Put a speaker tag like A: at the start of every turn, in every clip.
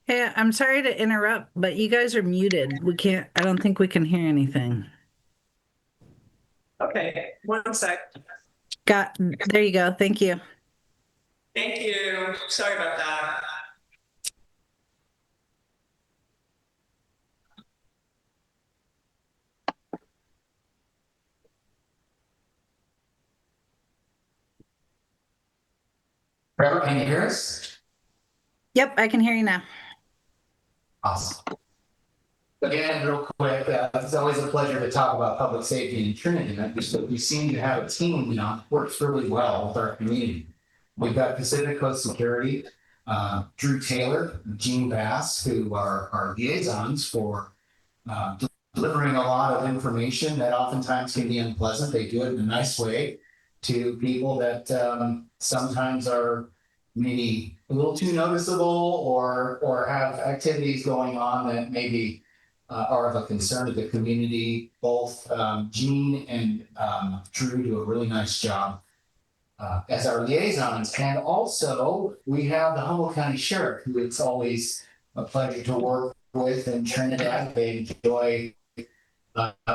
A: Hey, I'm sorry to interrupt, but you guys are muted. I don't think we can hear anything.
B: Okay, one sec.
A: There you go. Thank you.
B: Thank you. Sorry about that.
C: Trevor, can you hear us?
A: Yep, I can hear you now.
C: Awesome. Again, real quick, it's always a pleasure to talk about public safety in Trinidad. We seem to have a team that works really well with our community. We've got Pacific Coast Security, Drew Taylor, Gene Bass, who are our liaisons for delivering a lot of information that oftentimes can be unpleasant. They do it in a nice way to people that sometimes are maybe a little too noticeable or have activities going on that maybe are of a concern to the community. Both Gene and Drew do a really nice job as our liaisons. And also we have the Humboldt County Sheriff, who it's always a pleasure to work with in Trinidad. They enjoy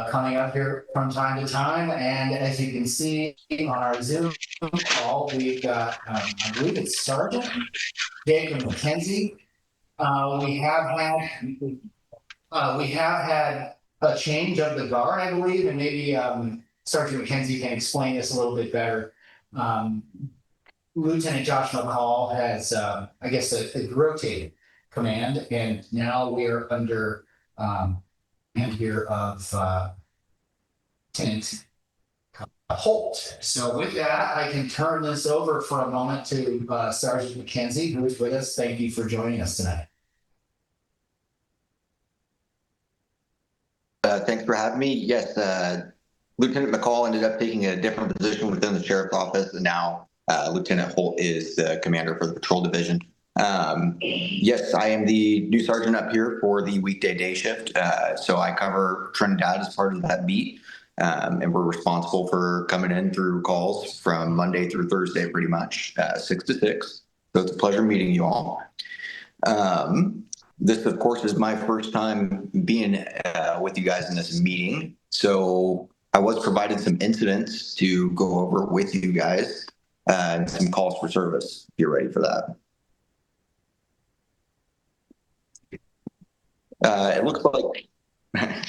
C: coming up here from time to time. And as you can see on our Zoom call, we've got, I believe it's Sergeant Jacob McKenzie. We have had a change of the guard, I believe, and maybe Sergeant McKenzie can explain this a little bit better. Lieutenant Josh McCall has, I guess, a rotated command, and now we're under and here of Lieutenant Holt. So with that, I can turn this over for a moment to Sergeant McKenzie, who is with us. Thank you for joining us tonight.
D: Thanks for having me. Yes, Lieutenant McCall ended up taking a different position within the sheriff's office, and now Lieutenant Holt is the commander for the patrol division. Yes, I am the new sergeant up here for the weekday day shift. So I cover Trinidad as part of that beat, and we're responsible for coming in through calls from Monday through Thursday, pretty much 6 to 6. So it's a pleasure meeting you all. This, of course, is my first time being with you guys in this meeting. So I was provided some incidents to go over with you guys and some calls for service, if you're ready for that.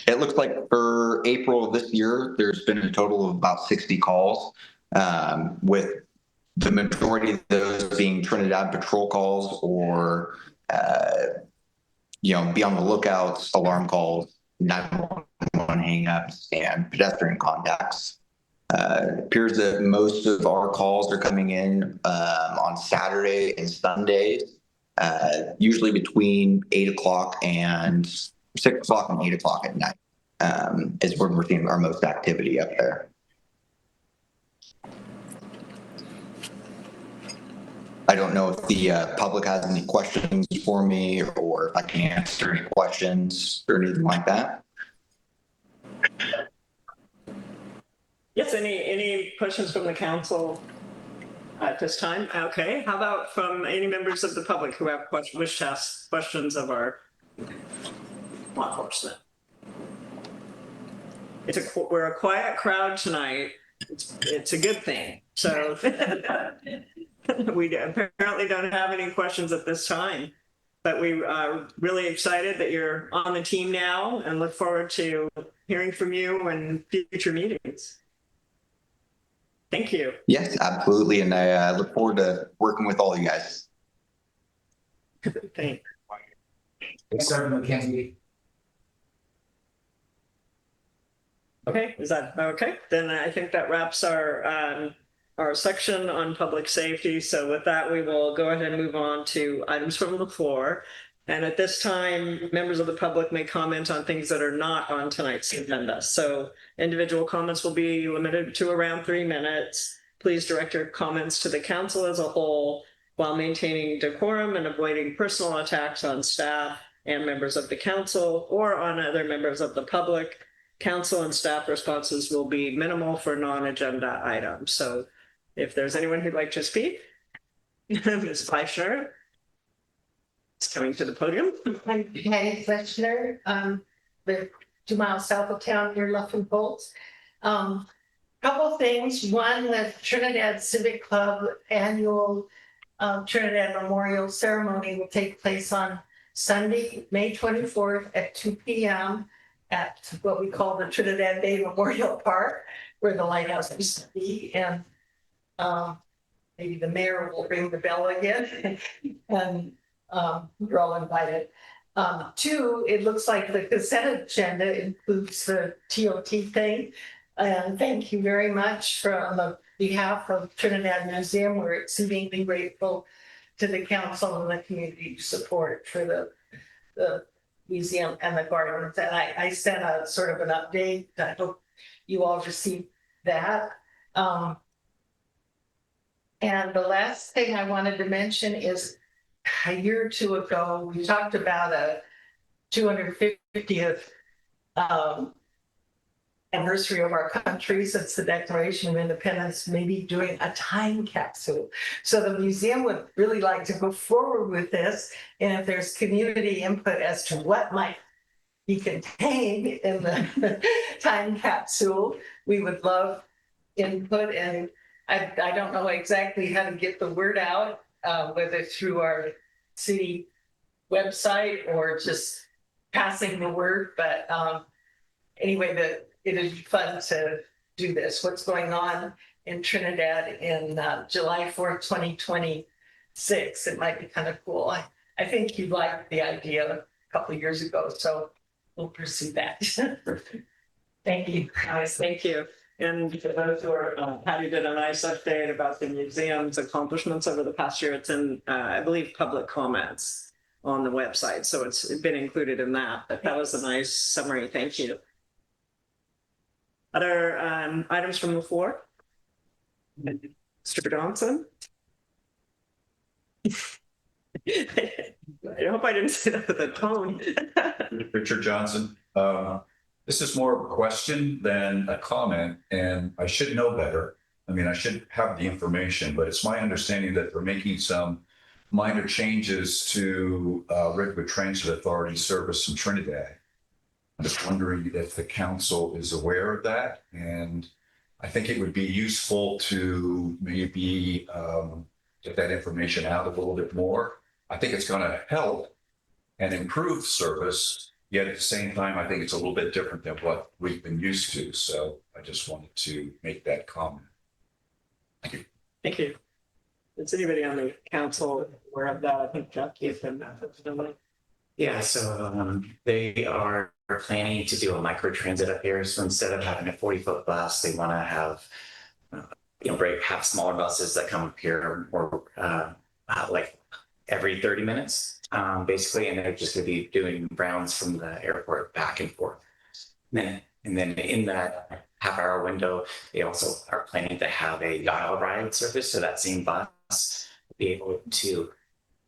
D: It looks like for April of this year, there's been a total of about 60 calls, with the majority of those being Trinidad patrol calls or be on the lookouts, alarm calls, 911 hang-ups, and pedestrian contacts. It appears that most of our calls are coming in on Saturday and Sundays, usually between 8 o'clock and 6 o'clock and 8 o'clock at night is when we're seeing our most activity up there. I don't know if the public has any questions for me or if I can answer any questions or anything like that.
B: Yes, any questions from the council at this time? Okay, how about from any members of the public who have wish to ask questions of our law enforcement? We're a quiet crowd tonight. It's a good thing. So we apparently don't have any questions at this time, but we are really excited that you're on the team now and look forward to hearing from you in future meetings. Thank you.
D: Yes, absolutely. And I look forward to working with all you guys.
B: Thanks.
C: Sergeant McKenzie.
B: Okay, is that okay? Then I think that wraps our section on public safety. So with that, we will go ahead and move on to items from the floor. And at this time, members of the public may comment on things that are not on tonight's agenda. So individual comments will be limited to around 3 minutes. Please direct your comments to the council as a whole while maintaining decorum and avoiding personal attacks on staff and members of the council or on other members of the public. Council and staff responses will be minimal for non-agenda items. So if there's anyone who'd like to speak, Ms. Fleischer. is coming to the podium.
E: I'm Patty Fletcher, live 2 miles south of town near Humboldt. Couple things. One, the Trinidad Civic Club annual Trinidad Memorial Ceremony will take place on Sunday, May 24th at 2 p.m. at what we call the Trinidad Bay Memorial Park, where the lighthouse used to be. And maybe the mayor will ring the bell again. And you're all invited. Two, it looks like the consent agenda includes the TOT thing. And thank you very much on the behalf of Trinidad Museum. We're exceedingly grateful to the council and the community support for the museum and the gardens. And I sent a sort of an update. I hope you all received that. And the last thing I wanted to mention is a year or two ago, we talked about a 250th anniversary of our country since the Declaration of Independence, maybe doing a time capsule. So the museum would really like to go forward with this. And if there's community input as to what might be contained in the time capsule, we would love input. And I don't know exactly how to get the word out, whether through our city website or just passing the word. But anyway, it is fun to do this. What's going on in Trinidad in July 4th, 2026. It might be kind of cool. I think you liked the idea a couple of years ago, so we'll pursue that. Thank you.
B: Nice, thank you. And for those who are, Patty did a nice update about the museum's accomplishments over the past year. It's in, I believe, public comments on the website. So it's been included in that. But that was a nice summary. Thank you. Other items from the floor? Mr. Johnson? I hope I didn't say that with a tone.
F: Richard Johnson. This is more of a question than a comment, and I should know better. I mean, I should have the information, but it's my understanding that they're making some minor changes to Redwood Transit Authority service in Trinidad. I'm just wondering if the council is aware of that, and I think it would be useful to maybe get that information out a little bit more. I think it's going to help and improve service. Yet at the same time, I think it's a little bit different than what we've been used to. So I just wanted to make that comment. Thank you.
B: Thank you. Is anybody on the council aware of that? I think Jeff gave them that.
G: Yeah, so they are planning to do a micro transit up here. So instead of having a 40-foot bus, they want to have, have smaller buses that come up here or like every 30 minutes. Basically, and they're just going to be doing rounds from the airport back and forth. And then in that half-hour window, they also are planning to have a dial ride service. So that same bus will be able to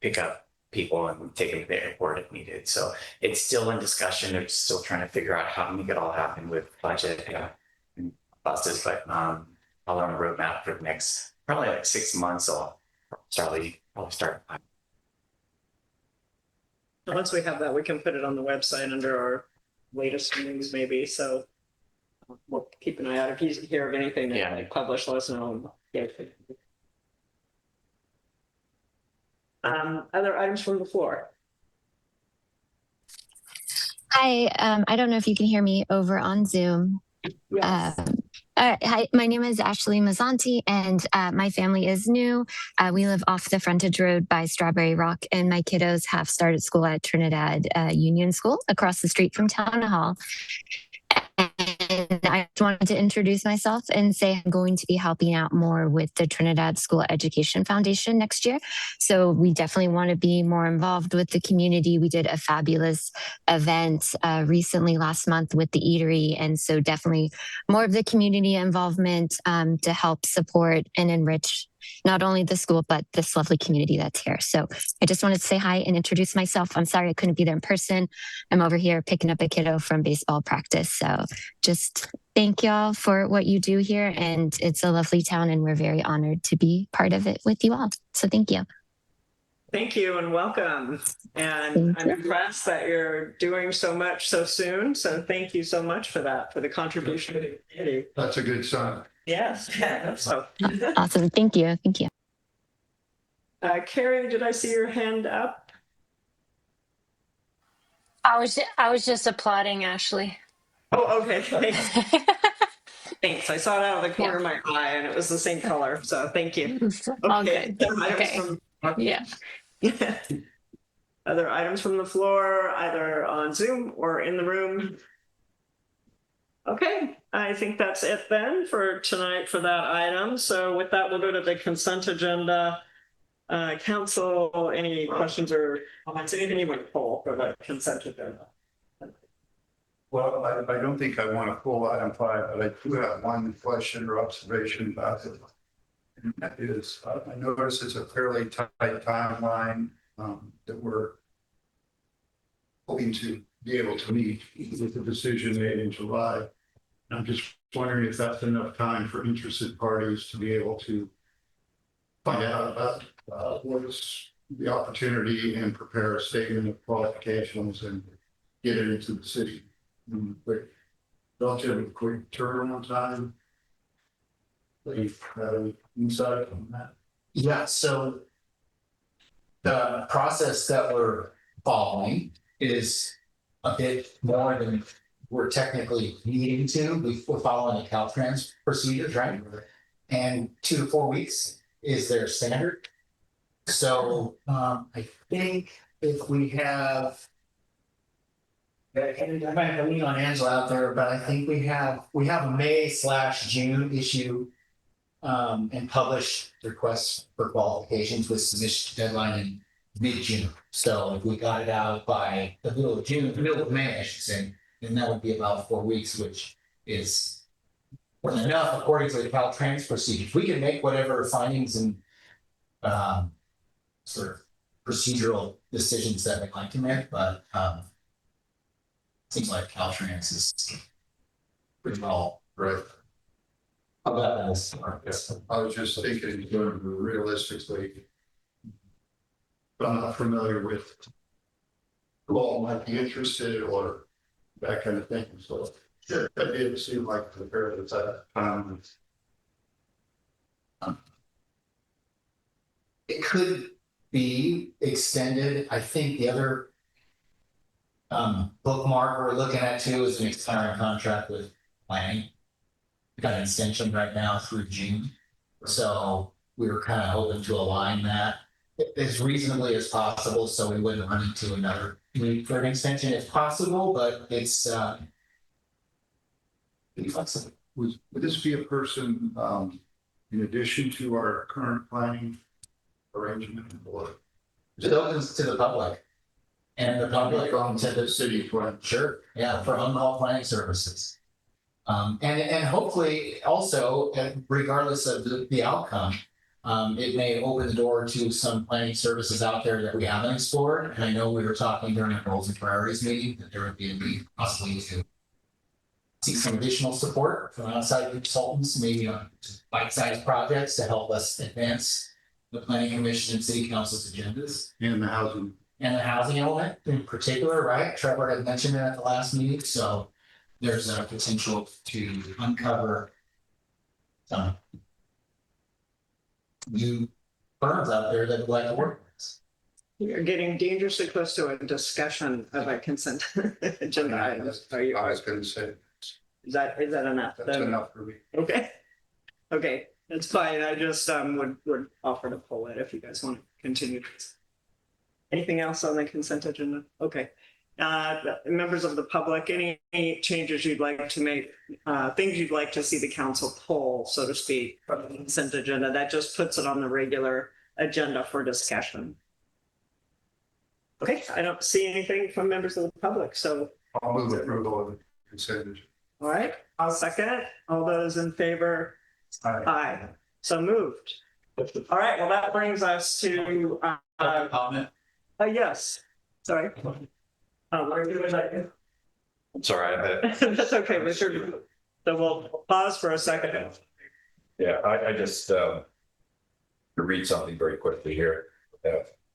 G: pick up people and take them to the airport if needed. So it's still in discussion. They're still trying to figure out how to make it all happen with budget and buses. But all on the roadmap for the next probably like 6 months. I'll probably start.
B: Once we have that, we can put it on the website under our latest news, maybe. So we'll keep an eye out. If you hear of anything that they publish, let us know. Yeah. Other items from the floor?
H: Hi, I don't know if you can hear me over on Zoom.
B: Yes.
H: Hi, my name is Ashley Mazzanti, and my family is new. We live off the frontage road by Strawberry Rock, and my kiddos have started school at Trinidad Union School across the street from Town Hall. And I just wanted to introduce myself and say I'm going to be helping out more with the Trinidad School Education Foundation next year. So we definitely want to be more involved with the community. We did a fabulous event recently last month with the eatery. And so definitely more of the community involvement to help support and enrich not only the school, but this lovely community that's here. So I just wanted to say hi and introduce myself. I'm sorry I couldn't be there in person. I'm over here picking up a kiddo from baseball practice. So just thank y'all for what you do here. And it's a lovely town and we're very honored to be part of it with you all. So thank you.
B: Thank you and welcome. And
H: Thank
B: I'm
H: you.
B: impressed that you're doing so much so soon. So thank you so much for that, for the contribution to the community.
I: That's a good sign.
B: Yes. Yeah, so,
H: Awesome. Thank you. Thank you.
B: Carrie, did I see your hand up?
J: I was just applauding Ashley.
B: Oh, okay. Thanks. Thanks. I saw it out of the corner of my eye and it was the same color. So thank you.
J: All
B: Okay.
J: good.
B: Items
J: Okay.
B: from-
J: Yeah.
B: Other items from the floor, either on Zoom or in the room? Okay, I think that's it then for tonight for that item. So with that, we'll go to the consent agenda. Council, any questions or comments? Anything you want to pull for the consent agenda?
I: Well, I don't think I want to pull item 5, but I do have one question or observation about it. And that is, I notice it's a fairly tight timeline that we're hoping to be able to meet with the decision made in July. And I'm just wondering if that's enough time for interested parties to be able to find out about what is the opportunity and prepare a statement of qualifications and get it into the city. But relatively quick turnaround time. Like, insight on that.
C: Yeah, so the process that we're following is a bit more than we're technically needing to. We're following the Caltrans procedures, right? And 2 to 4 weeks is their standard. So I think if we have, and I might have to lean on Angela out there, but I think we have a May/June issue and publish requests for qualifications with submission deadline in mid-June. So if we got it out by the middle of June, the middle of May, I should say, then that would be about 4 weeks, which is more than enough according to the Caltrans procedures. We can make whatever findings and sort of procedural decisions that we'd like to make, but seems like Caltrans is pretty well
I: Right.
C: about this.
I: I was just thinking realistically. But I'm not familiar with who all might be interested or that kind of thing. So sure, that did seem like the period of time.
C: It could be extended. I think the other bookmark we're looking at too is an expiring contract with planning. We got an extension right now through June. So we were kind of hoping to align that as reasonably as possible so we wouldn't run into another need for an extension if possible, but it's pretty flexible.
I: Would this be a person in addition to our current planning arrangement or?
C: It opens to the public. And the public
I: To the city plan.
C: Sure, yeah, for on-call planning services. And hopefully also, regardless of the outcome, it may open the door to some planning services out there that we haven't explored. And I know we were talking during our goals and priorities meeting that there would be a need possibly to seek some additional support from outside consultants, maybe on bite-sized projects to help us advance the planning commission and city council's agendas.
I: And the housing.
C: And the housing element in particular, right? Trevor had mentioned it at the last meeting, so there's a potential to uncover some new firms out there that would like to work with us.
B: You're getting dangerously close to a discussion of a consent agenda items. Are you?
I: I was going to say,
B: Is that enough?
I: that's enough for me.
B: Okay. Okay, that's fine. I just would offer to pull it if you guys want to continue. Anything else on the consent agenda? Okay. Members of the public, any changes you'd like to make, things you'd like to see the council pull, so to speak, from the consent agenda, that just puts it on the regular agenda for discussion. Okay, I don't see anything from members of the public, so.
I: I'll move approval of the consent agenda.
B: All right, I'll second it. All those in favor? Aye. So moved. All right, well, that brings us to,
F: Comment?
B: yes, sorry. We're doing that.
F: I'm sorry.
B: That's okay, Richard. So we'll pause for a second.
F: Yeah, I just to read something very quickly here.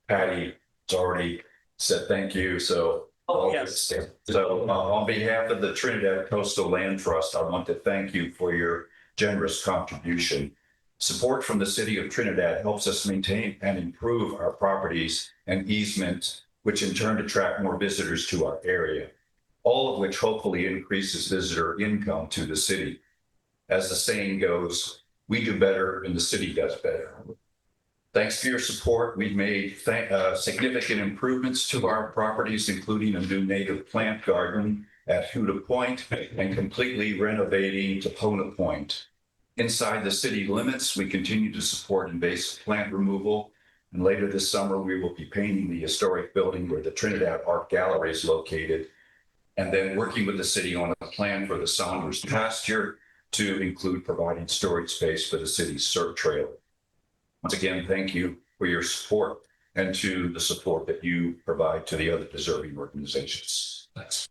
F: Patty has already said thank you, so.
B: Oh, yes.
F: So on behalf of the Trinidad Coastal Land Trust, I want to thank you for your generous contribution. Support from the city of Trinidad helps us maintain and improve our properties and easements, which in turn attract more visitors to our area, all of which hopefully increases visitor income to the city. As the saying goes, we do better and the city does better. Thanks for your support. We've made significant improvements to our properties, including a new native plant garden at Huda Point and completely renovating Topona Point. Inside the city limits, we continue to support invasive plant removal. And later this summer, we will be painting the historic building where the Trinidad Art Gallery is located. And then working with the city on a plan for the Saunders pasture to include providing storage space for the city's surf trail. Once again, thank you for your support and to the support that you provide to the other deserving organizations. Thanks.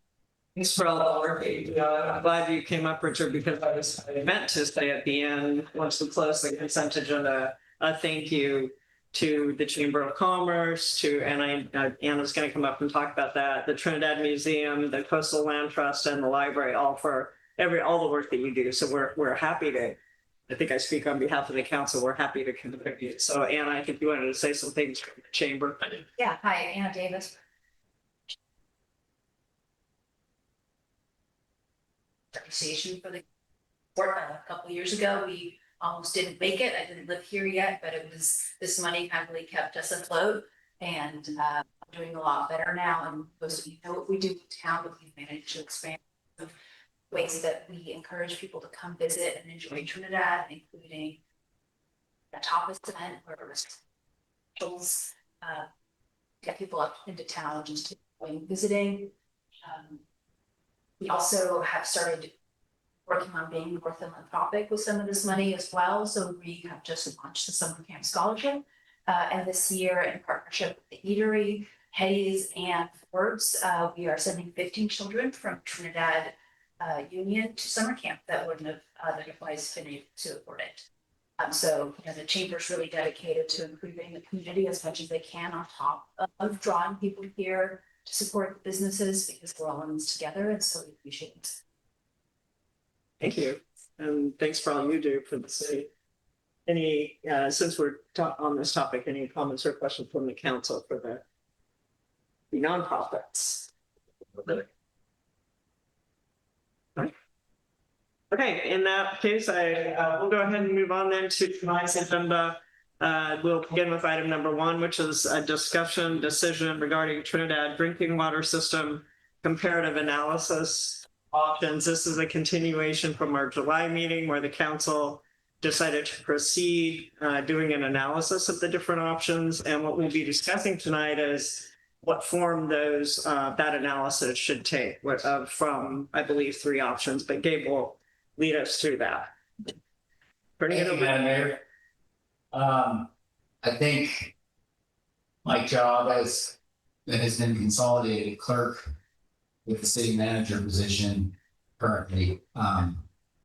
B: Thanks for all the work. I'm glad you came up, Richard, because I meant to say at the end, once we close the consent agenda, a thank you to the Chamber of Commerce, and Anna's going to come up and talk about that, the Trinidad Museum, the Coastal Land Trust, and the library, all for all the work that you do. So we're happy to. I think I speak on behalf of the council. We're happy to contribute. So Anna, I think you wanted to say some things from the chamber.
K: Yeah, hi, Anna Davis. Appreciation for the work. A couple of years ago, we almost didn't make it. I didn't live here yet, but it was this money kind of really kept us afloat, and I'm doing a lot better now. And most of you know what we do in town, but we've managed to expand ways that we encourage people to come visit and enjoy Trinidad, including a tapas event where restaurants get people up into town just going visiting. We also have started working on being more philanthropic with some of this money as well. So we have just launched the Summer Camp Scholarship. And this year, in partnership with the Eatery, Hetty's, and Forbes, we are sending 15 children from Trinidad Union to summer camp that wouldn't have otherwise been able to afford it. So the chamber's really dedicated to improving the community as much as they can, on top of drawing people here to support businesses, because we're all in this together, and so we appreciate it.
B: Thank you, and thanks for all you do for the city. Any, since we're on this topic, any comments or questions from the council for the nonprofits? Okay, in that case, I will go ahead and move on then to tonight's agenda. We'll begin with item number 1, which is a discussion decision regarding Trinidad drinking water system comparative analysis options. This is a continuation from our July meeting where the council decided to proceed doing an analysis of the different options. And what we'll be discussing tonight is what form those that analysis should take from, I believe, 3 options, but Gabe will lead us through that.
C: Thank you, Madam Mayor. I think my job has been consolidated clerk with the city manager position currently,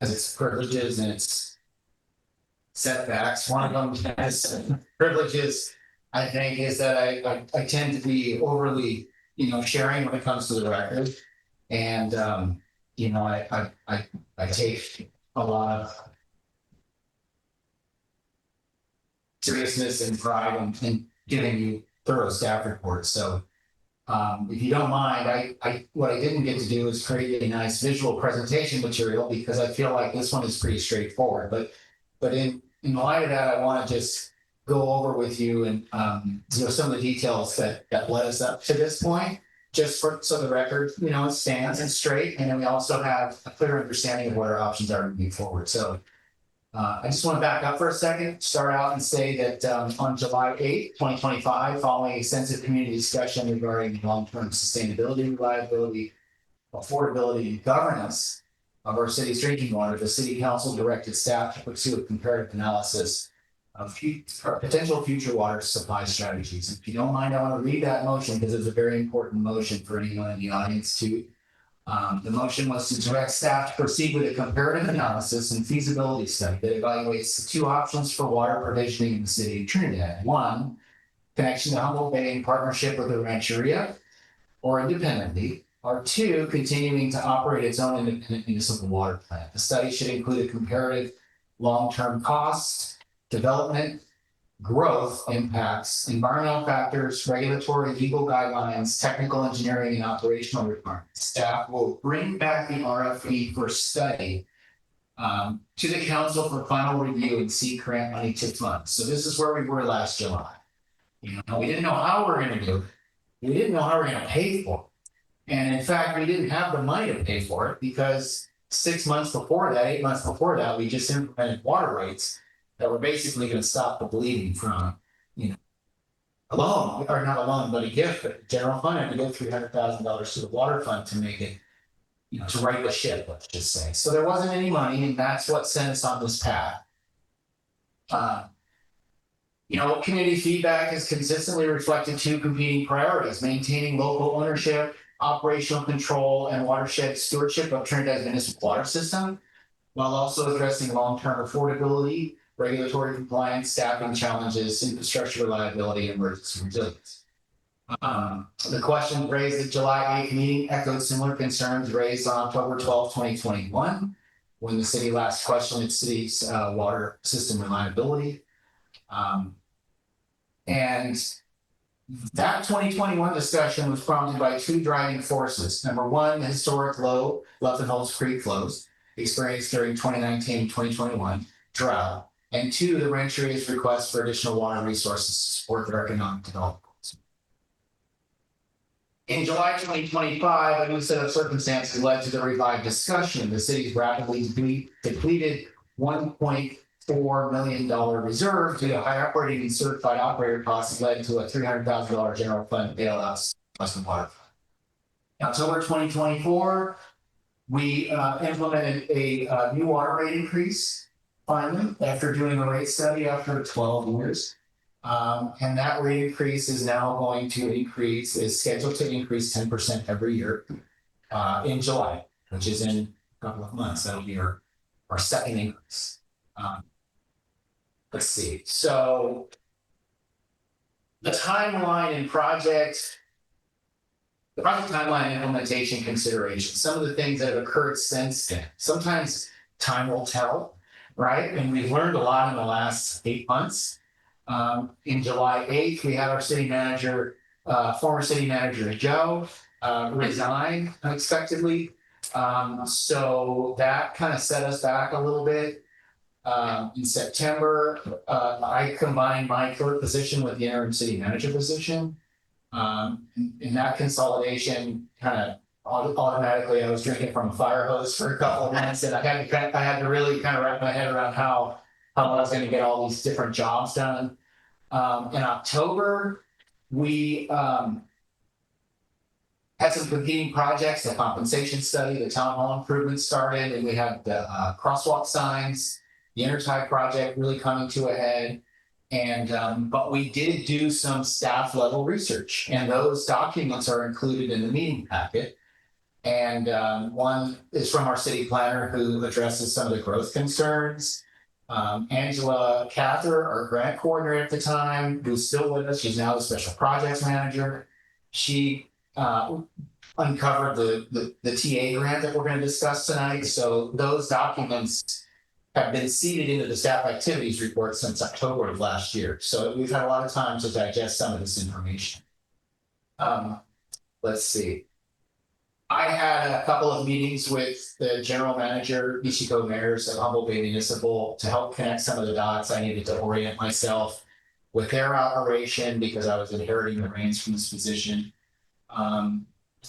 C: as its privileges and its setbacks. One of them as privileges, I think, is that I tend to be overly, sharing when it comes to the record, and I take a lot of seriousness and pride in giving you thorough staff reports. So if you don't mind, what I didn't get to do is create a nice visual presentation material, because I feel like this one is pretty straightforward. But in light of that, I want to just go over with you and some of the details that led us up to this point, just so the record it stands and straight, and then we also have a clear understanding of what our options are moving forward. So I just want to back up for a second, start out and say that on July 8th, 2025, following extensive community discussion regarding long-term sustainability, reliability, affordability, and governance of our city's drinking water, the city council directed staff to pursue a comparative analysis of potential future water supply strategies. If you don't mind, I want to read that motion because it's a very important motion for anyone in the audience too. The motion was to direct staff to proceed with a comparative analysis and feasibility study that evaluates the 2 options for water provisioning in the city of Trinidad. 1, connection to Humboldt Bay in partnership with a rancheria or independently, or 2, continuing to operate its own independent municipal water plant. The study should include a comparative long-term cost, development, growth impacts, environmental factors, regulatory, legal guidelines, technical engineering, and operational requirements. Staff will bring back the RFP for study to the council for final review and seek grant money to fund. So this is where we were last July. We didn't know how we were going to do it. We didn't know how we were going to pay for it. And in fact, we didn't have the money to pay for it because 6 months before that, 8 months before that, we just implemented water rates that were basically going to stop the bleeding from, a loan, or not a loan, but a gift. But the general fund had to go $300,000 to the water fund to make it, to right the ship, let's just say. So there wasn't any money, and that's what sent us on this path. Community feedback has consistently reflected 2 competing priorities: maintaining local ownership, operational control, and watershed stewardship of Trinidad's municipal water system, while also addressing long-term affordability, regulatory compliance, staffing challenges, infrastructure reliability, and emergency resilience. The question raised at July 8th meeting echoed similar concerns raised on October 12, 2021, when the city last questioned its city's water system reliability. And that 2021 discussion was prompted by 2 driving forces. Number 1, the historic low Luffenholz Creek flows experienced during 2019 and 2021 drought. And 2, the rancheria's request for additional water resources to support their economic development goals. In July 2025, a new set of circumstances led to the revived discussion. The city's rapidly depleted $1.4 million reserve due to high operating and certified operator costs led to a $300,000 general fund bailout Western Water Fund. In October 2024, we implemented a new water rate increase finally after doing a rate study after 12 years. And that rate increase is now going to is scheduled to increase 10% every year in July, which is in a couple of months. That'll be our second increase. Let's see. So the timeline and the project timeline and implementation considerations, some of the things that have occurred since then. Sometimes time will tell, right? And we've learned a lot in the last 8 months. In July 8th, we had our city manager, former city manager Joe, resign unexpectedly. So that kind of set us back a little bit. In September, I combined my clerk position with the interim city manager position. In that consolidation, kind of automatically, I was drinking from a fire hose for a couple of months, and I had to really kind of wrap my head around how I was going to get all these different jobs done. In October, we had some competing projects, the compensation study, the town hall improvements started, and we had the crosswalk signs, the intertie project really coming to a head. And but we did do some staff level research, and those documents are included in the meeting packet. And one is from our city planner who addresses some of the growth concerns. Angela Cather, our grant coordinator at the time, who's still with us, she's now the special projects manager. She uncovered the TA grant that we're going to discuss tonight. So those documents have been seeded into the staff activities report since October of last year. So we've had a lot of time to digest some of this information. Let's see. I had a couple of meetings with the general manager, Michiko Mayers of Humboldt Bay Municipal, to help connect some of the dots. I needed to orient myself with their operation because I was inheriting the reins from this position.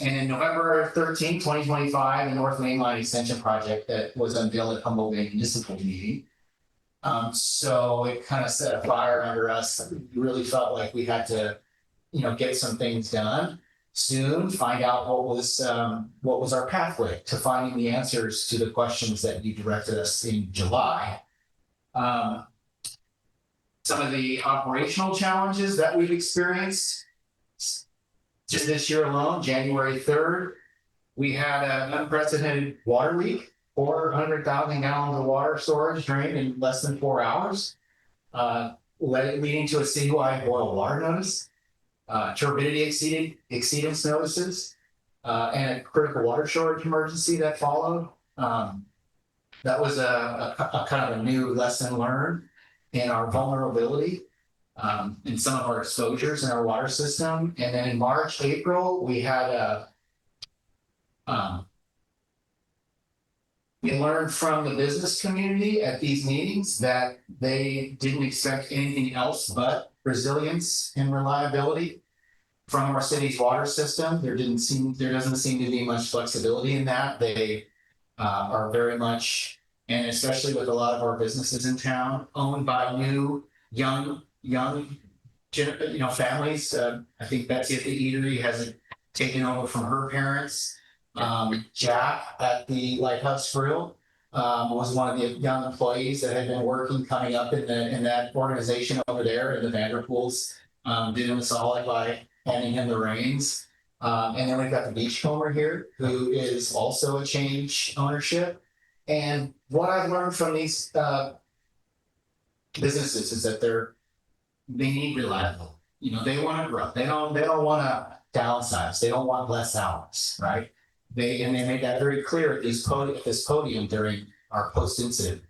C: And in November 13, 2025, the North Main Line Extension Project that was unveiled at Humboldt Bay Municipal meeting. So it kind of set a fire under us. We really felt like we had to, get some things done soon, find out what was our pathway to finding the answers to the questions that you directed us in July. Some of the operational challenges that we've experienced. Just this year alone, January 3rd, we had an unprecedented water leak, 400,000 gallons of water storage drained in less than 4 hours. leading to a citywide boil water notice, turbidity exceedance notices, and a critical water shortage emergency that followed. That was a kind of a new lesson learned in our vulnerability in some of our exposures in our water system. And then in March, April, we had we learned from the business community at these meetings that they didn't expect anything else but resilience and reliability from our city's water system. There doesn't seem to be much flexibility in that. They are very much, and especially with a lot of our businesses in town, owned by new, young, families. I think Betsy at the eatery has taken over from her parents. Jack at the Lighthouse Grill was one of the young employees that had been working, coming up in that organization over there, and the Vanderpools did him a solid by handing him the reins. And then we've got the Beachcomber here, who is also a change ownership. And what I've learned from these businesses is that they need reliable. They want to grow. They don't want to downsize. They don't want less hours, right? They made that very clear at this podium during our post-incident,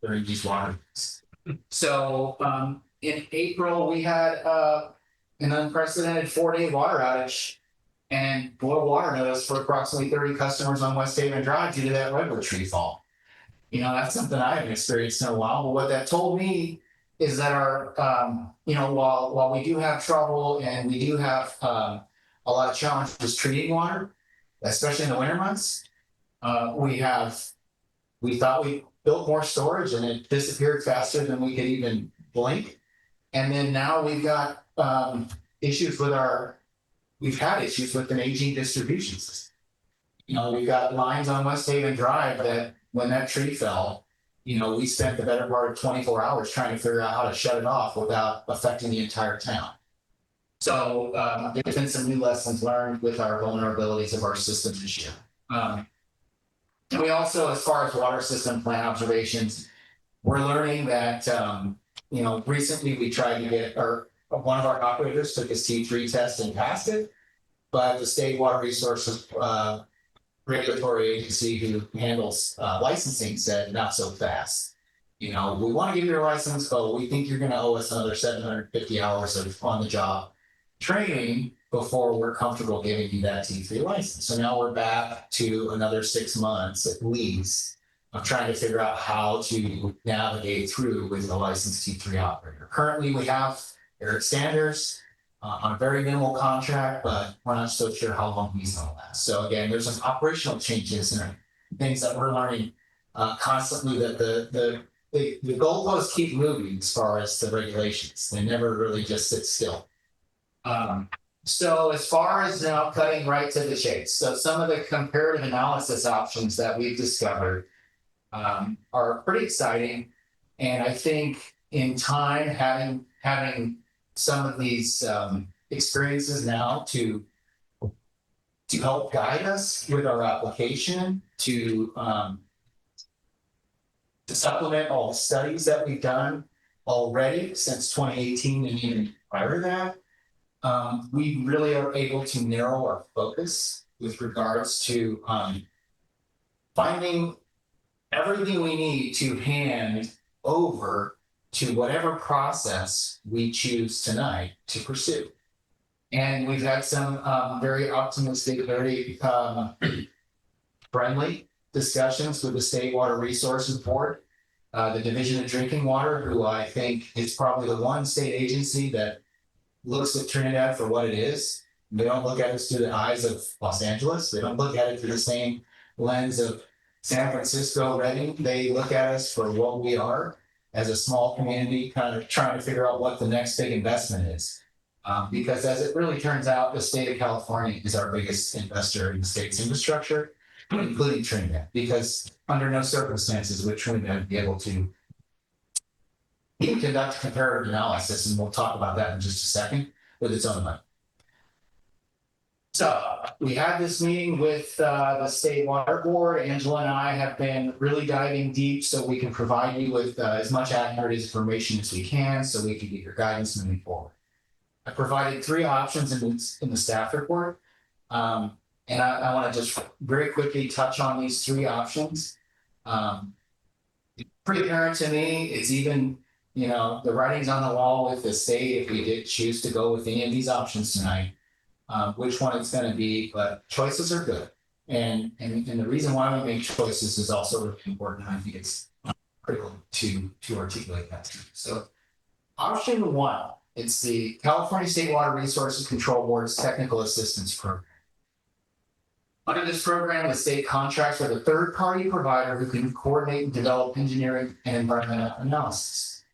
C: during these water meetings. So in April, we had an unprecedented 4-day water outage and boil water notice for approximately 30 customers on West Haven Drive due to that redwood tree fall. That's something I haven't experienced in a while. But what that told me is that our, while we do have trouble and we do have a lot of challenges treating water, especially in the winter months, we thought we built more storage and it disappeared faster than we could even blink. And then now we've got we've had issues with an aging distribution system. We've got lines on West Haven Drive that when that tree fell, we spent the better part of 24 hours trying to figure out how to shut it off without affecting the entire town. So there's been some new lessons learned with our vulnerabilities of our system this year. And we also, as far as water system plan observations, we're learning that, recently we tried to get one of our operators took his T3 test and passed it, but the state water resources regulatory agency who handles licensing said not so fast. We want to give you a license, but we think you're going to owe us another 750 hours of on-the-job training before we're comfortable giving you that T3 license. So now we're back to another 6 months at least of trying to figure out how to navigate through with a licensed T3 operator. Currently, we have Eric Sanders on a very minimal contract, but we're not so sure how long he's going to last. So again, there's some operational changes and things that we're learning constantly, that the goalposts keep moving as far as the regulations. They never really just sit still. So as far as now cutting right to the chase, so some of the comparative analysis options that we've discovered are pretty exciting. And I think in time, having some of these experiences now to help guide us with our application, to supplement all the studies that we've done already since 2018 and even prior to that, we really are able to narrow our focus with regards to finding everything we need to hand over to whatever process we choose tonight to pursue. And we've had some very optimistic, very friendly discussions with the State Water Resources Board, the Division of Drinking Water, who I think is probably the one state agency that looks at Trinidad for what it is. They don't look at us through the eyes of Los Angeles. They don't look at it through the same lens of San Francisco, Redding. They look at us for what we are as a small community, kind of trying to figure out what the next big investment is. Because as it really turns out, the state of California is our biggest investor in the state's infrastructure, including Trinidad, because under no circumstances would Trinidad be able to conduct comparative analysis, and we'll talk about that in just a second, with its own money. So we had this meeting with the State Water Board. Angela and I have been really diving deep so we can provide you with as much accurate information as we can so we can get your guidance moving forward. I provided 3 options in the staff report. And I want to just very quickly touch on these 3 options. It's pretty apparent to me, it's even, you know, the writing's on the wall with the state if we did choose to go with any of these options tonight. Which one it's going to be, but choices are good. And the reason why we make choices is also really important. I think it's critical to articulate that. So option 1, it's the California State Water Resources Control Board's Technical Assistance Program. Under this program, the state contracts with a third-party provider who can coordinate and develop engineering and environmental analysis.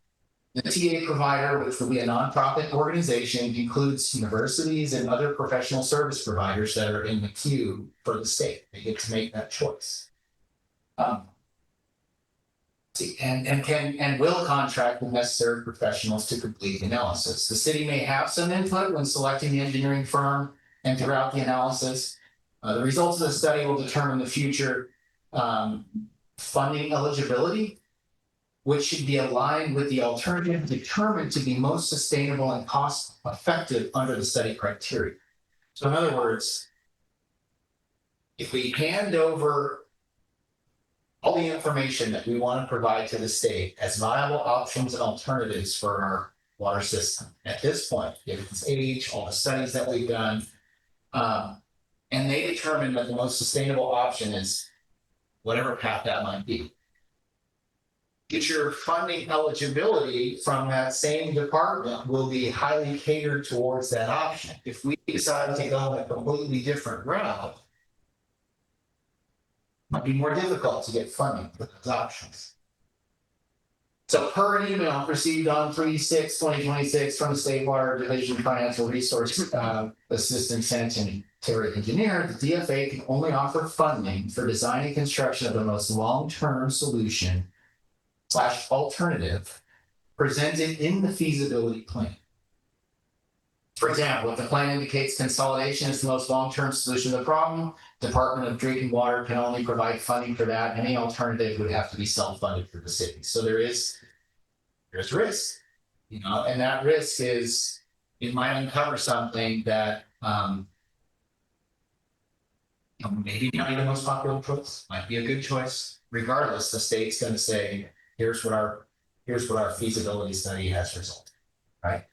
C: The TA provider, which will be a nonprofit organization, includes universities and other professional service providers that are in the queue for the state. They get to make that choice. And will contract with necessary professionals to complete the analysis. The city may have some input when selecting the engineering firm and throughout the analysis. The results of the study will determine the future funding eligibility, which should be aligned with the alternative determined to be most sustainable and cost effective under the study criteria. So in other words, if we hand over all the information that we want to provide to the state as viable options and alternatives for our water system at this point, given its age, all the studies that we've done, and they determine that the most sustainable option is whatever path that might be. Future funding eligibility from that same department will be highly catered towards that option. If we decide to go a completely different route, it might be more difficult to get funding for those options. So per an email received on 3/6/2026 from the State Water Division Financial Resource Assistant Sanitary Engineer, the DFA can only offer funding for design and construction of the most long-term solution / alternative presented in the feasibility plan. For example, if the plan indicates consolidation is the most long-term solution to the problem, Department of Drinking Water can only provide funding for that. Any alternative would have to be self-funded for the city. So there's risk, you know, and that risk is it might uncover something that maybe not the most popular choice, might be a good choice. Regardless, the state's going to say, here's what our feasibility study has resulted, right?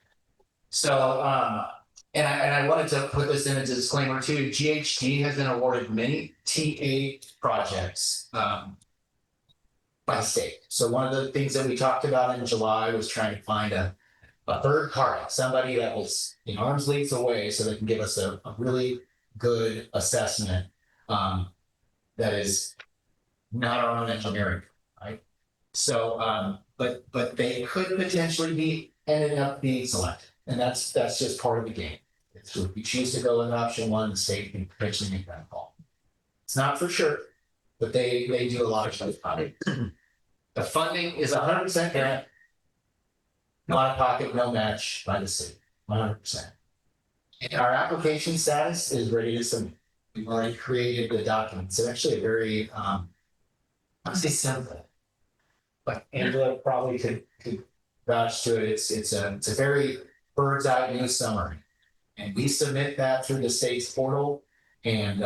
C: So, and I wanted to put this in as a disclaimer too. GHT has been awarded many TA projects by the state. So one of the things that we talked about in July was trying to find a third party, somebody that was in arm's length away, so they can give us a really good assessment that is not our own engineering, right? So, but they could potentially be ending up being selected, and that's just part of the game. So if we choose to go with option 1, the state can potentially make that call. It's not for sure, but they do a lot of stuff on it. The funding is 100% grant, no out of pocket, no match by the city, 100%. And our application status is ready to submit. We've already created the documents. It's actually a very, I would say simple, but Angela probably could vouch to it. It's a very bird's eye view summary, and we submit that through the state's portal, and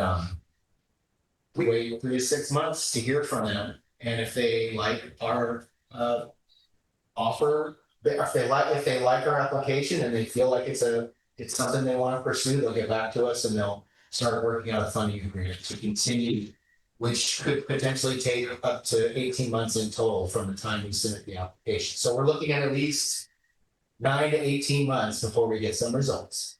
C: we wait 3 to 6 months to hear from them. And if they like our offer, if they like our application and they feel like it's something they want to pursue, they'll get back to us and they'll start working on a funding agreement to continue, which could potentially take up to 18 months in total from the time we submit the application. So we're looking at least 9 to 18 months before we get some results.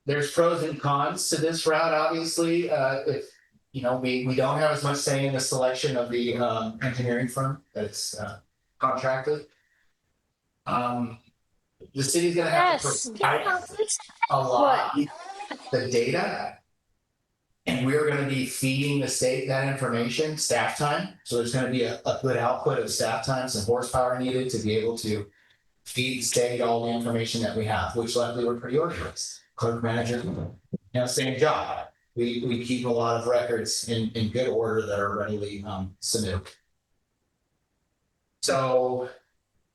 C: There's pros and cons to this route, obviously. If we don't have as much say in the selection of the engineering firm that's contracted. The city's gonna have to provide a lot of the data, and we're gonna be feeding the state that information, staff time. So there's gonna be a good output of staff time, some horsepower needed to be able to feed the state all the information that we have, which luckily we're pretty organized. Clerk manager, same job. We keep a lot of records in good order that are readily submitted. So,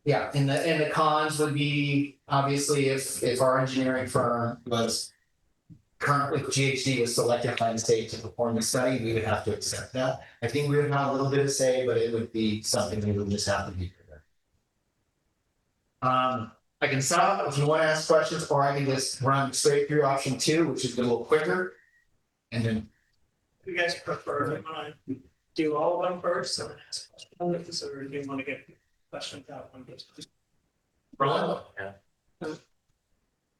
C: yeah, and the cons would be obviously if our engineering firm was currently GHD was selected by the state to perform the study, we would have to accept that. I think we would have a little bit of say, but it would be something we would just have to be prepared. I can stop if you want to ask questions, or I can just run straight through option 2, which is a little quicker. And then
B: You guys prefer, you want to do all of them first and then ask questions, or do you want to get questions out one?
C: Roland.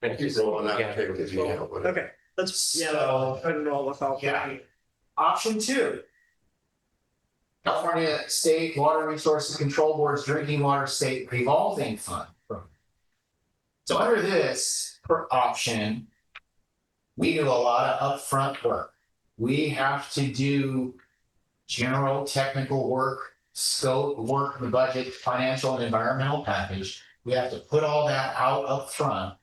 I: Thank you for all that.
B: Okay, let's,
C: So-
B: go ahead and roll with all.
C: Yeah. Option 2. California State Water Resources Control Board's Drinking Water State Revolving Fund. So under this option, we do a lot of upfront work. We have to do general technical work, scope work, the budget, financial and environmental package. We have to put all that out up front.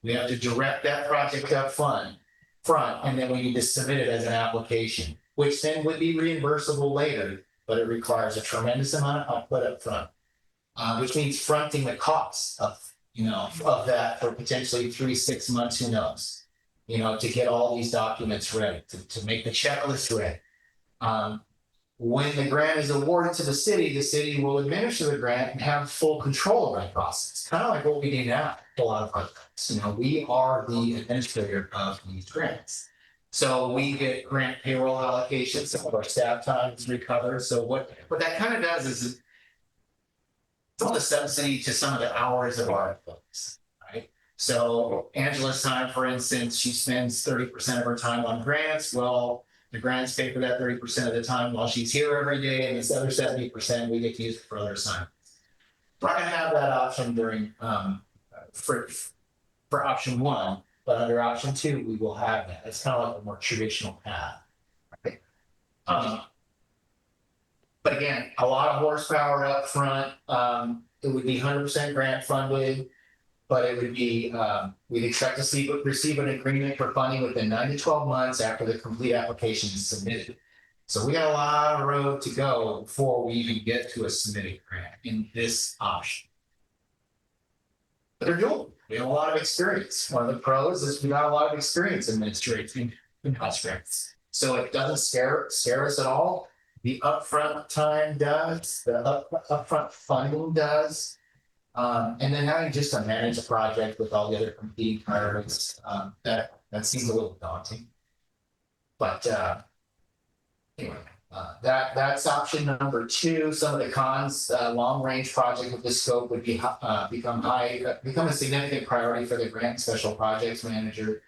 C: We have to direct that project up front, and then we need to submit it as an application, which then would be reimbursable later, but it requires a tremendous amount of output up front, which means fronting the costs of that for potentially 3-6 months, who knows, to get all these documents ready, to make the checklist ready. When the grant is awarded to the city will administer the grant and have full control of that process, kind of like what we do now. A lot of projects, we are the administrator of these grants. So we get grant payroll allocations, some of our staff time is recovered. So what that kind of does is it's all the subsidy to some of the hours of our employees, right? So Angela's time, for instance, she spends 30% of her time on grants. Well, the grants pay for that 30% of the time while she's here every day, and this other 70% we get to use it for other assignments. We're not gonna have that option during for option 1, but under option 2, we will have that. It's kind of like a more traditional path. Right? But again, a lot of horsepower up front. It would be 100% grant funded, but it would be, we'd expect to receive an agreement for funding within 9 to 12 months after the complete application is submitted. So we got a lot of road to go before we even get to a submitted grant in this option. But they're doing. We have a lot of experience. One of the pros is we got a lot of experience administrating in-house grants. So it doesn't scare us at all. The upfront time does, the upfront funding does. And then having just to manage a project with all the other competing priorities, that seems a little daunting. But anyway, that's option number 2. Some of the cons, long range project with this scope would be become a significant priority for the grant special projects manager.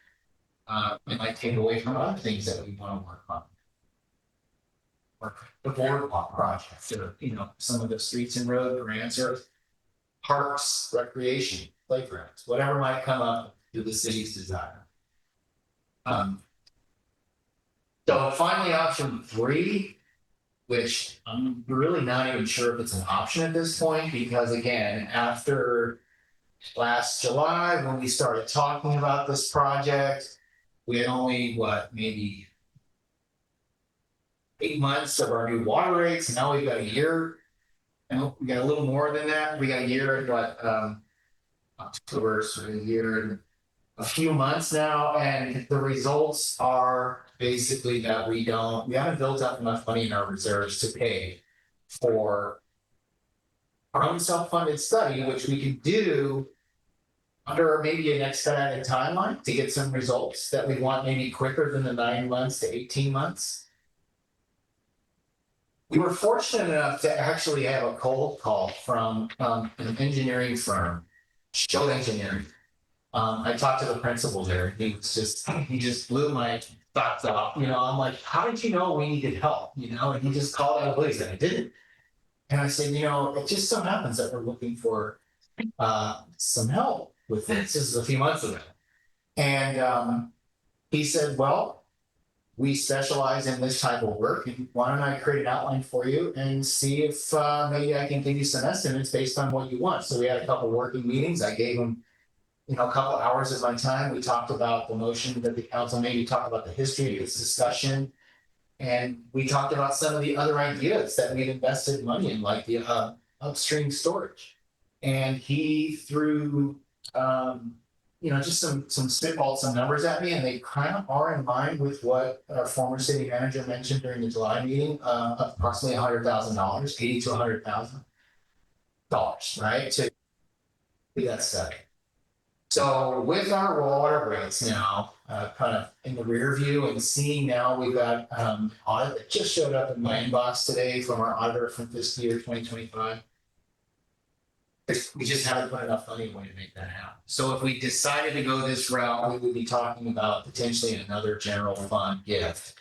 C: It might take away from other things that we want to work on. Or the boardwalk projects, or some of the streets and road grants, or parks, recreation, playgrounds, whatever might come up to the city's desire. So finally, option 3, which I'm really not even sure if it's an option at this point, because again, after last July, when we started talking about this project, we had only, maybe 8 months of our new water rates. Now we've got a year. We got a little more than that. We got a year and October, so a year and a few months now, and the results are basically that we haven't built up enough money in our reserves to pay for our own self-funded study, which we can do under maybe an expedited timeline to get some results that we want, maybe quicker than the 9 months to 18 months. We were fortunate enough to actually have a cold call from an engineering firm, Show Engineering. I talked to the principal there. He just blew my thoughts off. I'm like, how did you know we needed help? And he just called out of the blue. He said, I didn't. And I said, it just so happens that we're looking for some help with this. This is a few months ago. And he said, well, we specialize in this type of work, and why don't I create an outline for you and see if maybe I can give you some estimates based on what you want. So we had a couple working meetings. I gave them, a couple hours of my time. We talked about the motion that the council made. We talked about the history of this discussion. And we talked about some of the other ideas that we've invested money in, like the upstream storage. And he threw, just some spitballed some numbers at me, and they kind of are in line with what our former city manager mentioned during the July meeting, approximately $100,000, $80,000 to $100,000, right? To do that study. So with our water rates now, kind of in the rear view, and seeing now we've got audit that just showed up in my inbox today from our auditor from fiscal year 2025. We just haven't put enough money away to make that happen. So if we decided to go this route, we would be talking about potentially another general fund gift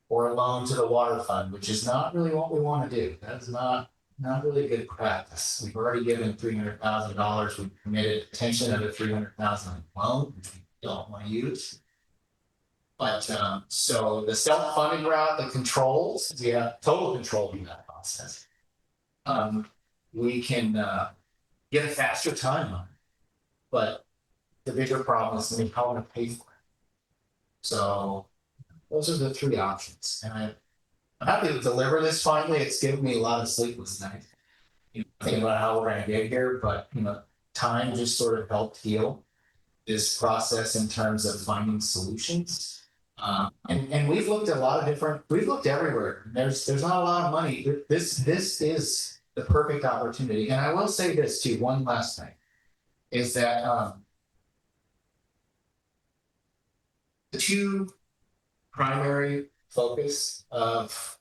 C: or a loan to the water fund, which is not really what we want to do. That's not really good practice. We've already given $300,000. We've committed potentially another $300,000 loan, which we don't want to use. But so the self-funding route, the controls, we have total control in that process. We can get a faster timeline, but the bigger problem is how we're going to pay for it. So those are the three options, and I'm happy to deliver this finally. It's given me a lot of sleepless nights, thinking about how we're going to get here, but time just sort of helped heal this process in terms of finding solutions. And we've looked at we've looked everywhere. There's not a lot of money. This is the perfect opportunity. And I will say this too, one last thing, is that the two primary focus of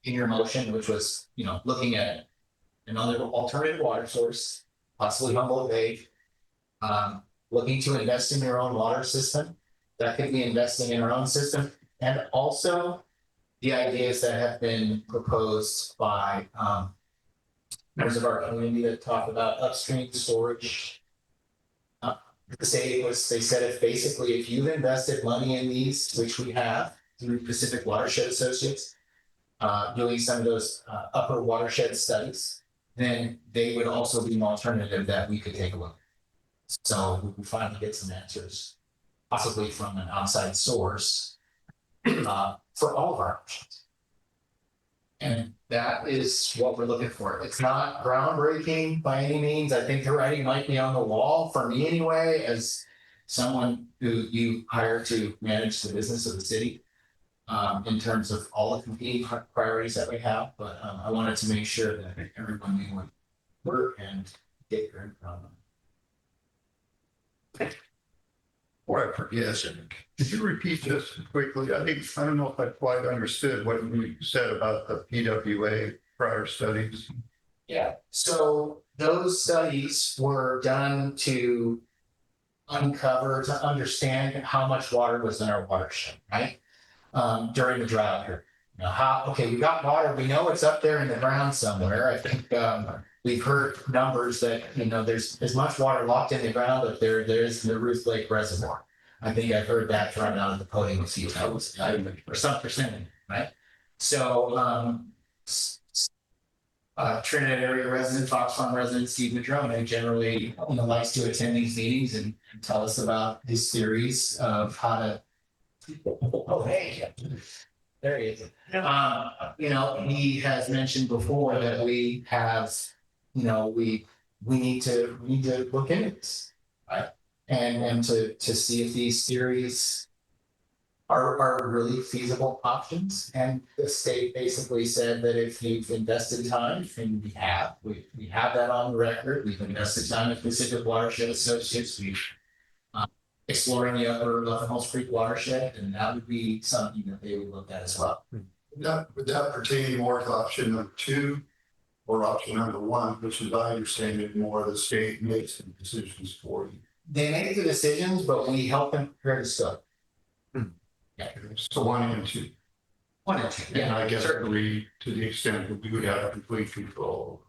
C: in your motion, which was, looking at another alternative water source, possibly Humboldt Bay, looking to invest in your own water system. That could be investing in our own system. And also the ideas that have been proposed by members of our community that talk about upstream storage. They said if you've invested money in these, which we have through Pacific Watershed Associates, doing some of those upper watershed studies, then they would also be an alternative that we could take a look at. So we finally get some answers, possibly from an outside source, for all of our options. And that is what we're looking for. It's not groundbreaking by any means. I think the writing might be on the wall, for me anyway, as someone who you hire to manage the business of the city, in terms of all the competing priorities that we have. But I wanted to make sure that everyone knew what work and get your input on.
I: Before I forget, could you repeat this quickly? I don't know if I quite understood what you said about the PWA prior studies.
C: Yeah, so those studies were done to understand how much water was in our watershed, right? During the drought here. We got water, we know it's up there in the ground somewhere. I think we've heard numbers that, there's as much water locked in the ground that there's the Ruth Lake Reservoir. I think I've heard that thrown out of the podium a few times, or some percentage, right? So Trinidad area resident, Fox Farm resident Steve Madrone generally likes to attend these meetings and tell us about his theories of how to. Oh, hey, there he is. He has mentioned before that we have, we need to look into this, right? And to see if these theories are really feasible options. And the state basically said that if you've invested time, and we have that on the record, we've invested time at Pacific Watershed Associates, we've exploring the upper Leffenholz Creek watershed, and that would be something that they would look at as well.
I: Would that pertain more to option number 2 or option number 1, which is, I understand it, more the state makes the decisions for you?
C: They make the decisions, but we help them prepare the stuff.
I: Yeah. So 1 and 2.
C: 1 and 2.
I: And I guess we, to the extent that we would have complete control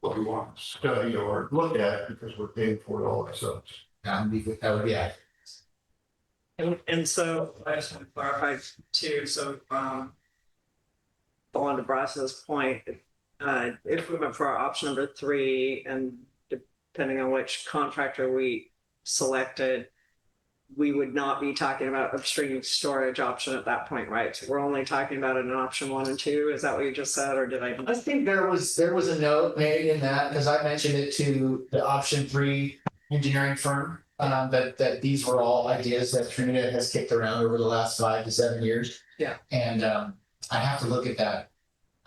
I: of what we want to study or look at, because we're paying for it all ourselves.
C: That would be accurate.
B: And so I just want to clarify too, so, on to Bryce's point, if we went for our option number 3 and depending on which contractor we selected, we would not be talking about upstream storage option at that point, right? So we're only talking about it in option 1 and 2. Is that what you just said, or did I?
C: I think there was a note made in that, because I mentioned it to the option 3 engineering firm, that these were all ideas that Trinidad has kicked around over the last 5 to 7 years.
B: Yeah.
C: And I have to look at that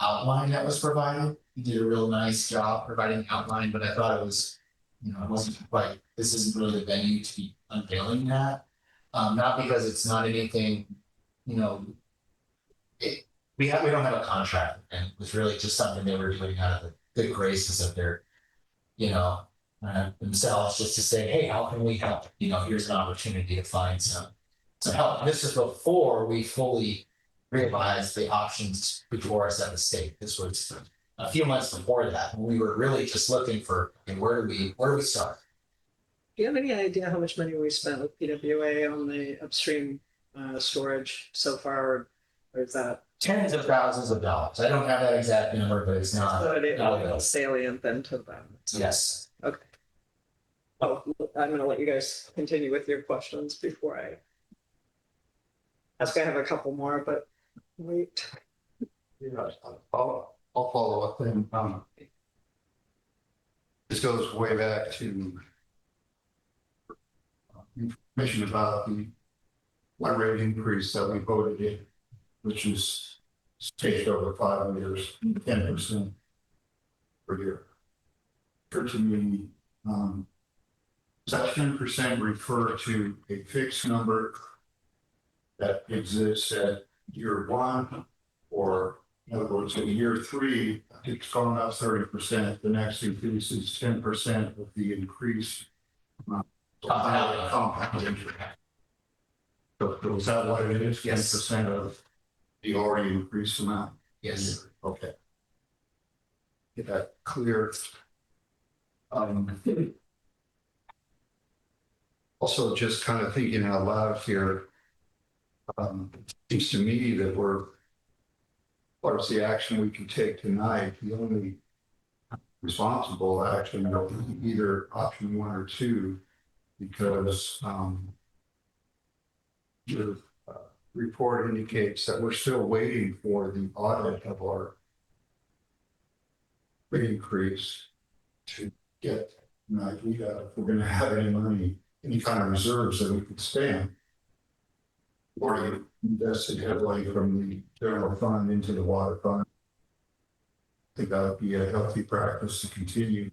C: outline that was provided. He did a real nice job providing the outline, but I thought it was, it wasn't quite, this isn't really the venue to be unveiling that. Not because it's not anything, we don't have a contract, and it was really just something they were doing out of the good graces of their, themselves, just to say, hey, how can we help? Here's an opportunity to find some help. And this is before we fully realized the options before us at the state. This was a few months before that, when we were really just looking for, where do we start?
B: Do you have any idea how much money we spent with PWA on the upstream storage so far, or is that
C: Tens of thousands of dollars. I don't have that exact number, but it's not
B: salient then to them?
C: Yes.
B: Okay. Oh, I'm going to let you guys continue with your questions before I ask. I have a couple more, but wait.
I: Yeah, I'll follow up then. This goes way back to information about the one rate increase that we voted in, which is spaced over 5 years, 10% per year. Occurred to me, does that 10% refer to a fixed number that exists at year 1, or in other words, in year 3, it's gone up 30%. The next increase is 10% of the increase. Compounding. So is that what it is?
C: Yes.
I: 10% of the already increased amount?
C: Yes.
I: Okay. Get that clear. Also, just kind of thinking out loud here, it seems to me that as far as the action we can take tonight, the only responsible action will be either option 1 or 2, because your report indicates that we're still waiting for the audit of our rate increase to get an idea if we're going to have any money, any kind of reserves that we could spend, or you invested heavily from the general fund into the water fund. I think that would be a healthy practice to continue.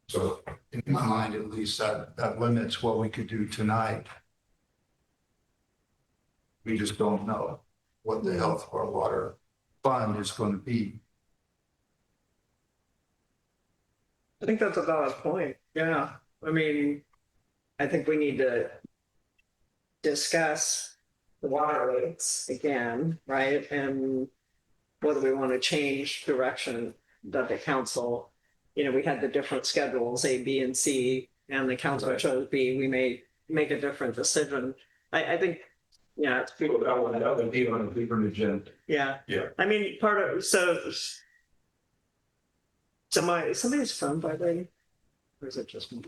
I: So in my mind, at least, that limits what we could do tonight. We just don't know what the health of our water fund is going to be.
B: I think that's a valid point. Yeah. I mean, I think we need to discuss the water rates again, right? And whether we want to change direction that the council, we had the different schedules, A, B, and C, and the council chose B. We may make a different decision. I think, yeah, it's people that want to be on a different agenda. Yeah. Yeah. I mean, somebody's phone vibrating, or is it just me?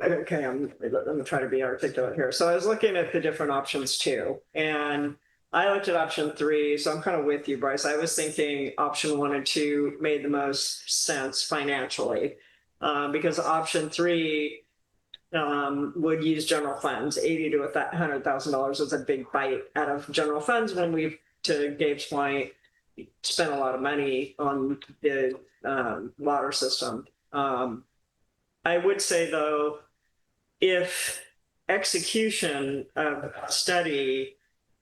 B: Okay, I'm gonna try to be articulate here. So I was looking at the different options too, and I looked at option 3. So I'm kind of with you, Bryce. I was thinking option 1 and 2 made the most sense financially, because option 3 would use general funds. $80,000 to $100,000 is a big bite out of general funds when we've, to Gabe's point, spent a lot of money on the water system. I would say, though, if execution of a study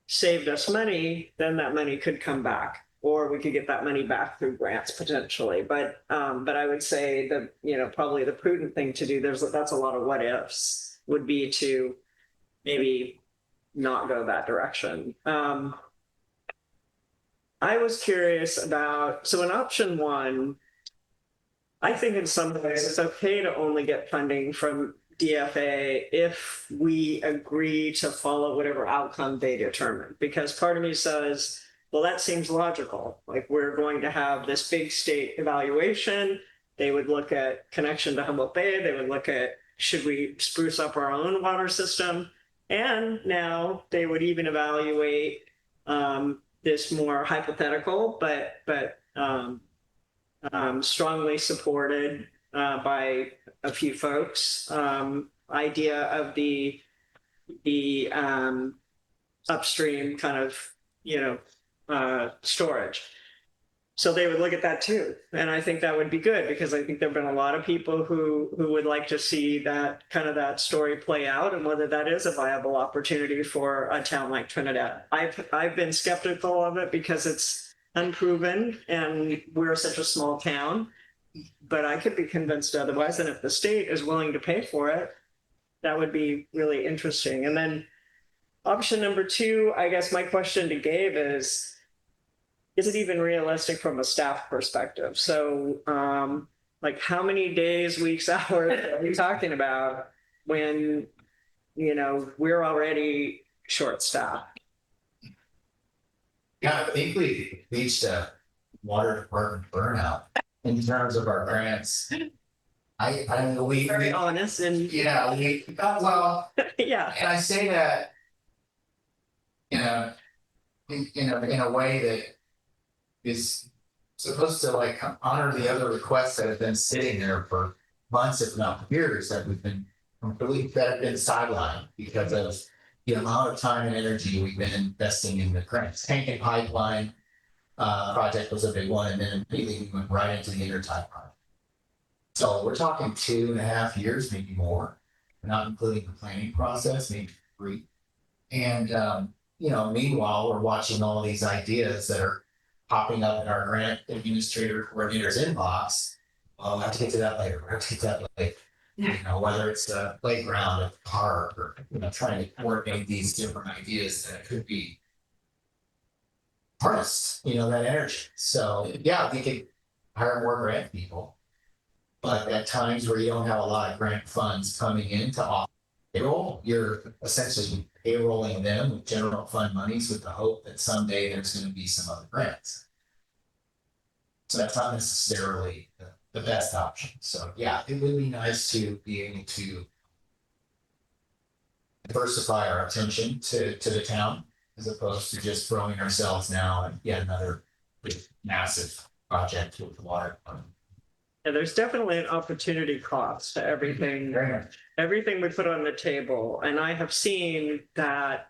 B: saved us money, then that money could come back, or we could get that money back through grants potentially. But I would say that, probably the prudent thing to do, that's a lot of what ifs, would be to maybe not go that direction. I was curious about, so in option 1, I think in some ways it's okay to only get funding from DFA if we agree to follow whatever outcome they determine. Because part of me says, well, that seems logical. Like we're going to have this big state evaluation. They would look at connection to Humboldt Bay. They would look at, should we spruce up our own water system? And now they would even evaluate this more hypothetical, but strongly supported by a few folks, idea of the upstream kind of, storage. So they would look at that too. And I think that would be good because I think there've been a lot of people who would like to see that kind of that story play out and whether that is a viable opportunity for a town like Trinidad. I've been skeptical of it because it's unproven and we're such a small town, but I could be convinced otherwise. And if the state is willing to pay for it, that would be really interesting. And then option number 2, I guess my question to Gabe is it even realistic from a staff perspective? So like how many days, weeks, hours are we talking about when, we're already short-staffed?
C: Yeah, I think we reached a water department burnout in terms of our grants. I mean, we
B: Very honest and
C: yeah, well,
B: yeah.
C: and I say that, in a way that is supposed to like honor the other requests that have been sitting there for months, if not years, that we've been that have been sidelined because of the amount of time and energy we've been investing in the grants. Tank and pipeline project was a big one, and then immediately we went right into the intertie project. So we're talking 2.5 years, maybe more, not including the planning process, maybe 3. And meanwhile, we're watching all these ideas that are popping up in our grant administrator coordinator's inbox. Well, we'll have to get to that later. We'll have to get to that later. Whether it's a playground, a park, or trying to coordinate these different ideas that could be harnessed, that energy. So yeah, we could hire more grant people, but at times where you don't have a lot of grant funds coming in to off payroll, you're essentially payrolling them with general fund monies with the hope that someday there's going to be some other grants. So that's not necessarily the best option. So yeah, it would be nice to be able to diversify our attention to the town as opposed to just throwing ourselves now at yet another big, massive project with the water.
B: Yeah, there's definitely an opportunity cost to everything.
C: Very much.
B: Everything we put on the table. And I have seen that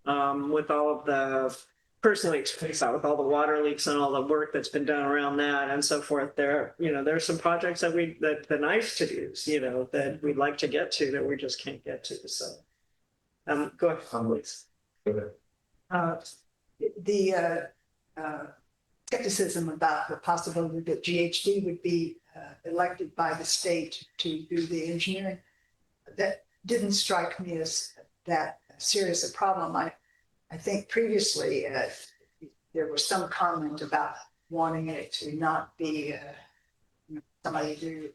B: with all of the personally experienced that with all the water leaks and all the work that's been done around that and so forth. There's some projects that the nice to do's, that we'd like to get to that we just can't get to. So go ahead, please.
L: The skepticism about the possibility that GHD would be elected by the state to do the engineering, that didn't strike me as that serious a problem. I think previously there was some comment about wanting it to not be somebody who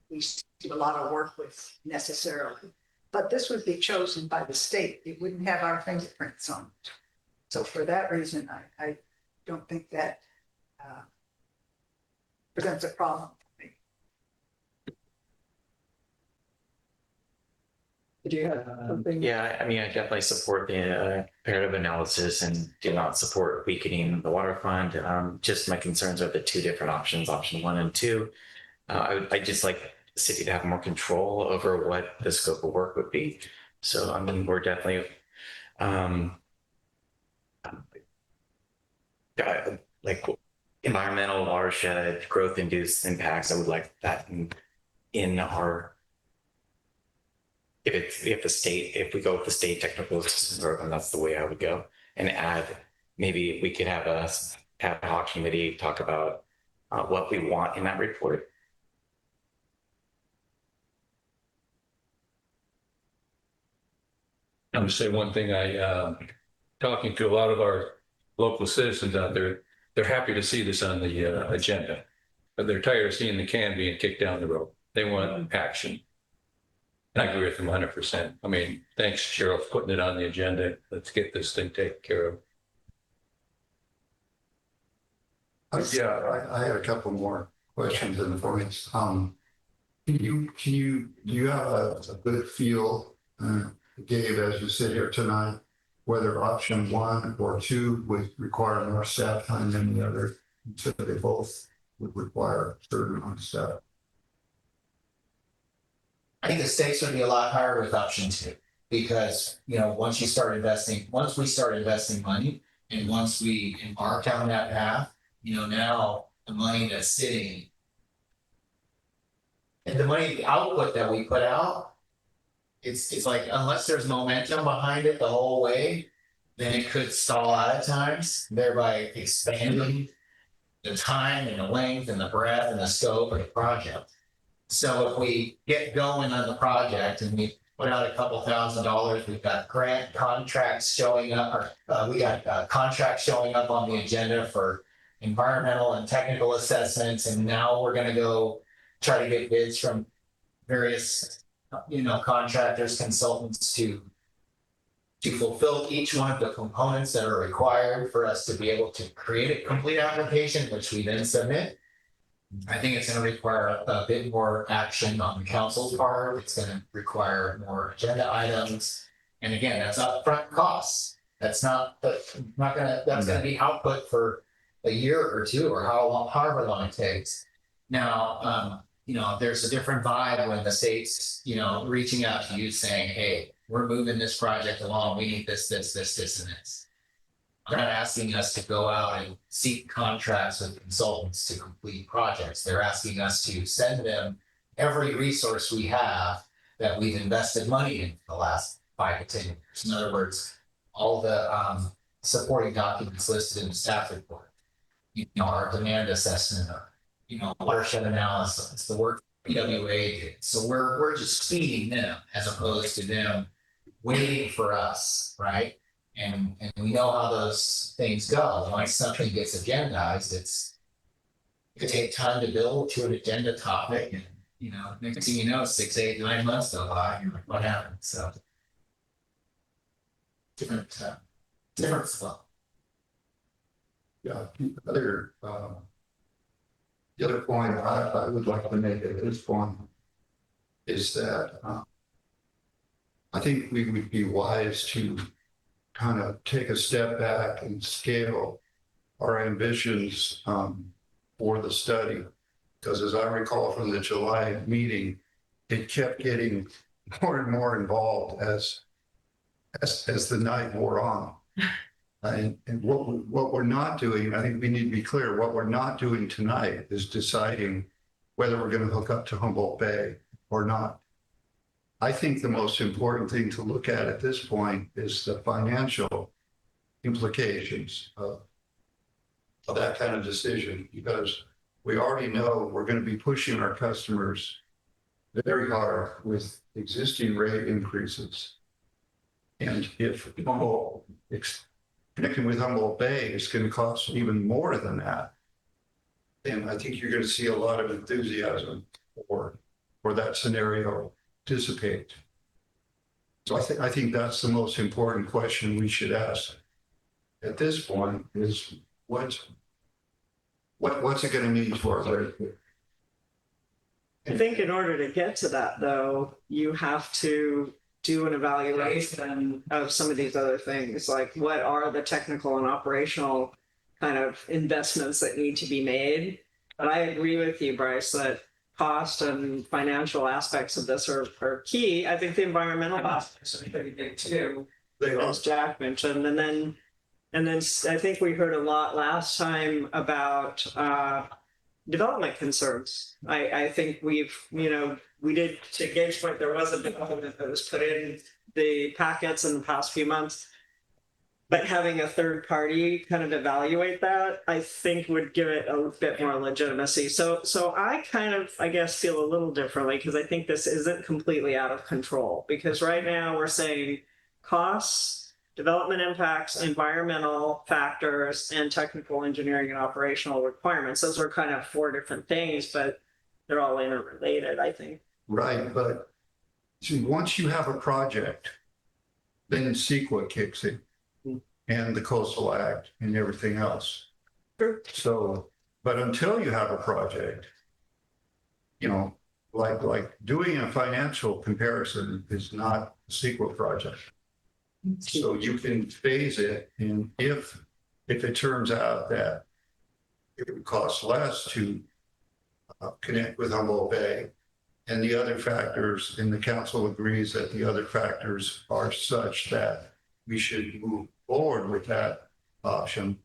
L: we do a lot of work with necessarily, but this would be chosen by the state. It wouldn't have our fingerprints on it. So for that reason, I don't think that presents a problem for me.
B: Did you have something?
G: Yeah, I mean, I definitely support the comparative analysis and do not support weakening the water fund. Just my concerns are the 2 different options, option 1 and 2. I just like the city to have more control over what the scope of work would be. So, I mean, we're definitely like environmental watershed growth induced impacts. I would like that in our if we go with the state technical assistance program, that's the way I would go. And add, maybe we could have a ad hoc committee talk about what we want in that report.
M: I'm gonna say one thing. Talking to a lot of our local citizens out there, they're happy to see this on the agenda. but they're tired of seeing the can being kicked down the road. They want action. And I agree with them 100%. I mean, thanks, Cheryl, for putting it on the agenda. Let's get this thing taken care of.
I: Yeah, I had a couple more questions and points. Do you have a good feel, Gabe, as you sit here tonight, whether option 1 or 2 would require more staff time than the other? So they both would require a certain amount of staff.
C: I think the stakes would be a lot higher with option 2 because, once we start investing money and once we embark down that path, now the money that's sitting and the output that we put out, it's like, unless there's momentum behind it the whole way, then it could stall out at times, thereby expanding the time and the length and the breadth and the scope of the project. So if we get going on the project and we put out a couple $1,000s, we've got grant contracts showing up, or we got contracts showing up on the agenda for environmental and technical assessments, and now we're going to go try to get bids from various, contractors, consultants to fulfill each one of the components that are required for us to be able to create a complete application, which we then submit. I think it's going to require a bit more action on the council's part. It's going to require more agenda items. And again, that's upfront costs. That's going to be output for a year or 2 or however long it takes. Now, there's a different vibe when the state's, reaching out to you saying, hey, we're moving this project along. We need this, and this. They're not asking us to go out and seek contracts with consultants to complete projects. They're asking us to send them every resource we have that we've invested money in for the last 5 to 10 years. In other words, all the supporting documents listed in the staff report, our demand assessment, watershed analysis, the work PWA did. So we're just feeding them as opposed to them waiting for us, right? And we know how those things go. Once something gets agendized, it could take time to build to an agenda topic, and next thing you know, 6, 8, 9 months go by. You're like, what happened? So different flow.
I: Yeah, the other point I would like to make at this point is that I think we would be wise to kind of take a step back and scale our ambitions for the study. Because as I recall from the July meeting, it kept getting more and more involved as the night wore on. And what we're not doing, I think we need to be clear, what we're not doing tonight is deciding whether we're going to hook up to Humboldt Bay or not. I think the most important thing to look at this point is the financial implications of that kind of decision, because we already know we're going to be pushing our customers very hard with existing rate increases. And if connecting with Humboldt Bay is going to cost even more than that, then I think you're going to see a lot of enthusiasm for that scenario dissipate. So I think that's the most important question we should ask at this point is what's it going to mean for us?
B: I think in order to get to that, though, you have to do an evaluation of some of these other things, like what are the technical and operational kind of investments that need to be made. But I agree with you, Bryce, that cost and financial aspects of this are key. I think the environmental aspects are pretty big too, as Jack mentioned. And then I think we heard a lot last time about development concerns. I think we did, to Gabe's point, there was a development that was put in the packets in the past few months. But having a third party kind of evaluate that, I think would give it a bit more legitimacy. So I kind of, I guess, feel a little differently because I think this isn't completely out of control. Because right now we're saying costs development impacts, environmental factors, and technical engineering and operational requirements. Those are kind of 4 different things, but they're all interrelated, I think.
I: Right, but see, once you have a project, then CEQA kicks in and the Coastal Act and everything else.
B: True.
I: So, but until you have a project, you know, like doing a financial comparison is not a CEQA project. So you can phase it, and if it turns out that it would cost less to connect with Humboldt Bay, and the other factors, and the council agrees that the other factors are such that we should move forward with that option,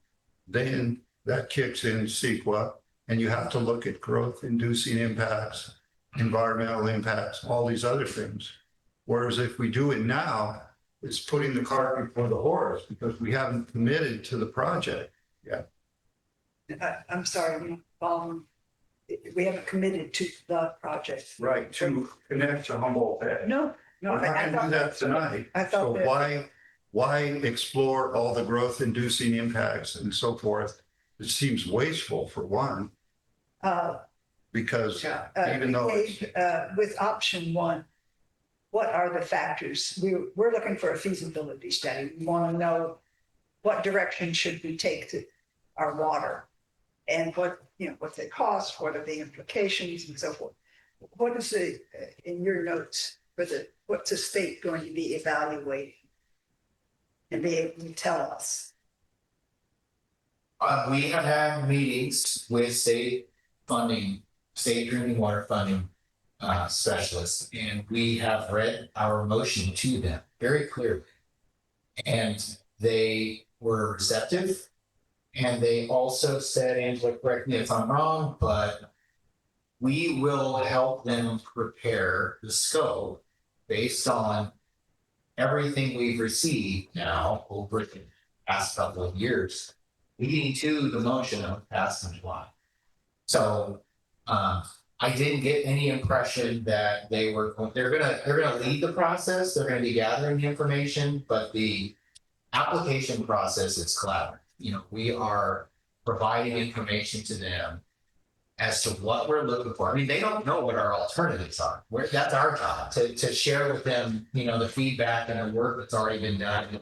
I: then that kicks in CEQA, and you have to look at growth inducing impacts, environmental impacts, all these other things. Whereas if we do it now, it's putting the cart before the horse because we haven't committed to the project yet.
L: I'm sorry, we haven't committed to the project.
I: Right, to connect to Humboldt Bay.
L: No,
I: We're not
L: I
I: gonna do that tonight.
L: I thought
I: So
L: that-
I: why explore all the growth inducing impacts and so forth? It seems wasteful for one, because even though it's-
L: with option 1, what are the factors? We're looking for a feasibility study. We want to know what direction should we take to our water, and what they cost, what are the implications, and so forth. What is in your notes for what's the state going to be evaluating and be able to tell us?
C: We have had meetings with state drinking water funding specialists, and we have read our motion to them very clearly. And they were receptive. And they also said, Angela, correct me if I'm wrong, but we will help them prepare the scope based on everything we've received now over the past couple of years, leading to the motion that was passed in July. So I didn't get any impression that they're gonna lead the process. They're gonna be gathering the information, but the application process is collaborative. We are providing information to them as to what we're looking for. I mean, they don't know what our alternatives are. That's our job to share with them, the feedback and the work that's already been done.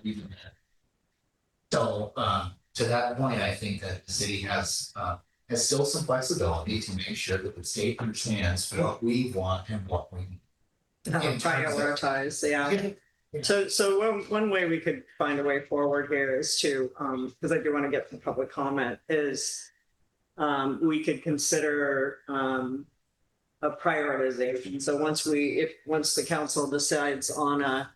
C: So to that point, I think that the city has still some flexibility to make sure that the state understands what we want and what we need.
B: Prioritize, yeah. So one way we could find a way forward here is to, because I do want to get some public comment, is we could consider a prioritization. So once the council decides on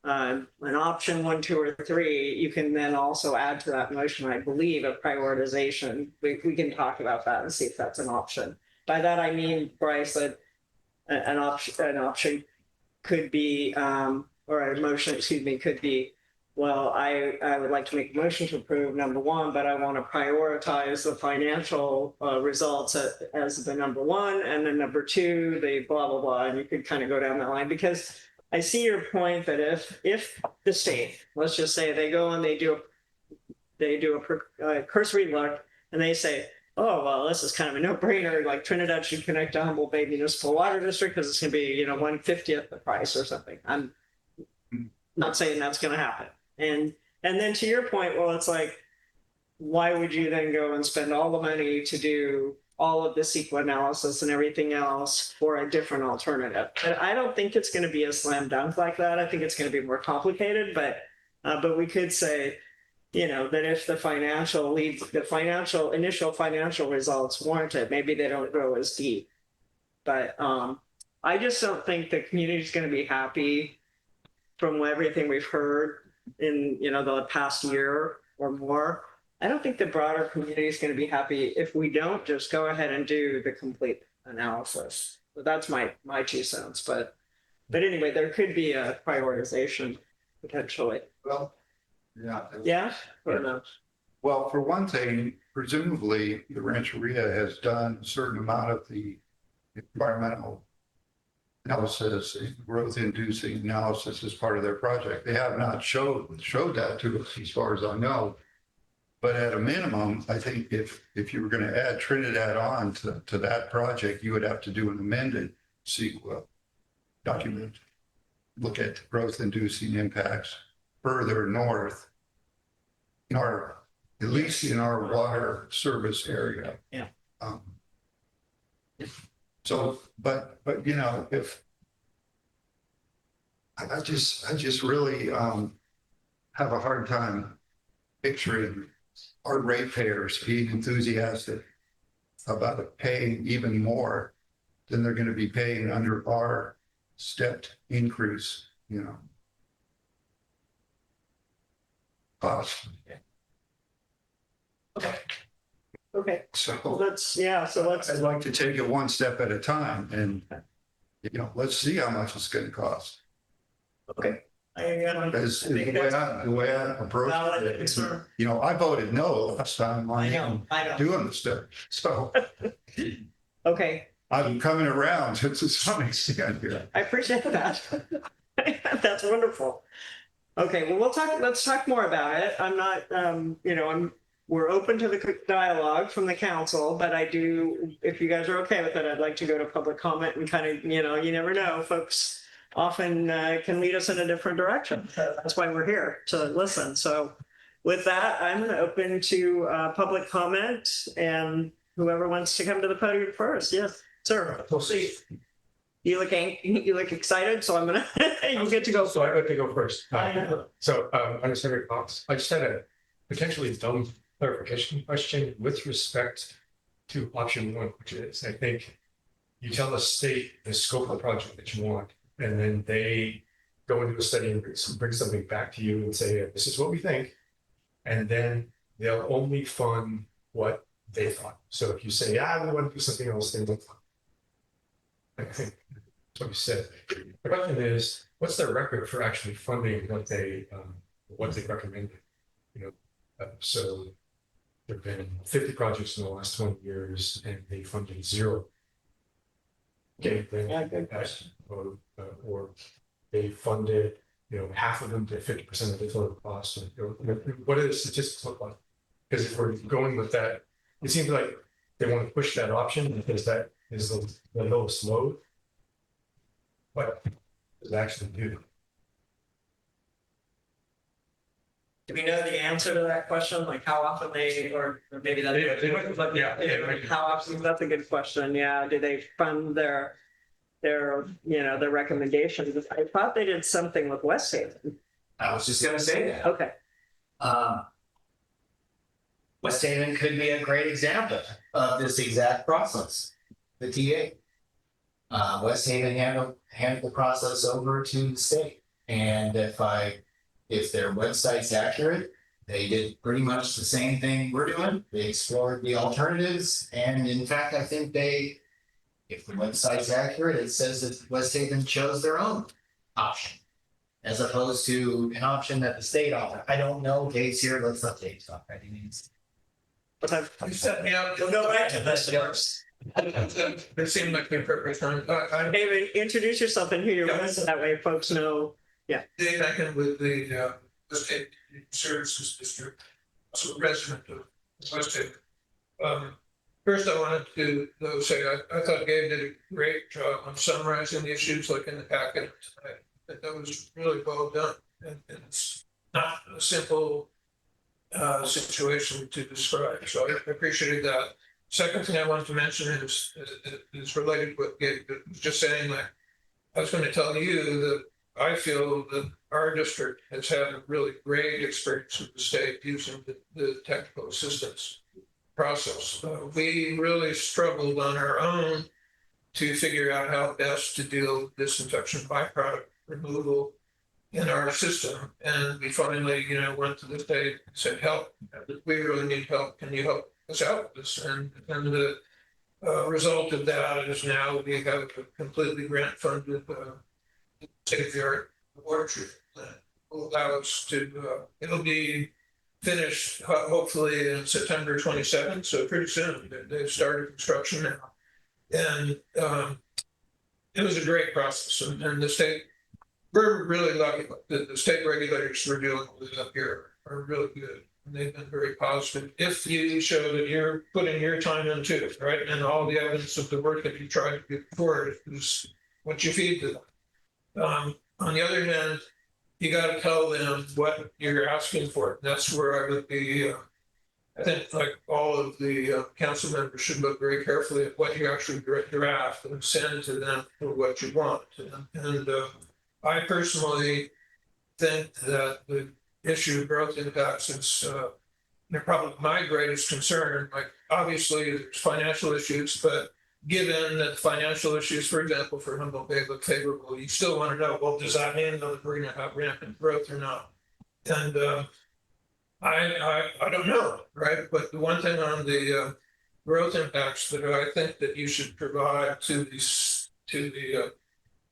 B: an option 1, 2, or 3, you can then also add to that motion, I believe, a prioritization. We can talk about that and see if that's an option. By that I mean, Bryce, that an option could be, or a motion, could be, well, I would like to make a motion to approve number 1, but I want to prioritize the financial results as the number 1, and then number 2, the blah, blah, blah, and you could kind of go down that line. Because I see your point that if the state, let's just say they go and they do a cursory look, and they say, oh, well, this is kind of a no-brainer, like Trinidad should connect to Humboldt Bay Municipal Water District because it's going to be, 1/50th the price or something. I'm not saying that's going to happen. And then to your point, well, it's like, why would you then go and spend all the money to do all of the CEQA analysis and everything else for a different alternative? And I don't think it's going to be a slam dunk like that. I think it's going to be more complicated, but we could say, that if the initial financial results warrant it, maybe they don't go as deep. But I just don't think the community is going to be happy from everything we've heard in the past year or more. I don't think the broader community is going to be happy if we don't just go ahead and do the complete analysis. But that's my 2 cents. But anyway, there could be a prioritization potentially.
I: Well, yeah.
B: Yeah, or no?
I: Well, for one thing, presumably the Rancheria has done a certain amount of the environmental analysis, growth inducing analysis as part of their project. They have not showed that to us as far as I know. But at a minimum, I think if you were going to add Trinidad on to that project, you would have to do an amended CEQA document. Look at growth inducing impacts further north in our, at least in our water service area.
B: Yeah.
I: So, but you know, if I just really have a hard time picturing our ratepayers being enthusiastic about paying even more than they're going to be paying under our stepped increase, you know. Cost.
B: Okay,
I: So
B: let's,
I: I'd like to take it one step at a time and, you know, let's see how much it's going to cost.
B: okay.
I: As the way I approach it, you know, I voted no last time
B: I
I: on
B: know.
I: doing the stuff. So
B: Okay,
I: I'm coming around to some extent here.
B: I appreciate that. That's wonderful. Okay, well, let's talk more about it. I'm not, you know, we're open to the dialogue from the council, but I do, if you guys are okay with it, I'd like to go to public comment and kind of, you know, you never know, folks often can lead us in a different direction. That's why we're here, to listen. So with that, I'm open to public comment, and whoever wants to come to the podium first. Yes, sir.
M: We'll see.
B: You look excited, so I'm gonna, you get to go.
N: So I got to go first.
B: I know.
N: So I'm Senator Cox. I just had a potentially dumb clarification question with respect to option one, which is, I think you tell the state the scope of the project that you want, and then they go into a study and bring something back to you and say, this is what we think. And then they'll only fund what they thought. So if you say, we want to do something else, then they'll fund. I think that's what you said. The question is, what's their record for actually funding what they recommended? You know, so there've been 50 projects in the last 20 years, and they funded 0. Okay,
B: Yeah, good question.
N: Or they funded, you know, half of them to 50% of the total cost. Or, what do the statistics look like? Because if we're going with that, it seems like they want to push that option because that is the lowest load. What does it actually do?
B: Do we know the answer to that question? Like how often or maybe that. How often? That's a good question. Yeah. Do they fund their you know, their recommendations? I thought they did something with West Haven.
G: I was just going to say that.
B: Okay.
G: West Haven could be a great example of this exact process. The TA. West Haven handed the process over to the state, and if their website's accurate, they did pretty much the same thing we're doing. They explored the alternatives, and in fact, I think if the website's accurate, it says that West Haven chose their own option, as opposed to an option that the state offered. I don't know, Dave's here, let's let Dave talk. I think he's.
B: You set me up. We'll go back to this first.
N: It seemed like the appropriate time.
B: David, introduce yourself and who you're with, that way folks know. Yeah.
N: Dave Aiken with the State Services District, also a resident of West Haven. First, I wanted to say I thought Gabe did a great job on summarizing the issues like in the packet tonight. That was really well done. And it's not a simple situation to describe. So I appreciated that. Second thing I wanted to mention is related to what Gabe was just saying. That I was going to tell you that I feel that our district has had a really great experience with the state using the technical assistance process. We really struggled on our own to figure out how best to deal with disinfection byproduct removal in our system. And we finally, went to the state and said, help, we really need help. Can you help us out with this? And the result of that is now we have a completely grant funded state-of-the-art water treatment plant. Will allow us to, it'll be finished hopefully in September 27th. So pretty soon they've started construction now. And it was a great process, and the state, we're really lucky that the state regulators we're dealing with up here are really good. And they've been very positive. If you show that you're putting your time into it, right, and all the evidence of the work that you tried to get forward is what you feed to them. On the other hand, you got to tell them what you're asking for. That's where I would be. I think like all of the council members should look very carefully at what you actually draft and send to them for what you want. And I personally think that the issue of growth impacts is probably my greatest concern. Like obviously there's financial issues, but given that financial issues, for example, for Humboldt Bay look favorable, you still want to know, well, does that mean that we're going to have rampant growth or not? And I don't know, right? But the one thing on the growth impacts that I think that you should provide to the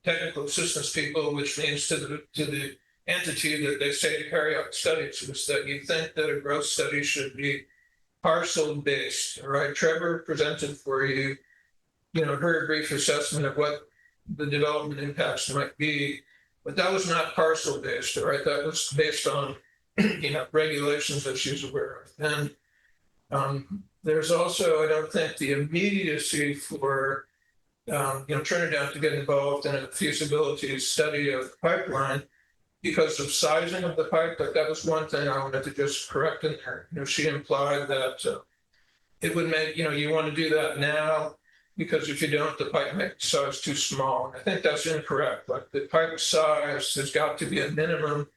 N: technical assistance people, which means to the entity that they say to carry out studies, is that you think that a growth study should be parcel based. All right, Trevor presented for you, very brief assessment of what the development impacts might be, but that was not parcel based. All right, that was based on regulations that she's aware of. And there's also, I don't think, the immediacy for Trinidad to get involved in a feasibility study of the pipeline because of sizing of the pipe. But that was one thing I wanted to just correct in there. She implied that it would make, you want to do that now because if you don't, the pipe makes size too small. And I think that's incorrect. Like the pipe size has got to be a minimum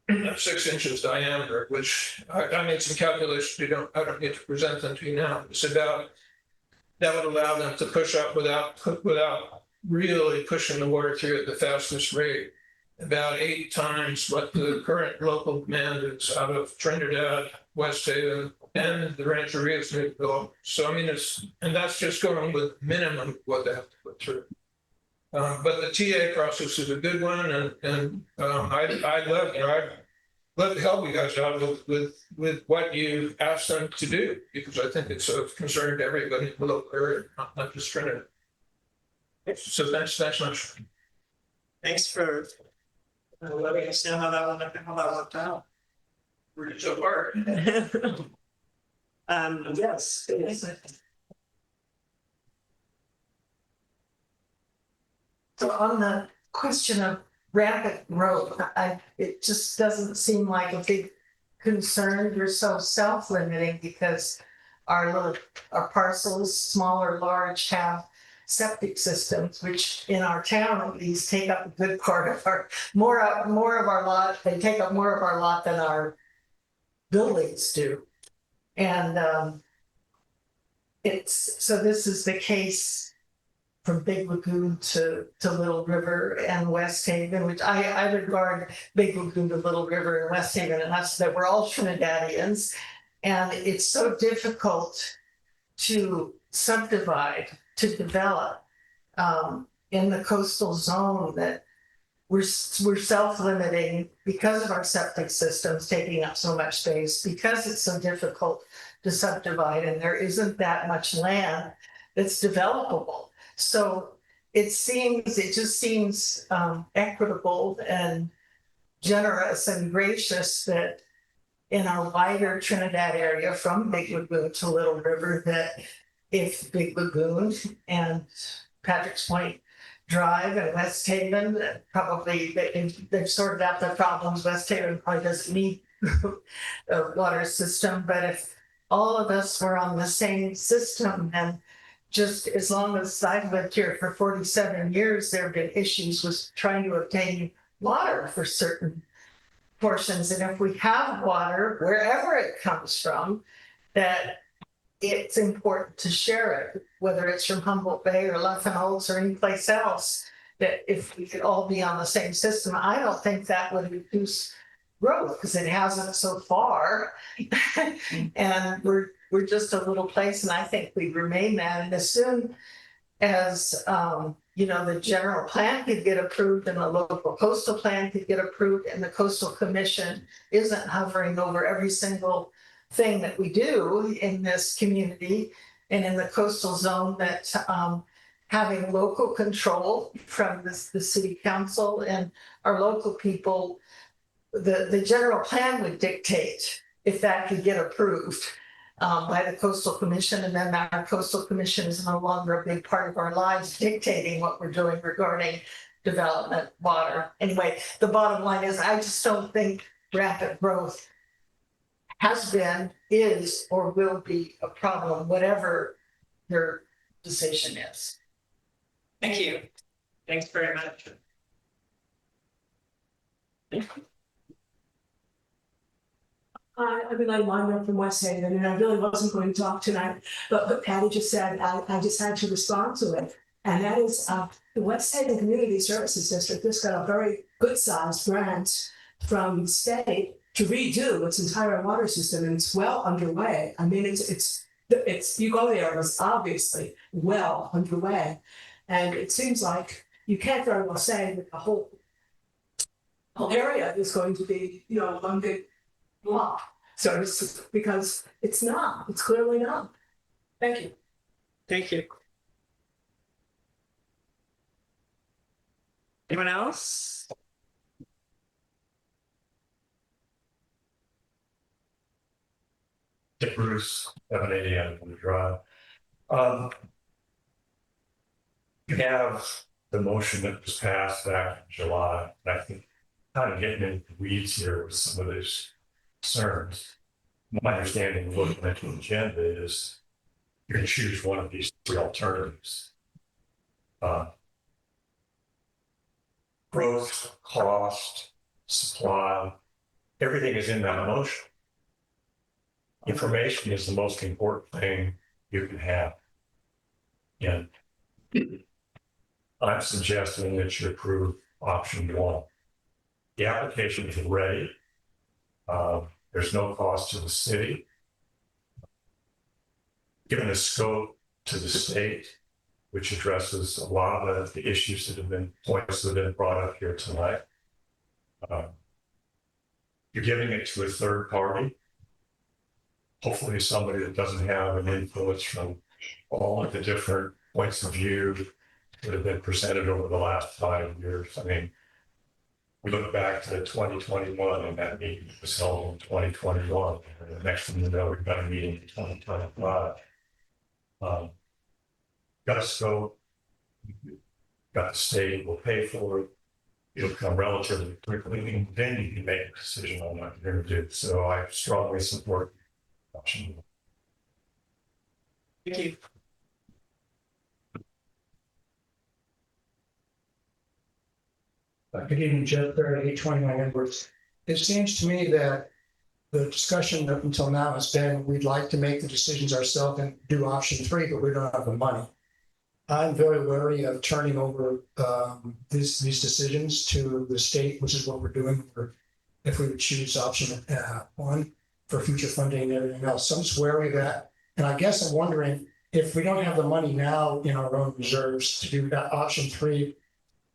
N: of 6 inches diameter, which I made some calculations. I don't need to present them to you now. It's about, that would allow them to push up without really pushing the water through at the fastest rate, about 8 times what the current local demand is out of Trinidad, West Haven, and the Rancheria's new development. So, I mean, and that's just going with minimum what they have to put through. But the TA process is a good one, and I'd love to help you guys out with what you asked them to do, because I think it's of concern to everybody in the local area, not just Trinidad. So thanks much.
B: Thanks for letting us know how that worked out.
N: We're just so far.
B: Yes.
E: So on the question of rapid growth, it just doesn't seem like a big concern. We're so self-limiting because our parcels, small or large, have septic systems, which in our town at least take up a good part of our more of our lot. They take up more of our lot than our buildings do, and so this is the case from Big Lagoon to Little River and West Haven, which I regard Big Lagoon to Little River and West Haven, and that's that we're all Trinidadians, and it's so difficult to subdivide, to develop in the coastal zone that we're self-limiting because of our septic systems taking up so much space, because it's so difficult to subdivide and there isn't that much land that's developable. So it just seems equitable and generous and gracious that in our wider Trinidad area from Big Lagoon to Little River, that if Big Lagoon and Patrick's Point Drive and West Haven, probably they've sorted out their problems. West Haven probably doesn't need a water system, but if all of us were on the same system, and just as long as I've lived here for 47 years, there have been issues with trying to obtain water for certain portions. And if we have water, wherever it comes from, that it's important to share it, whether it's from Humboldt Bay or Humboldt or any place else, that if we could all be on the same system, I don't think that would reduce growth, because it hasn't so far. And we're just a little place, and I think we remain that. And as soon as the general plan could get approved and the local coastal plan could get approved, and the coastal commission isn't hovering over every single thing that we do in this community and in the coastal zone, that having local control from the city council and our local people, the general plan would dictate if that could get approved by the coastal commission, and then our coastal commission is no longer a big part of our lives dictating what we're doing regarding development, water. Anyway, the bottom line is I just don't think rapid growth has been, is, or will be a problem, whatever your decision is.
B: Thank you. Thanks very much.
O: I mean, I'm Monica from West Haven, and I really wasn't going to talk tonight, but Patty just said, I just had to respond to it. And that is the West Haven Community Services District just got a very good sized grant from the state to redo its entire water system, and it's well underway. I mean, it's you go there, it's obviously well underway. And it seems like you can't very well say that the whole area is going to be, you know, one big block. So it's because it's not, it's clearly not. Thank you.
B: Thank you. Anyone else?
P: Bruce, 780 on Drive. You have the motion that was passed back in July, and I think kind of getting into the weeds here with some of those concerns. My understanding of looking at the agenda is you're going to choose one of these three alternatives. Growth, cost, supply, everything is in that motion. Information is the most important thing you can have. And I'm suggesting that you approve option one. The application is ready. There's no cost to the city. Given the scope to the state, which addresses a lot of the issues that have been points that have been brought up here tonight. You're giving it to a third party. Hopefully somebody that doesn't have an influence from all of the different points of view that have been presented over the last 5 years. I mean, we look back to 2021 and that meeting was held in 2021. And the next thing you know, we've got a meeting in 2025. Got a scope, got the state will pay for it. It'll come relatively quickly, and then you can make a decision on what you're going to do. So I strongly support option one.
B: Thank you.
Q: Good evening, Jeff Barrett, 829 Edwards. It seems to me that the discussion up until now has been we'd like to make the decisions ourselves and do option three, but we don't have the money. I'm very wary of turning over these decisions to the state, which is what we're doing if we would choose option one for future funding and everything else. So I'm just wary of that. And I guess I'm wondering if we don't have the money now in our own reserves to do that option three,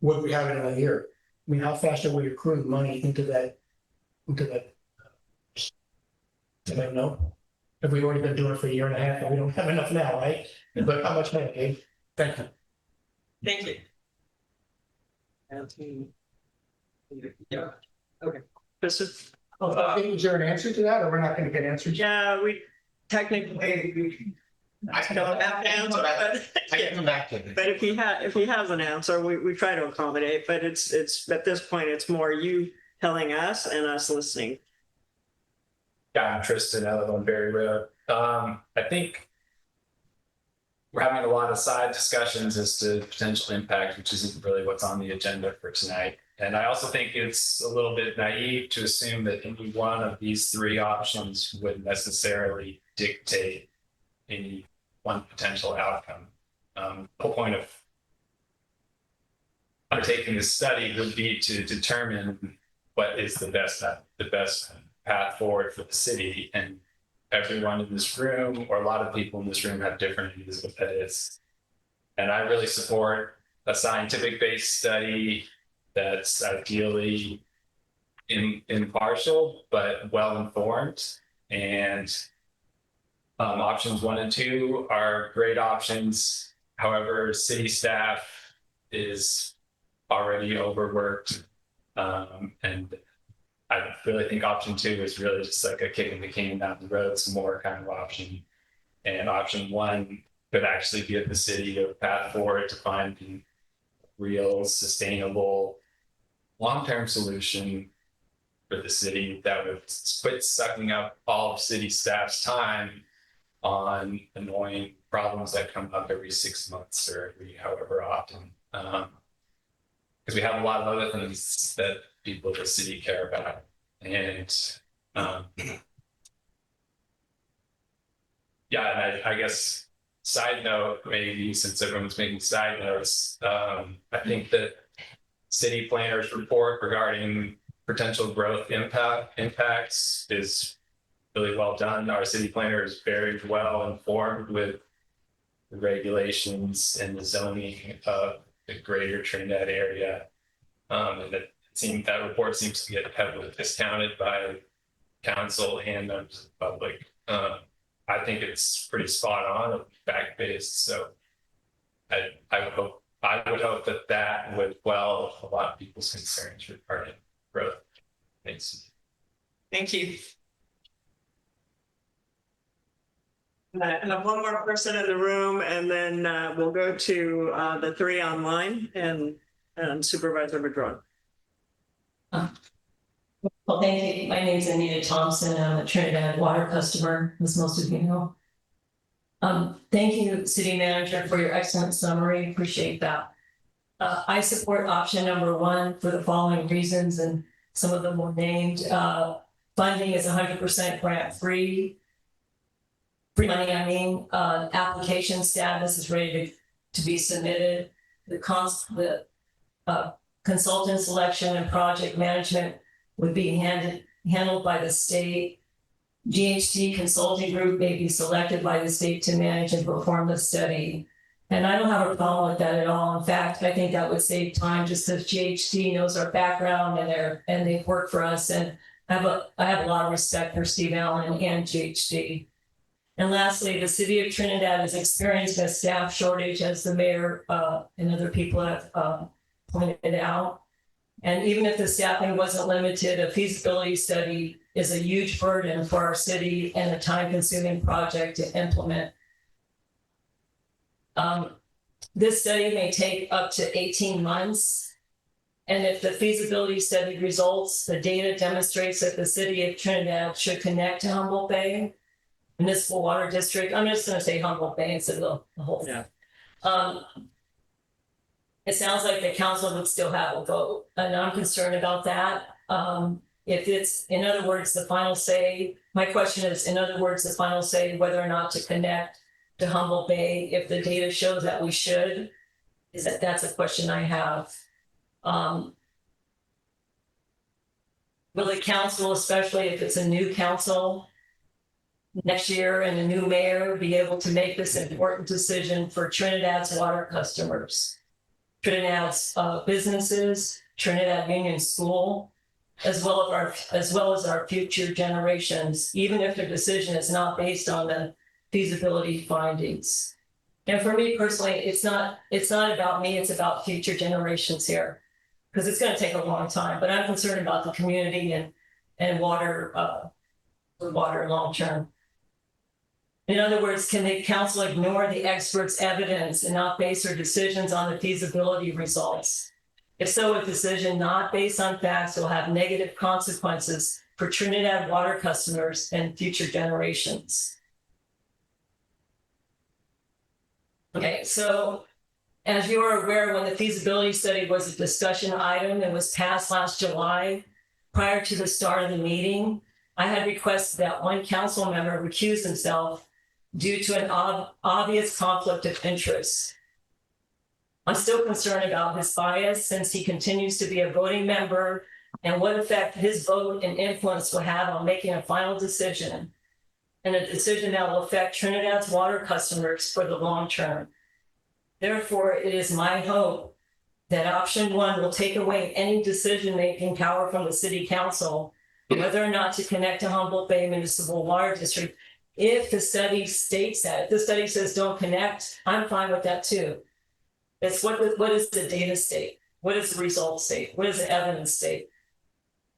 Q: would we have it in a year? I mean, how fast are we accruing money into that? Do I know? Have we already been doing it for a year and a half, and we don't have enough now, right? But how much money, Dave? Thank you.
B: Thank you. Yeah. Okay. This is.
Q: Is there an answer to that, or we're not going to get answers?
B: Yeah, we technically. I don't have to answer, but
C: I can come back to it.
B: But if he has an answer, we try to accommodate. But it's at this point, it's more you telling us and us listening.
R: Yeah, I'm Tristan. I live on Berry Road. I think we're having a lot of side discussions as to potential impact, which isn't really what's on the agenda for tonight. And I also think it's a little bit naive to assume that any one of these three options would necessarily dictate any one potential outcome. The whole point of undertaking this study would be to determine what is the best path forward for the city, and everyone in this room, or a lot of people in this room, have different views of what that is. And I really support a scientific-based study that's ideally impartial but well-informed. And options 1 and 2 are great options. However, city staff is already overworked. And I really think option 2 is really just like a kick in the can down the road, some more kind of option. And option 1 could actually give the city a path forward to find a real, sustainable, long-term solution for the city that would quit sucking up all of city staff's time on annoying problems that come up every 6 months or every however often. Because we have a lot of other things that people in the city care about. And yeah, and I guess side note, maybe since everyone's making side notes, I think that city planners report regarding potential growth impacts is really well done. Our city planner is very well informed with the regulations and the zoning of the greater Trinidad area. And that report seems to get heavily discounted by council and members of the public. I think it's pretty spot on and fact-based. So I would hope that would quell a lot of people's concerns regarding growth. Thanks.
B: Thank you. And I have one more person in the room, and then we'll go to the 3 online and Supervisor Madron.
S: Well, thank you. My name is Anita Thompson. I'm a Trinidad water customer, as most of you know. Thank you, City Manager, for your excellent summary. Appreciate that. I support option number 1 for the following reasons, and some of them were named. Funding is 100% grant free. Free money, I mean. Application status is ready to be submitted. The consultant selection and project management would be handled by the state. GHT consulting group may be selected by the state to manage and perform the study. And I don't have a problem with that at all. In fact, I think that would save time, just as GHT knows our background and they've worked for us. And I have a lot of respect for Steve Allen and GHT. And lastly, the city of Trinidad has experienced a staff shortage, as the mayor and other people have pointed out. And even if the staffing wasn't limited, a feasibility study is a huge burden for our city and a time-consuming project to implement. This study may take up to 18 months. And if the feasibility study results, the data demonstrates that the city of Trinidad should connect to Humboldt Bay Municipal Water District. I'm just going to say Humboldt Bay instead of the whole thing. It sounds like the council would still have a vote, and I'm concerned about that. If it's, in other words, the final say, my question is, in other words, the final say whether or not to connect to Humboldt Bay, if the data shows that we should, that's a question I have. Will the council, especially if it's a new council next year and a new mayor, be able to make this important decision for Trinidad's water customers? Trinidad's businesses, Trinidad Union School, as well as our future generations, even if their decision is not based on the feasibility findings. And for me personally, it's not about me, it's about future generations here, because it's going to take a long time. But I'm concerned about the community and water long term. In other words, can the council ignore the experts' evidence and not base their decisions on the feasibility results? If so, a decision not based on facts will have negative consequences for Trinidad water customers and future generations. Okay, so as you are aware, when the feasibility study was a discussion item and was passed last July, prior to the start of the meeting, I had requested that one council member recuse himself due to an obvious conflict of interest. I'm still concerned about his bias since he continues to be a voting member and what effect his vote and influence will have on making a final decision, and a decision that will affect Trinidad's water customers for the long term. Therefore, it is my hope that option 1 will take away any decision-making power from the city council, whether or not to connect to Humboldt Bay Municipal Water District. if the study states that, if the study says don't connect, I'm fine with that too. It's what is the data state? What is the result state? What is the evidence state?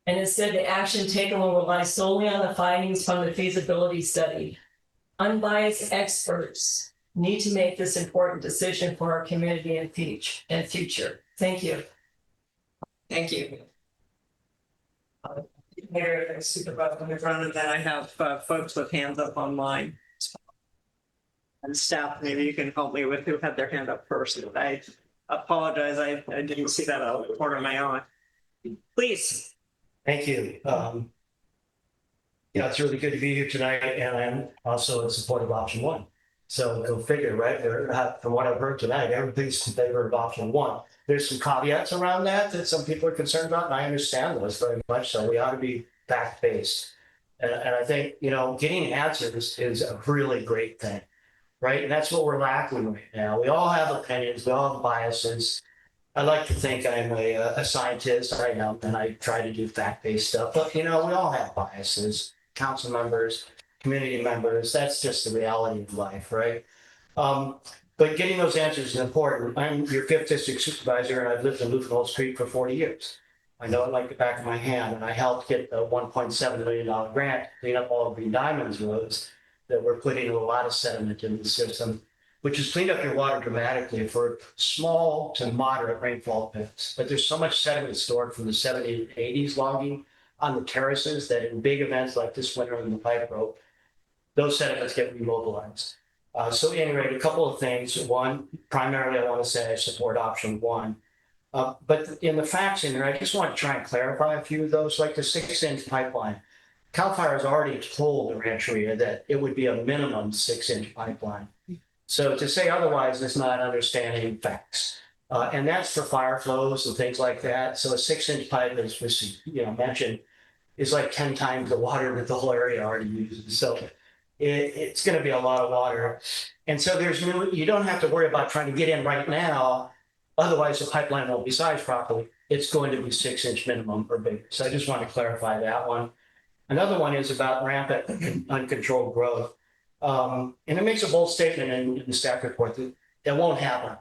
S: And instead, the action taken will rely solely on the findings from the feasibility study. Unbiased experts need to make this important decision for our community and future. Thank you.
B: Thank you. Mayor, Supervisor McGrone, and then I have folks with hands up online. And staff, maybe you can help me with who had their hand up first. I apologize, I didn't see that out of the corner of my eye. Please.
T: Thank you. Yeah, it's really good to be here tonight, and I'm also in support of option one. So go figure, right? From what I've heard tonight, everybody's in favor of option one. There's some caveats around that some people are concerned about, and I understand those very much. So we ought to be fact-based. And I think, getting answers is a really great thing, right? And that's what we're lacking right now. We all have opinions, we all have biases. I like to think I'm a scientist, right now, and I try to do fact-based stuff. But, we all have biases, council members, community members. That's just the reality of life, right? But getting those answers is important. I'm your 5th district supervisor, and I've lived in Humboldt Street for 40 years. I know it like the back of my hand, and I helped get a $1.7 million grant to clean up all of Green Diamond's roads that were putting a lot of sediment in the system, which has cleaned up your water dramatically for small to moderate rainfall events. But there's so much sediment stored from the 70s and 80s logging on the terraces that in big events like this winter in the pipe rope, those sediments get remobilized. So anyway, a couple of things. One, primarily I want to say I support option one. But in the facts in there, I just want to try and clarify a few of those, like the 6-inch pipeline. CAL FIRE has already told the Rancheria that it would be a minimum 6-inch pipeline. So to say otherwise is not understanding facts. And that's for fire flows and things like that. So a 6-inch pipe, as was mentioned, is like 10 times the water that the whole area already uses. So it's going to be a lot of water. And so you don't have to worry about trying to get in right now. Otherwise, the pipeline won't be sized properly. It's going to be 6-inch minimum or bigger. So I just want to clarify that one. Another one is about rampant uncontrolled growth. And it makes a bold statement in the staff report that won't happen.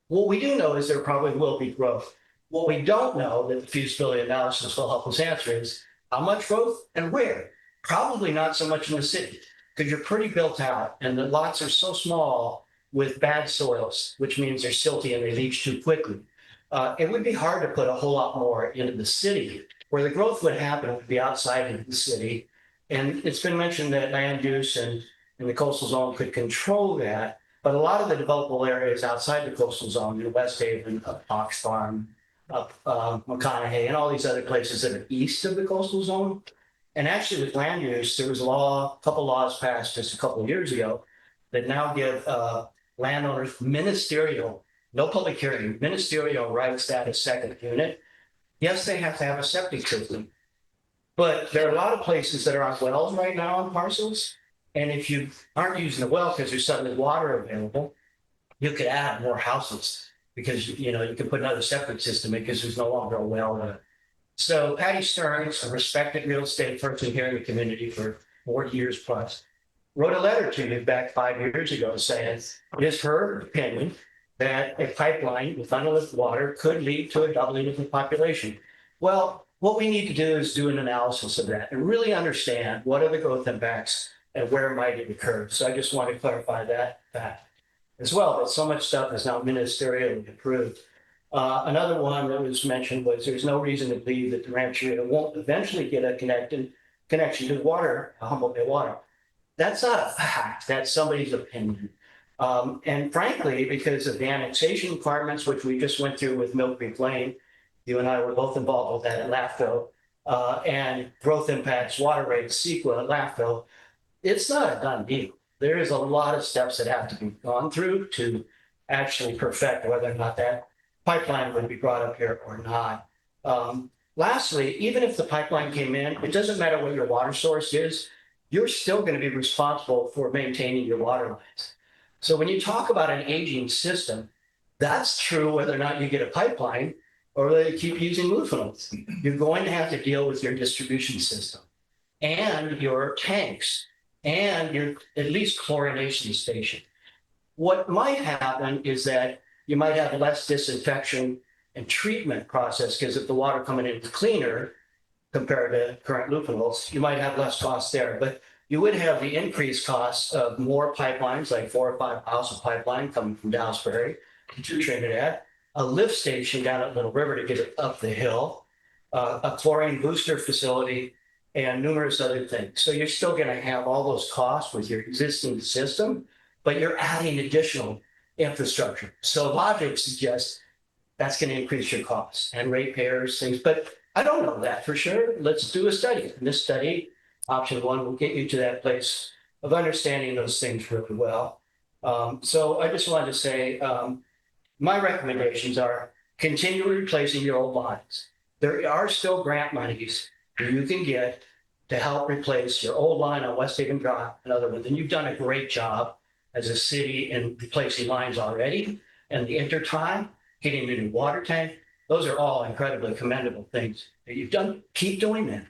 T: What we do know is there probably will be growth. What we don't know that the feasibility analysis will help us answer is how much growth and where. Probably not so much in the city, because you're pretty built out and the lots are so small with bad soils, which means they're silty and they leach too quickly. It would be hard to put a whole lot more into the city. Where the growth would happen would be outside of the city. And it's been mentioned that land use and the coastal zone could control that. But a lot of the developable areas outside the coastal zone, West Haven, Ox Farm, McConaughey, and all these other places that are east of the coastal zone. And actually with land use, there was a couple laws passed just a couple of years ago that now give landowners ministerial, no public hearing, ministerial rights to add a second unit. Yes, they have to have a septic system, but there are a lot of places that are on wells right now on parcels. And if you aren't using the well because there's suddenly water available, you could add more houses because, you can put another septic system in because there's no longer a well there. So Patty Stearns, a respected real estate person here in the community for 40 years plus, wrote a letter to me back 5 years ago saying it is her opinion that a pipeline with unlimited water could lead to a doubling of the population. Well, what we need to do is do an analysis of that and really understand what are the growth impacts and where might it occur. So I just want to clarify that fact as well, that so much stuff is now ministerially approved. Another one that was mentioned was there's no reason to believe that the Rancheria won't eventually get a connection to water, Humboldt Bay water. That's not a fact, that's somebody's opinion. And frankly, because of the annexation requirements, which we just went through with Mill Creek Lane, you and I were both involved with that at LAFCO, and growth impacts, water rates, CEQA at LAFCO, it's not a done deal. There is a lot of steps that have to be gone through to actually perfect whether or not that pipeline would be brought up here or not. Lastly, even if the pipeline came in, it doesn't matter what your water source is, you're still going to be responsible for maintaining your water lines. So when you talk about an aging system, that's true whether or not you get a pipeline or whether you keep using lubricants. You're going to have to deal with your distribution system and your tanks and your at least chlorination station. What might happen is that you might have less disinfection and treatment process, because if the water coming in is cleaner compared to current lupinals, you might have less costs there. But you would have the increased costs of more pipelines, like 4 or 5 miles of pipeline coming from Dowsbury to Trinidad, a lift station down at Little River to get it up the hill, a chlorine booster facility, and numerous other things. So you're still going to have all those costs with your existing system, but you're adding additional infrastructure. So logic suggests that's going to increase your costs and ratepayers, things. But I don't know that for sure. Let's do a study. And this study, option 1, will get you to that place of understanding those things really well. So I just wanted to say, my recommendations are continue replacing your old lines. There are still grant monies that you can get to help replace your old line on West Haven Drive and other ones. And you've done a great job as a city in replacing lines already. And the intertime, getting a new water tank, those are all incredibly commendable things that you've done. Keep doing that.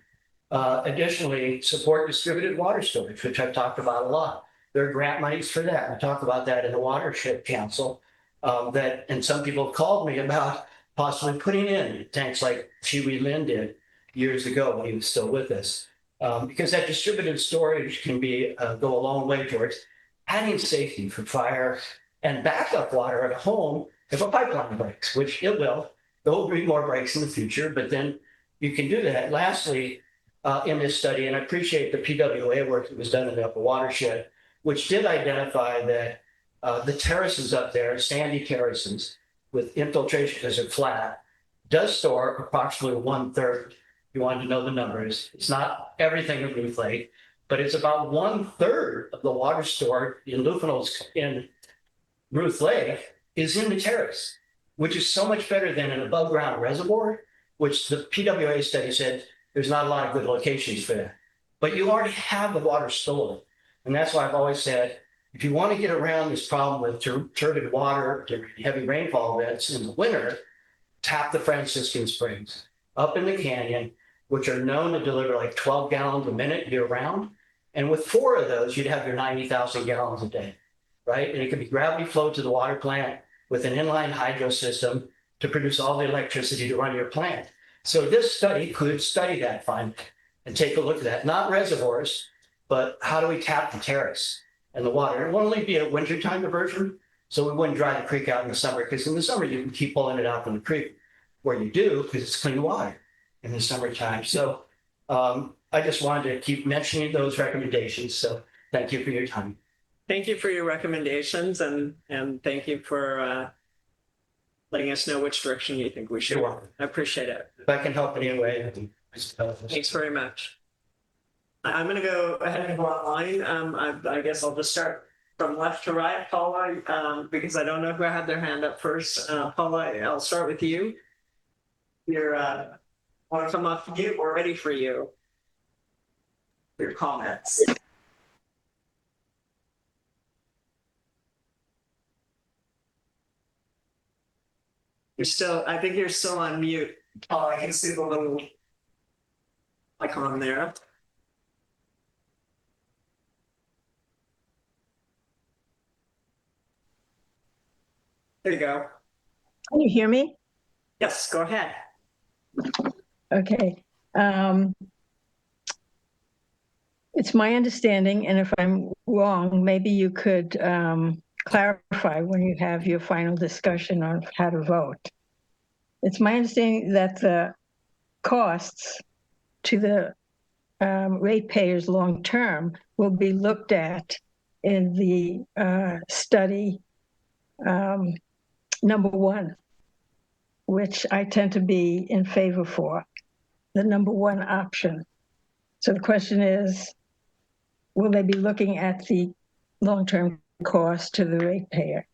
T: Additionally, support distributed water storage, which I've talked about a lot. There are grant monies for that. We talk about that in the Watershed Council. And some people have called me about possibly putting in tanks like Huey Lynn did years ago when he was still with us. Because that distributed storage can go a long way towards adding safety for fire and backup water at home if a pipeline breaks, which it will. There will be more breaks in the future, but then you can do that. Lastly, in this study, and I appreciate the PWA work that was done in the upper watershed, which did identify that the terraces up there, sandy terraces with infiltration because they're flat, does store approximately 1/3. You wanted to know the numbers. It's not everything in Ruth Lake, but it's about 1/3 of the water stored in lupinals in Ruth Lake is in the terrace, which is so much better than an above ground reservoir, which the PWA study said there's not a lot of good locations for that. But you already have the water stored. And that's why I've always said, if you want to get around this problem with turbid water, heavy rainfall events in the winter, tap the Franciscan Springs up in the canyon, which are known to deliver like 12 gallons a minute year round. And with 4 of those, you'd have your 90,000 gallons a day, right? And it could be gravity flowed to the water plant with an inline hydro system to produce all the electricity to run your plant. So this study could study that finding and take a look at that, not reservoirs, but how do we tap the terrace and the water? It will only be a wintertime diversion, so we wouldn't dry the creek out in the summer, because in the summer you can keep pulling it out from the creek where you do, because it's clean water in the summertime. So I just wanted to keep mentioning those recommendations. So thank you for your time.
B: Thank you for your recommendations, and thank you for letting us know which direction you think we should.
T: You're welcome.
B: I appreciate it.
T: If I can help in any way.
B: Thanks very much. I'm going to go ahead and go online. I guess I'll just start from left to right, Paula, because I don't know who had their hand up first. Paula, I'll start with you. You're want to come up to you? We're ready for you. Your comments. I think you're still on mute. Oh, I can see the little icon there. There you go.
U: Can you hear me?
B: Yes, go ahead.
U: Okay. It's my understanding, and if I'm wrong, maybe you could clarify when you have your final discussion on how to vote. It's my understanding that the costs to the ratepayers long-term will be looked at in the study number 1, which I tend to be in favor for, the number 1 option. So the question is, will they be looking at the long-term cost to the ratepayer?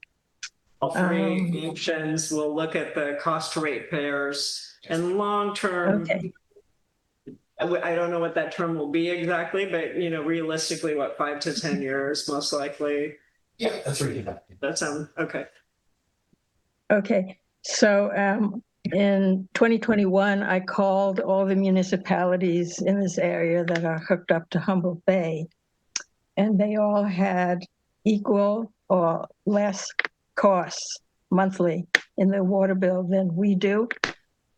B: All 3 options will look at the cost to ratepayers and long-term.
U: Okay.
B: I don't know what that term will be exactly, but realistically, what, 5 to 10 years, most likely.
C: Yeah, that's really good.
B: That sounds okay.
U: Okay, so in 2021, I called all the municipalities in this area that are hooked up to Humboldt Bay, and they all had equal or less costs monthly in their water bill than we do.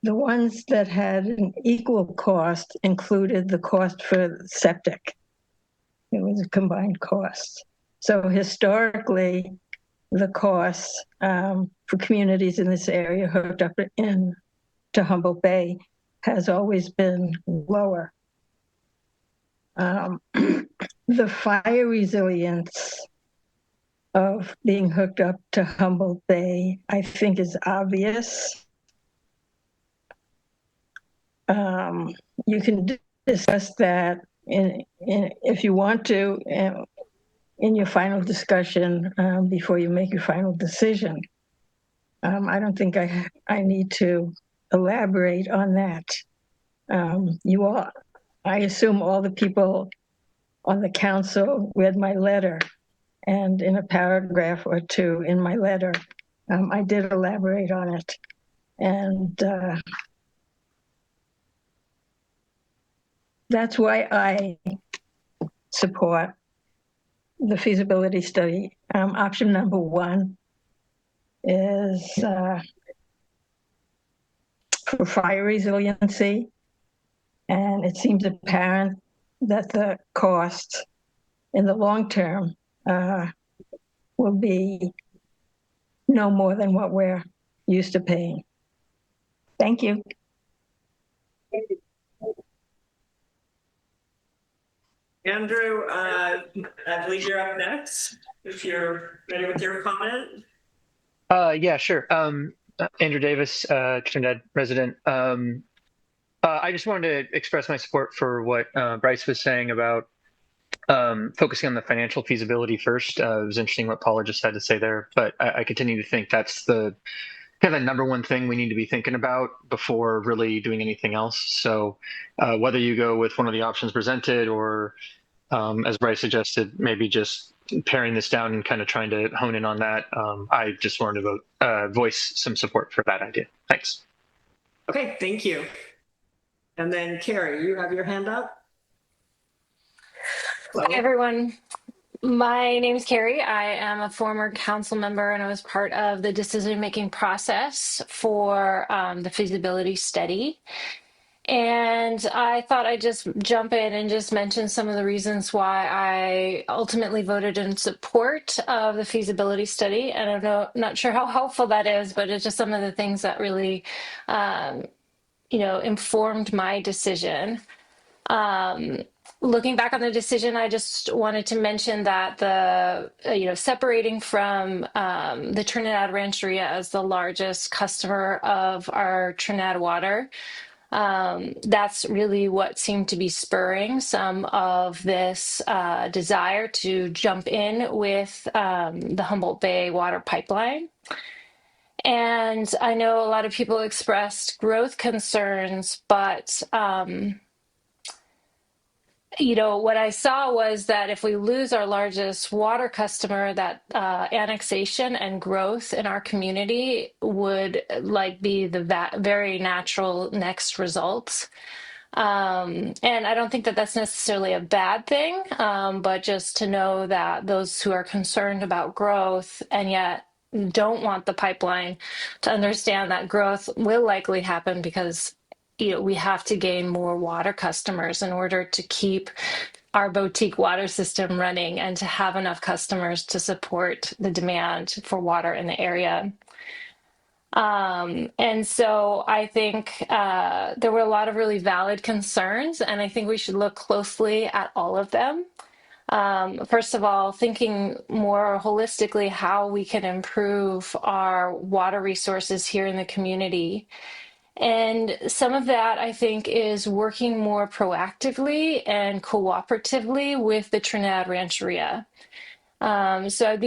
U: The ones that had an equal cost included the cost for septic. It was a combined cost. So historically, the costs for communities in this area hooked up to Humboldt Bay has always been lower. The fire resilience of being hooked up to Humboldt Bay, I think, is obvious. You can discuss that if you want to in your final discussion before you make your final decision. I don't think I need to elaborate on that. I assume all the people on the council read my letter, and in a paragraph or two in my letter, I did elaborate on it. And that's why I support the feasibility study. Option number one is for fire resiliency. And it seems apparent that the cost in the long term will be no more than what we're used to paying. Thank you.
B: Andrew, I believe you're up next, if you're ready with your comment.
A: Yeah, sure. Andrew Davis, Trinidad resident. I just wanted to express my support for what Bryce was saying about focusing on the financial feasibility first. It was interesting what Paula just had to say there, but I continue to think that's the kind of the number one thing we need to be thinking about before really doing anything else. So whether you go with one of the options presented or, as Bryce suggested, maybe just paring this down and kind of trying to hone in on that, I just wanted to voice some support for that idea. Thanks.
B: Okay, thank you. And then Carrie, you have your hand up.
J: Hello. Hi, everyone. My name is Carrie. I am a former council member and I was part of the decision-making process for the feasibility study. And I thought I'd just jump in and just mention some of the reasons why I ultimately voted in support of the feasibility study. And I'm not sure how helpful that is, but it's just some of the things that really, informed my decision. Looking back on the decision, I just wanted to mention that separating from the Trinidad Rancheria as the largest customer of our Trinidad water, that's really what seemed to be spurring some of this desire to jump in with the Humboldt Bay water pipeline. And I know a lot of people expressed growth concerns, but what I saw was that if we lose our largest water customer, that annexation and growth in our community would be the very natural next results. And I don't think that that's necessarily a bad thing, but just to know that those who are concerned about growth and yet don't want the pipeline to understand that growth will likely happen because we have to gain more water customers in order to keep our boutique water system running and to have enough customers to support the demand for water in the area. And so I think there were a lot of really valid concerns, and I think we should look closely at all of them. First of all, thinking more holistically how we can improve our water resources here in the community. And some of that, I think, is working more proactively and cooperatively with the Trinidad Rancheria. So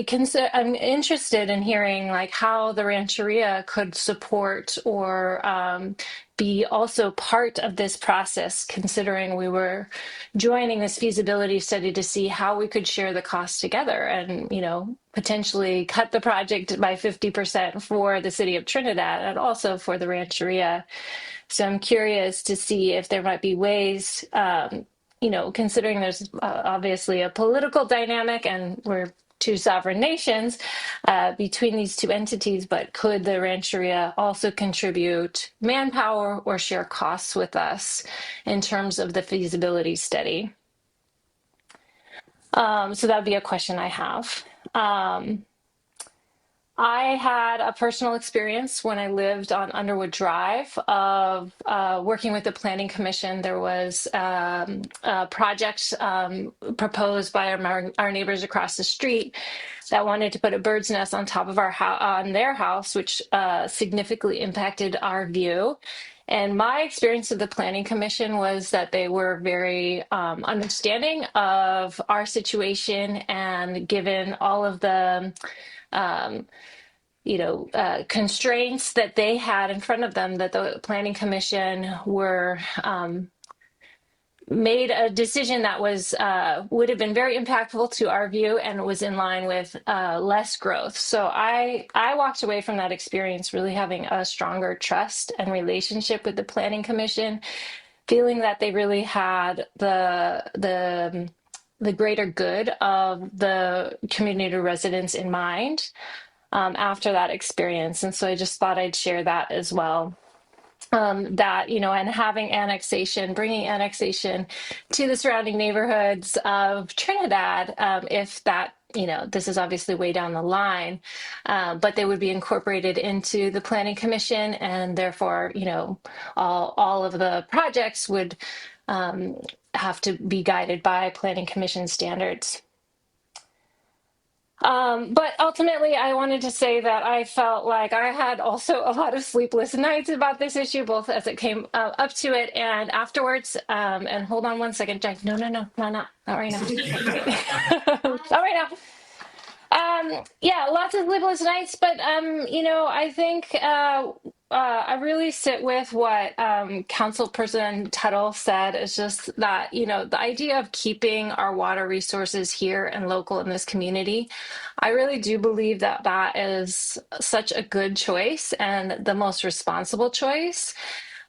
J: I'm interested in hearing how the Rancheria could support or be also part of this process, considering we were joining this feasibility study to see how we could share the costs together and, potentially cut the project by 50% for the city of Trinidad and also for the Rancheria. So I'm curious to see if there might be ways considering there's obviously a political dynamic and we're two sovereign nations between these two entities, but could the rancheria also contribute manpower or share costs with us in terms of the feasibility study? So that'd be a question I have. I had a personal experience when I lived on Underwood Drive of working with the Planning Commission. There was a project proposed by our neighbors across the street that wanted to put a bird's nest on top of on their house, which significantly impacted our view. And my experience with the Planning Commission was that they were very understanding of our situation, and given all of the constraints that they had in front of them, that the Planning Commission were made a decision that was would have been very impactful to our view and was in line with less growth. So I walked away from that experience really having a stronger trust and relationship with the Planning Commission, feeling that they really had the greater good of the community residents in mind after that experience. And so I just thought I'd share that as well. That, and having annexation, bringing annexation to the surrounding neighborhoods of Trinidad, if that, this is obviously way down the line, but they would be incorporated into the Planning Commission, and therefore, all of the projects would have to be guided by Planning Commission standards. But ultimately, I wanted to say that I felt like I had also a lot of sleepless nights about this issue, both as it came up to it and afterwards. And hold on one second, Jack. No, not right now. Not right now. Yeah, lots of sleepless nights, but I think I really sit with what Councilperson Tuttle said. Is just that the idea of keeping our water resources here and local in this community, I really do believe that that is such a good choice and the most responsible choice.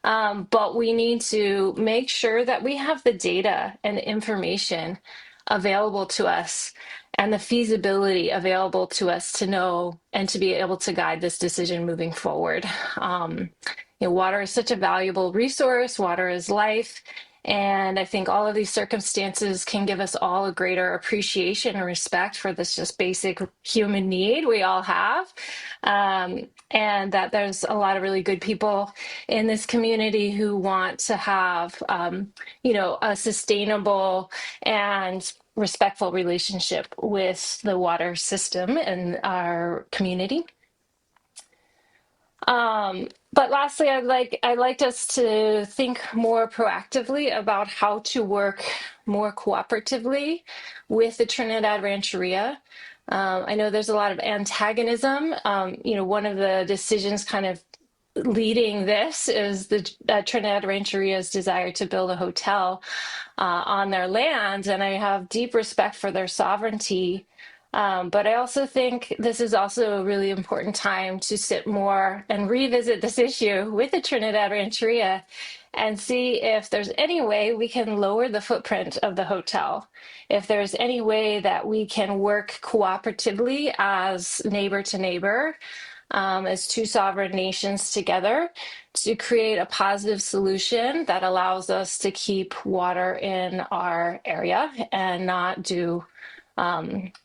J: But we need to make sure that we have the data and information available to us and the feasibility available to us to know and to be able to guide this decision moving forward. Water is such a valuable resource. Water is life. And I think all of these circumstances can give us all a greater appreciation and respect for this just basic human need we all have. And that there's a lot of really good people in this community who want to have, a sustainable and respectful relationship with the water system in our community. But lastly, I'd like us to think more proactively about how to work more cooperatively with the Trinidad Rancheria. I know there's a lot of antagonism. One of the decisions kind of leading this is the Trinidad Rancheria's desire to build a hotel on their land, and I have deep respect for their sovereignty. But I also think this is also a really important time to sit more and revisit this issue with the Trinidad Rancheria and see if there's any way we can lower the footprint of the hotel, if there's any way that we can work cooperatively as neighbor to neighbor, as two sovereign nations together to create a positive solution that allows us to keep water in our area and not do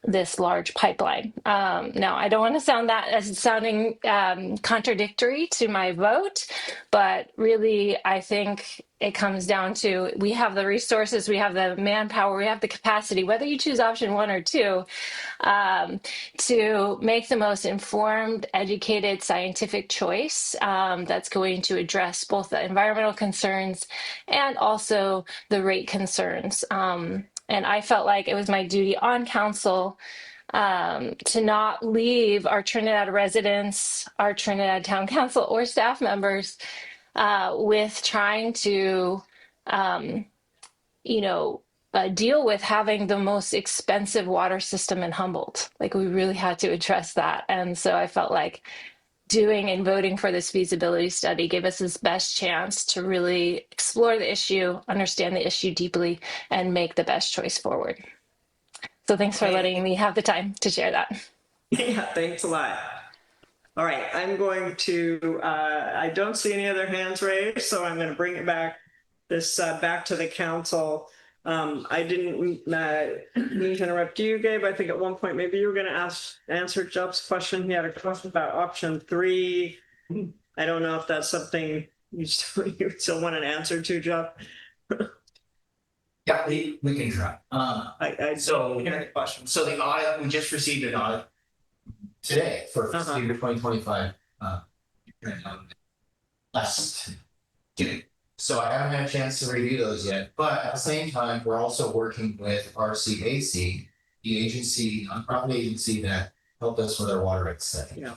J: this large pipeline. Now, I don't want to sound that as sounding contradictory to my vote, but really, I think it comes down to we have the resources, we have the manpower, we have the capacity, whether you choose option 1 or 2, to make the most informed, educated, scientific choice that's going to address both the environmental concerns and also the rate concerns. And I felt like it was my duty on council to not leave our Trinidad residents, our Trinidad Town Council or staff members with trying to, deal with having the most expensive water system in Humboldt. Like we really had to address that. And so I felt like doing and voting for this feasibility study gave us this best chance to really explore the issue, understand the issue deeply, and make the best choice forward. So thanks for letting me have the time to share that.
B: Yeah, thanks a lot. All right, I'm going to, I don't see any other hands raised, so I'm going to bring it back, back to the council. I didn't mean to interrupt you, Gabe. I think at one point, maybe you were going to answer Jeff's question. He had a question about option 3. I don't know if that's something you still want an answer to, Jeff.
C: Yeah, we can try. So the audit, we just received an audit today for fiscal year 2025. Last June. So I haven't had a chance to review those yet, but at the same time, we're also working with RCAC, the agency, nonprofit agency that helped us with our water rights study.
B: Yeah.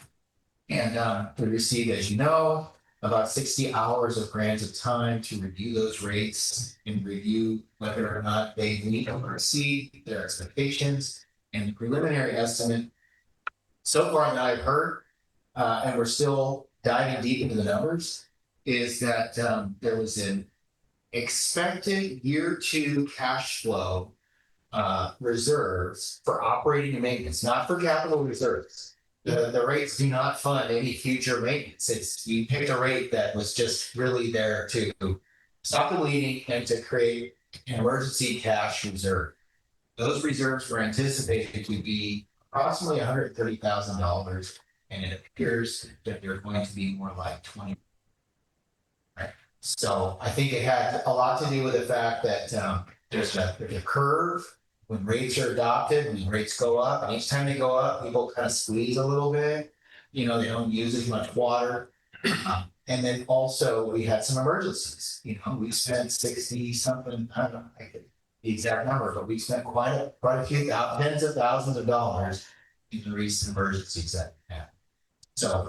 C: And we received, as you know, about 60 hours of grants of time to review those rates and review whether or not they meet or exceed their expectations. And the preliminary estimate so far that I've heard, and we're still diving deep into the numbers, is that there was an expected year 2 cash flow reserves for operating and maintenance, not for capital reserves. The rates do not fund any future maintenance. It's you picked a rate that was just really there to stop the bleeding and to create an emergency cash reserve. Those reserves were anticipated to be approximately $130,000, and it appears that they're going to be more like 20. Right. So I think it had a lot to do with the fact that there's a curve. When rates are adopted, when rates go up, and each time they go up, people kind of squeeze a little bit. You know, they don't use as much water. And then also we had some emergencies. You know, we spent 60 something, I don't know the exact number, but we spent quite a few tens of thousands of dollars in the recent emergencies that we had. So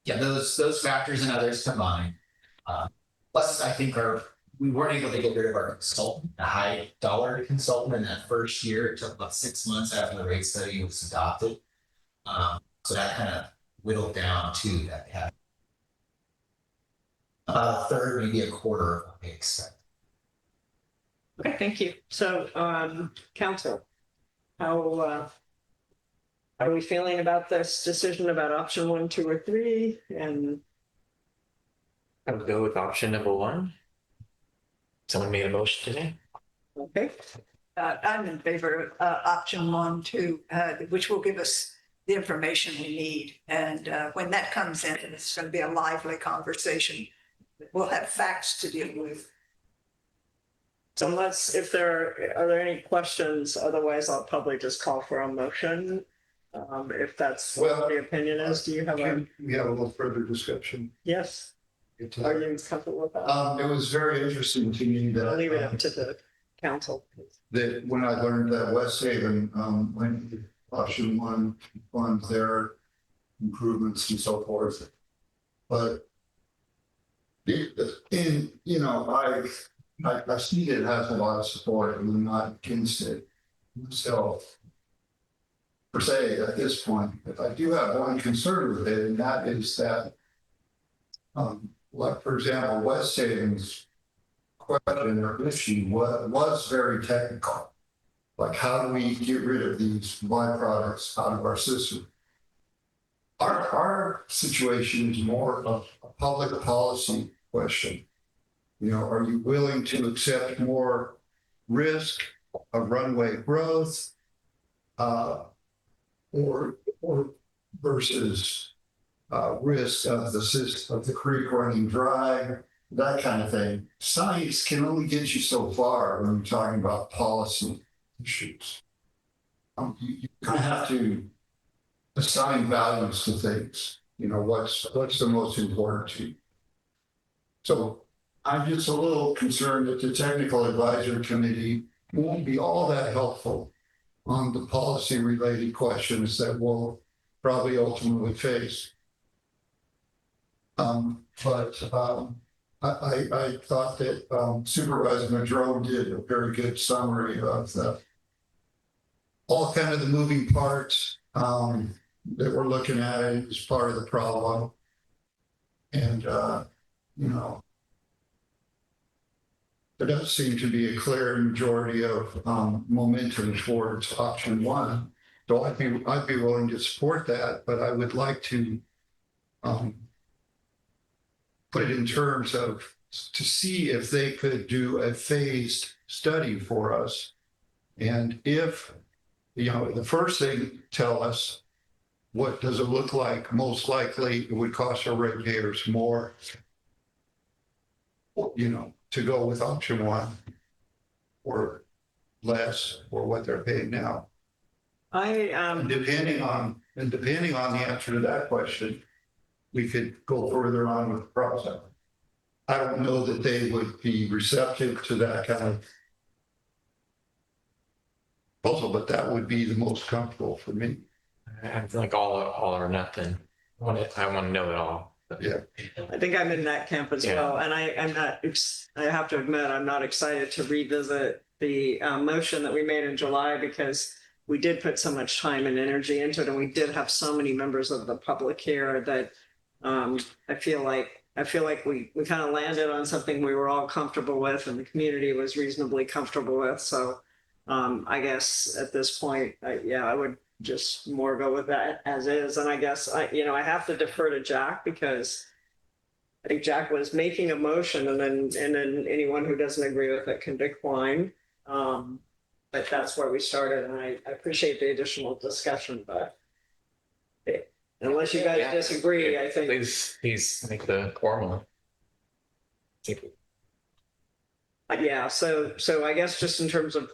C: yeah, those factors and others combined. Plus, I think we weren't able to get rid of our consultant, a high dollar consultant in that first year. It took about 6 months after the rate study was adopted. So that kind of whittled down to that. We had about a third, maybe a quarter of what we expect.
B: Okay, thank you. So, council, how are we feeling about this decision about option 1, 2, or 3? And
G: I would go with option number 1. Someone made a motion today.
B: Okay.
L: I'm in favor of option 1, 2, which will give us the information we need. And when that comes in, it's going to be a lively conversation. We'll have facts to deal with.
B: So if there are there any questions, otherwise I'll probably just call for a motion. If that's what the opinion is, do you have
I: we have a little further discussion?
B: Yes. Are you comfortable with that?
I: It was very interesting to me that
B: I'll leave it up to the council.
I: That when I learned that West Haven went to option 1 fund their improvements and so forth. But I see it has a lot of support and I'm not against it. So per se at this point, if I do have one concern with it, and that is that like for example, West Haven's question or issue was very technical. Like how do we get rid of these byproducts out of our system? Our situation is more of a public policy question. You know, are you willing to accept more risk of runway growth, or versus risk of the creek running dry, that kind of thing? Science can only get you so far when you're talking about policy issues. You kind of have to assign values to things. You know, what's the most important to you? So I'm just a little concerned that the technical advisory committee won't be all that helpful on the policy related questions that we'll probably ultimately face. But I thought that Supervisor Madrone did a very good summary of all kind of the moving parts. that we're looking at is part of the problem. And, you know, there does seem to be a clear majority of momentum towards option one. So I'd be willing to support that, but I would like to put it in terms of to see if they could do a phased study for us. And if, you know, the first thing, tell us what does it look like? Most likely it would cost our ratepayers more, you know, to go with option one or less or what they're paying now. And depending on the answer to that question, we could go further on with the process. I don't know that they would be receptive to that kind of proposal, but that would be the most comfortable for me.
G: I feel like all or nothing. I want to know it all.
I: Yeah.
B: I think I'm in that camp as well. And I'm not, I have to admit, I'm not excited to revisit the motion that we made in July because we did put so much time and energy into it. And we did have so many members of the public here that I feel like we kind of landed on something we were all comfortable with and the community was reasonably comfortable with. So I guess at this point, I would just more go with that as is. And I guess I have to defer to Jack because I think Jack was making a motion and then anyone who doesn't agree with it can decline. But that's where we started. And I appreciate the additional discussion, but unless you guys disagree, I think.
G: Please make the formal.
B: Yeah, so I guess just in terms of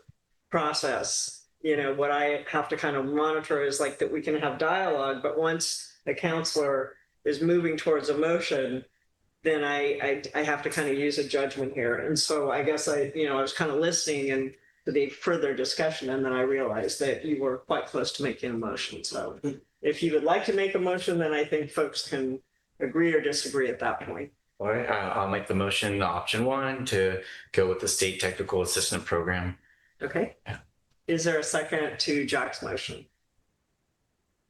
B: process, what I have to kind of monitor is like that we can have dialogue, but once a counselor is moving towards a motion, then I have to kind of use a judgment here. And so I guess I was kind of listening and to the further discussion, and then I realized that you were quite close to making a motion. So if you would like to make a motion, then I think folks can agree or disagree at that point.
G: All right, I'll make the motion, option one, to go with the state technical assistant program.
B: Okay.
G: Yeah.
B: Is there a second to Jack's motion?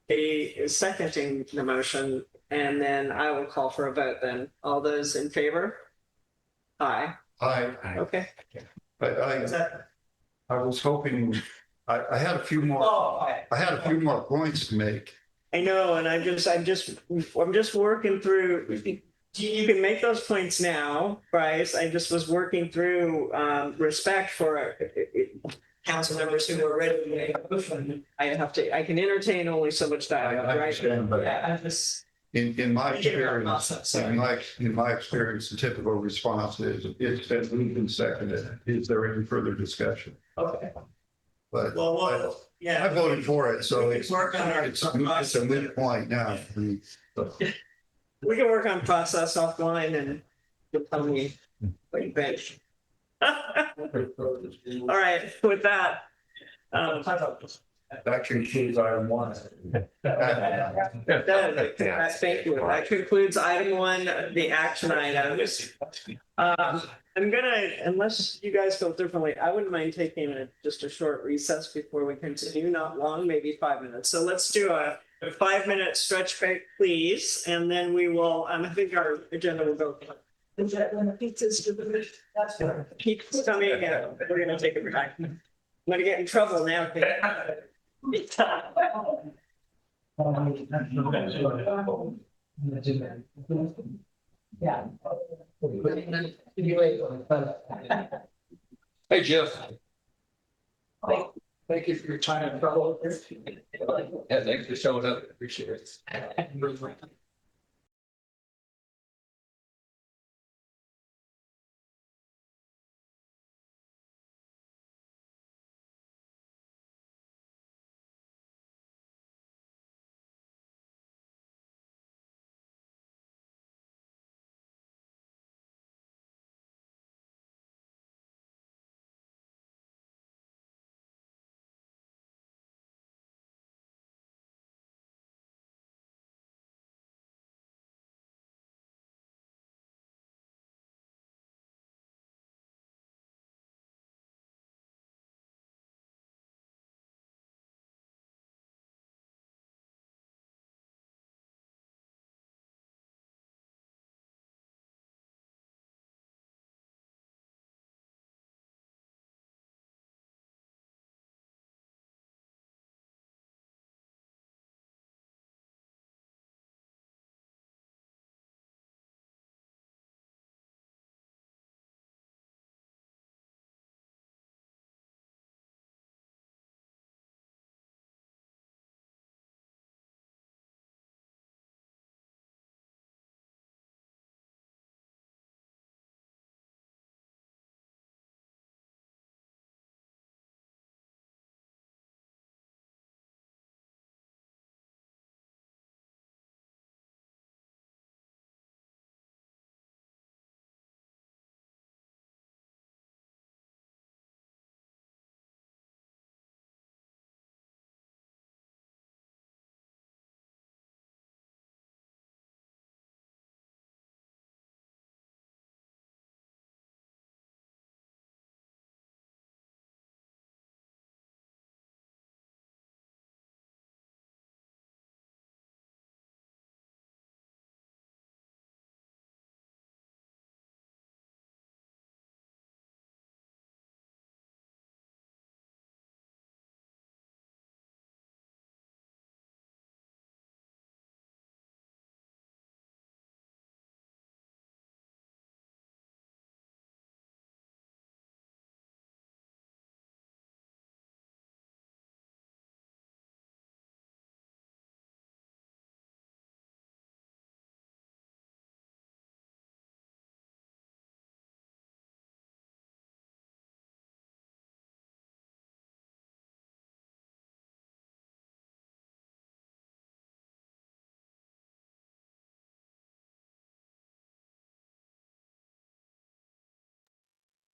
B: He is seconding the motion, and then I will call for a vote then. All those in favor? Aye.
I: Aye.
B: Okay.
I: I was hoping, I had a few more, I had a few more points to make.
B: I know, and I'm just working through. You can make those points now, Bryce. I just was working through respect for council members who are ready to make a motion. I can entertain only so much dialogue,
I: I
B: right?
I: understand, but
B: Yeah, I just.
I: in my experience, in my experience, the typical response is it's been moved and seconded. Is there any further discussion?
B: Okay.
I: But
B: Well, yeah.
I: I voted for it, so it's
B: a
I: a moot point now.
B: We can work on process offline and you'll tell me what you think. All right, with that.
I: That concludes item one.
B: Thank you. That concludes item one, the action items. I'm gonna, unless you guys feel differently, I wouldn't mind taking just a short recess before we continue, not long, maybe 5 minutes. So let's do a 5-minute stretch break, please, and then we will, I think our agenda will go.
O: Is that when the pizza's delivered? That's good.
B: Pizza's coming again. We're gonna take a break. I'm gonna get in trouble now.
O: Yeah.
M: Hey, Jeff.
O: Thank you for your time and trouble.
M: Yeah, thanks for showing up. Appreciate it.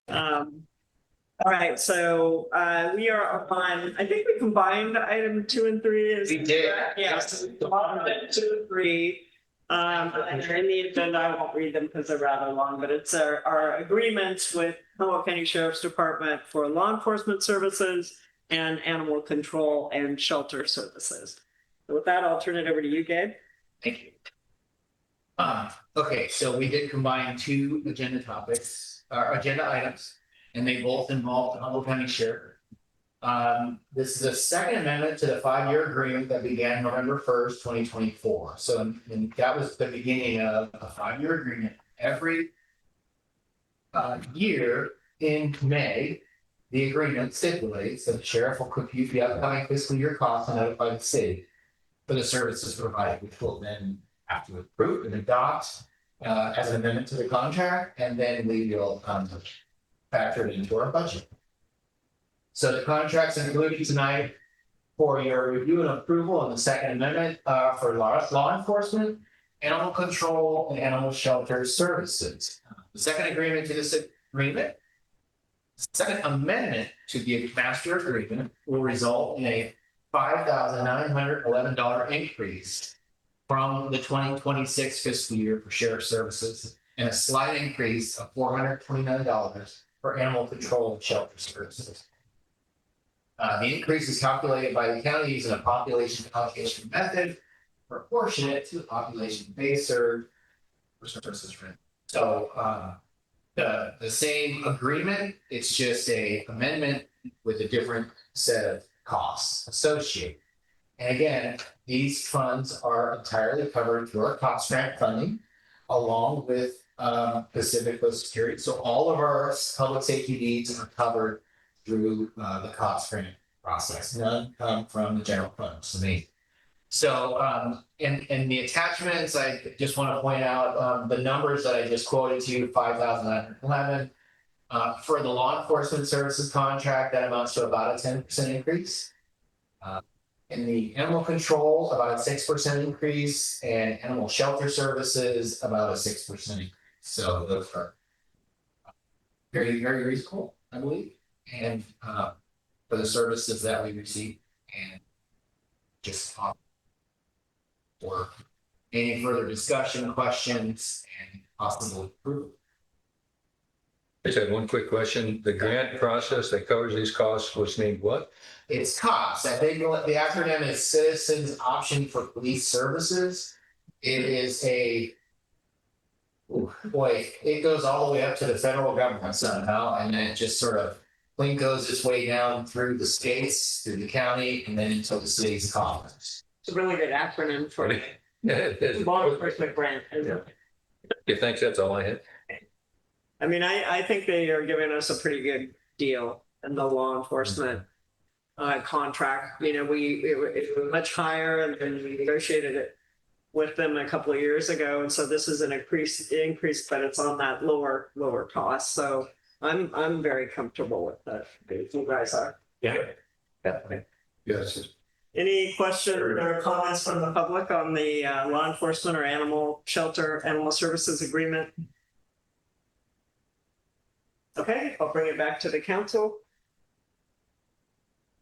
B: All right, so we are on, I think we combined item 2 and 3.
C: We did.
B: Yes, item 2 and 3. And they're in the agenda. I won't read them because they're rather long, but it's our agreements with Humboldt County Sheriff's Department for law enforcement services and animal control and shelter services. So with that, I'll turn it over to you, Gabe.
C: Thank you. Okay, so we did combine two agenda topics, agenda items, and they both involve the Humboldt County Sheriff. This is the second amendment to the 5-year agreement that began November 1st, 2024. So and that was the beginning of a 5-year agreement. Every year in May, the agreement stipulates that the sheriff will compute the upcoming fiscal year costs and notify the city for the services provided, which will then have to approve and adopt as an amendment to the contract, and then we will factor it into our budget. So the contract's included tonight for your review and approval on the second amendment for law enforcement, animal control, and animal shelter services. The second agreement to this agreement, the second amendment to the master agreement will result in a $5,911 increase from the 2026 fiscal year for sheriff services and a slight increase of $429 for animal control and shelter services. The increase is calculated by the county using a population allocation method proportionate to the population base served for services rent. So the same agreement, it's just a amendment with a different set of costs associated. And again, these funds are entirely covered through our cost grant funding, along with Pacific Coast Security. So all of our public safety needs are covered through the cost grant process. None come from the general fund. So in the attachments, I just want to point out the numbers that I just quoted to you, 5,911. For the law enforcement services contract, that amounts to about a 10% increase. In the animal control, about a 6% increase, and animal shelter services, about a 6% increase. So those are very, very reasonable, I believe, and for the services that we receive, and just for any further discussion, questions, and possible approval.
M: I just had one quick question. The grant process that covers these costs was named what?
C: It's COPS. I think the acronym is Citizens Option for Police Services. It is it goes all the way up to the federal government somehow, and then it just sort of goes its way down through the states, through the county, and then into the city's commons.
B: It's a really good acronym for law enforcement grant.
M: Yeah, thanks. That's all I had.
B: I mean, I think they are giving us a pretty good deal in the law enforcement contract. You know, it was much higher, and we negotiated it with them a couple of years ago, and so this is an increase, but it's on that lower cost. So I'm very comfortable with that. You guys are.
M: Yeah, definitely.
I: Yes.
B: Any questions or comments from the public on the law enforcement or animal shelter, animal services agreement? Okay, I'll bring it back to the council.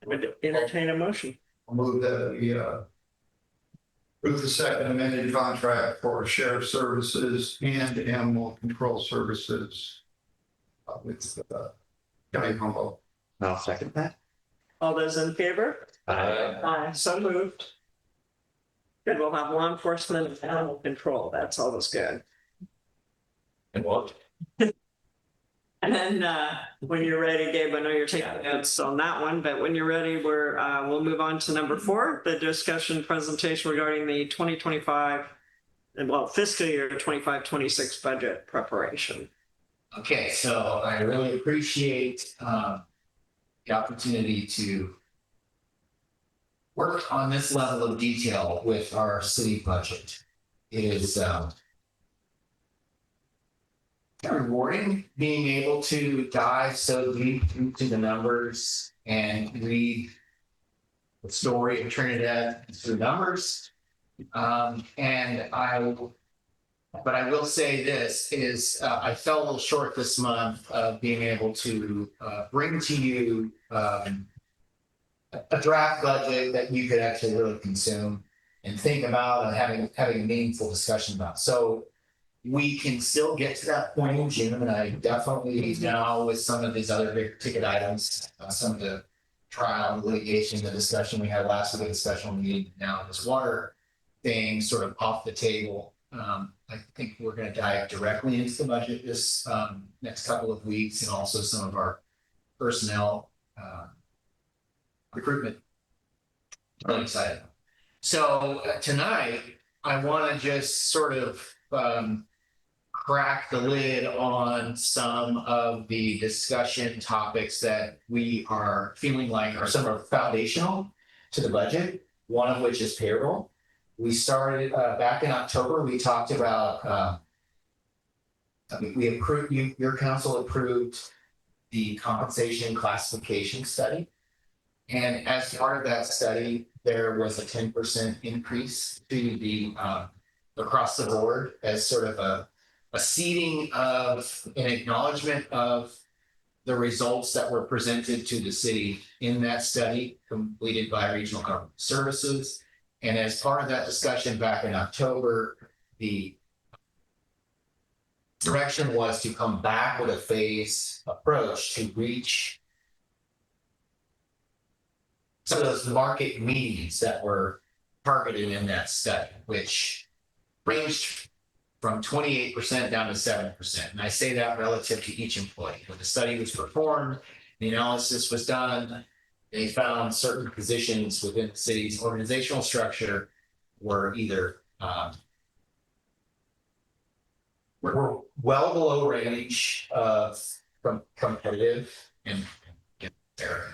B: I would entertain a motion.
I: I'll move that we approve the second amended contract for sheriff services and animal control services with County Humboldt.
G: I'll second that.
B: All those in favor? Aye. So moved. Good, we'll have law enforcement and animal control. That's always good.
M: And what?
B: And then when you're ready, Gabe, I know you're taking notes on that one, but when you're ready, we'll move on to number 4, the discussion presentation regarding the 2025, fiscal year 25-26 budget preparation.
C: Okay, so I really appreciate the opportunity to work on this level of detail with our city budget. It is rewarding being able to dive so deep into the numbers and read the story of Trinidad through numbers. And I But I will say this is, I fell a little short this month of being able to bring to you a draft budget that you could actually really consume and think about and having a meaningful discussion about. So we can still get to that point in June, and I definitely now with some of these other big ticket items, some of the trial litigation, the discussion we had last week, the special meeting, now this water thing sort of off the table. I think we're going to dive directly into the budget this next couple of weeks, and also some of our personnel recruitment. Really excited. So tonight, I want to just sort of crack the lid on some of the discussion topics that we are feeling like are some of foundational to the budget, one of which is payroll. We started back in October, we talked about, we approved, your council approved the compensation classification study. And as part of that study, there was a 10% increase to the across the board as sort of a seeding of an acknowledgement of the results that were presented to the city in that study completed by Regional Government Services. And as part of that discussion back in October, the direction was to come back with a phased approach to reach some of those market medians that were targeted in that study, which ranged from 28% down to 7%. And I say that relative to each employee. When the study was performed, the analysis was done, they found certain positions within the city's organizational structure were either were well below range of from competitive and get there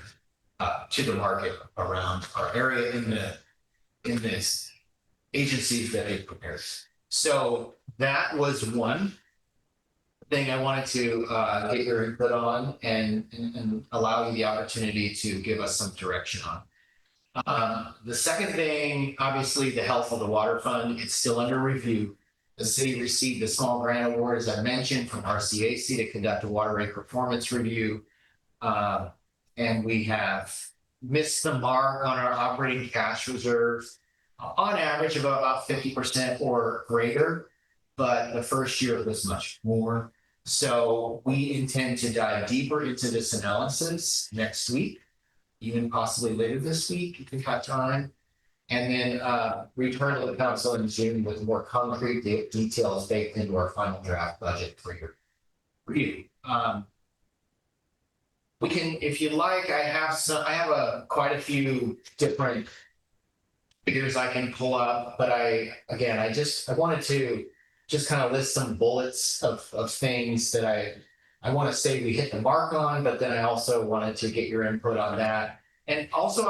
C: to the market around our area in this agencies that they prepare. So that was one thing I wanted to get your input on and allow you the opportunity to give us some direction on. The second thing, obviously, the health of the water fund, it's still under review. The city received a small grant award, as I mentioned, from RCAC to conduct a water rate performance review. And we have missed the mark on our operating cash reserves, on average about 50% or greater, but the first year was much more. So we intend to dive deeper into this analysis next week, even possibly later this week if we've got time, and then return to the council in June with more concrete details baked into our final draft budget for your review. We can, if you like, I have quite a few different figures I can pull up, but I wanted to just kind of list some bullets of things that I want to say we hit the mark on, but then I also wanted to get your input on that. And also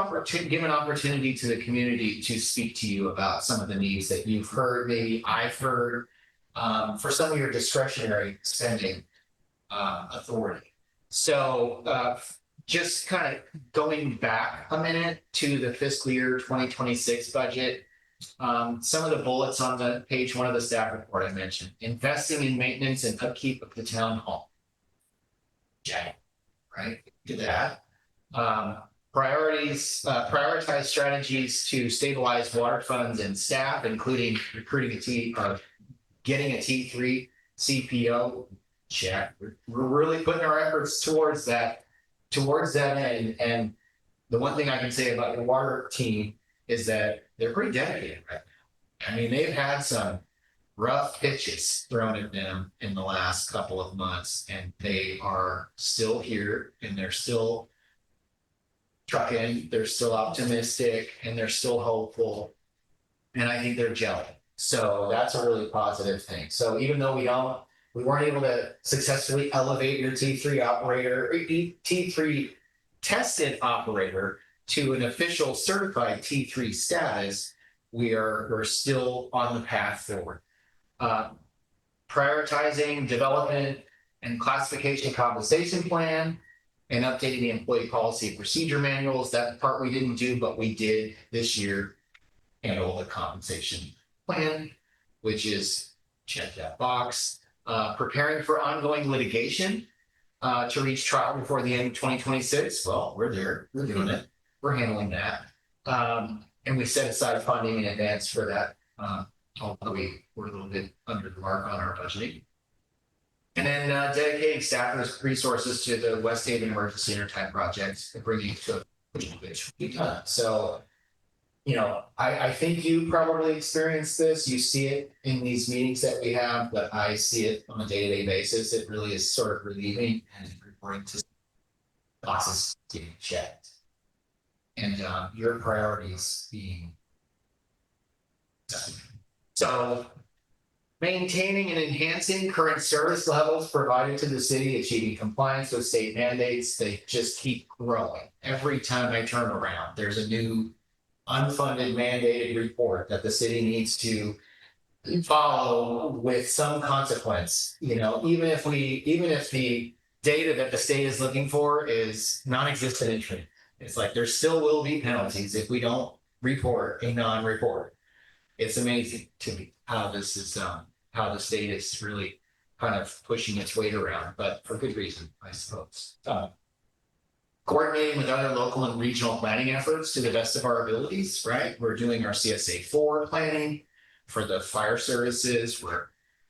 C: give an opportunity to the community to speak to you about some of the needs that you've heard, maybe I've heard, for some of your discretionary spending authority. So just kind of going back a minute to the fiscal year 2026 budget, some of the bullets on the page one of the staff report I mentioned, investing in maintenance and upkeep of the town hall. Okay, right, did that. Prioritize strategies to stabilize water funds and staff, including recruiting getting a T3 CPO. Check. We're really putting our efforts towards that end. And the one thing I can say about the water team is that they're pretty dedicated right now. I mean, they've had some rough pitches thrown at them in the last couple of months, and they are still here and they're still trucking, they're still optimistic, and they're still hopeful. And I think they're gelling. So that's a really positive thing. So even though we weren't able to successfully elevate your T3 operator, T3 tested operator to an official certified T3 status, we're still on the path forward. Prioritizing development and classification compensation plan and updating the employee policy and procedure manuals. That part we didn't do, but we did this year handle the compensation plan, which is check that box. Preparing for ongoing litigation to reach trial before the end of 2026. Well, we're there, we're doing it, we're handling that. And we set aside funding in advance for that, although we're a little bit under the mark on our budgeting. And then dedicating staff resources to the West Haven Emergency Center type projects and bringing it to which we've done. So, you know, I think you probably experience this. You see it in these meetings that we have, but I see it on a day-to-day basis. It really is sort of relieving and reporting to bosses getting checked. And your priorities being so maintaining and enhancing current service levels provided to the city, achieving compliance with state mandates. They just keep growing. Every time I turn around, there's a new unfunded mandated report that the city needs to follow with some consequence. You know, even if the data that the state is looking for is non-existent in Trinidad, it's like there still will be penalties if we don't report a non-report. It's amazing to me how this is how the state is really kind of pushing its weight around, but for good reason, I suppose. Coordinating with other local and regional planning efforts to the best of our abilities, right? We're doing our CSA 4 planning for the fire services. We're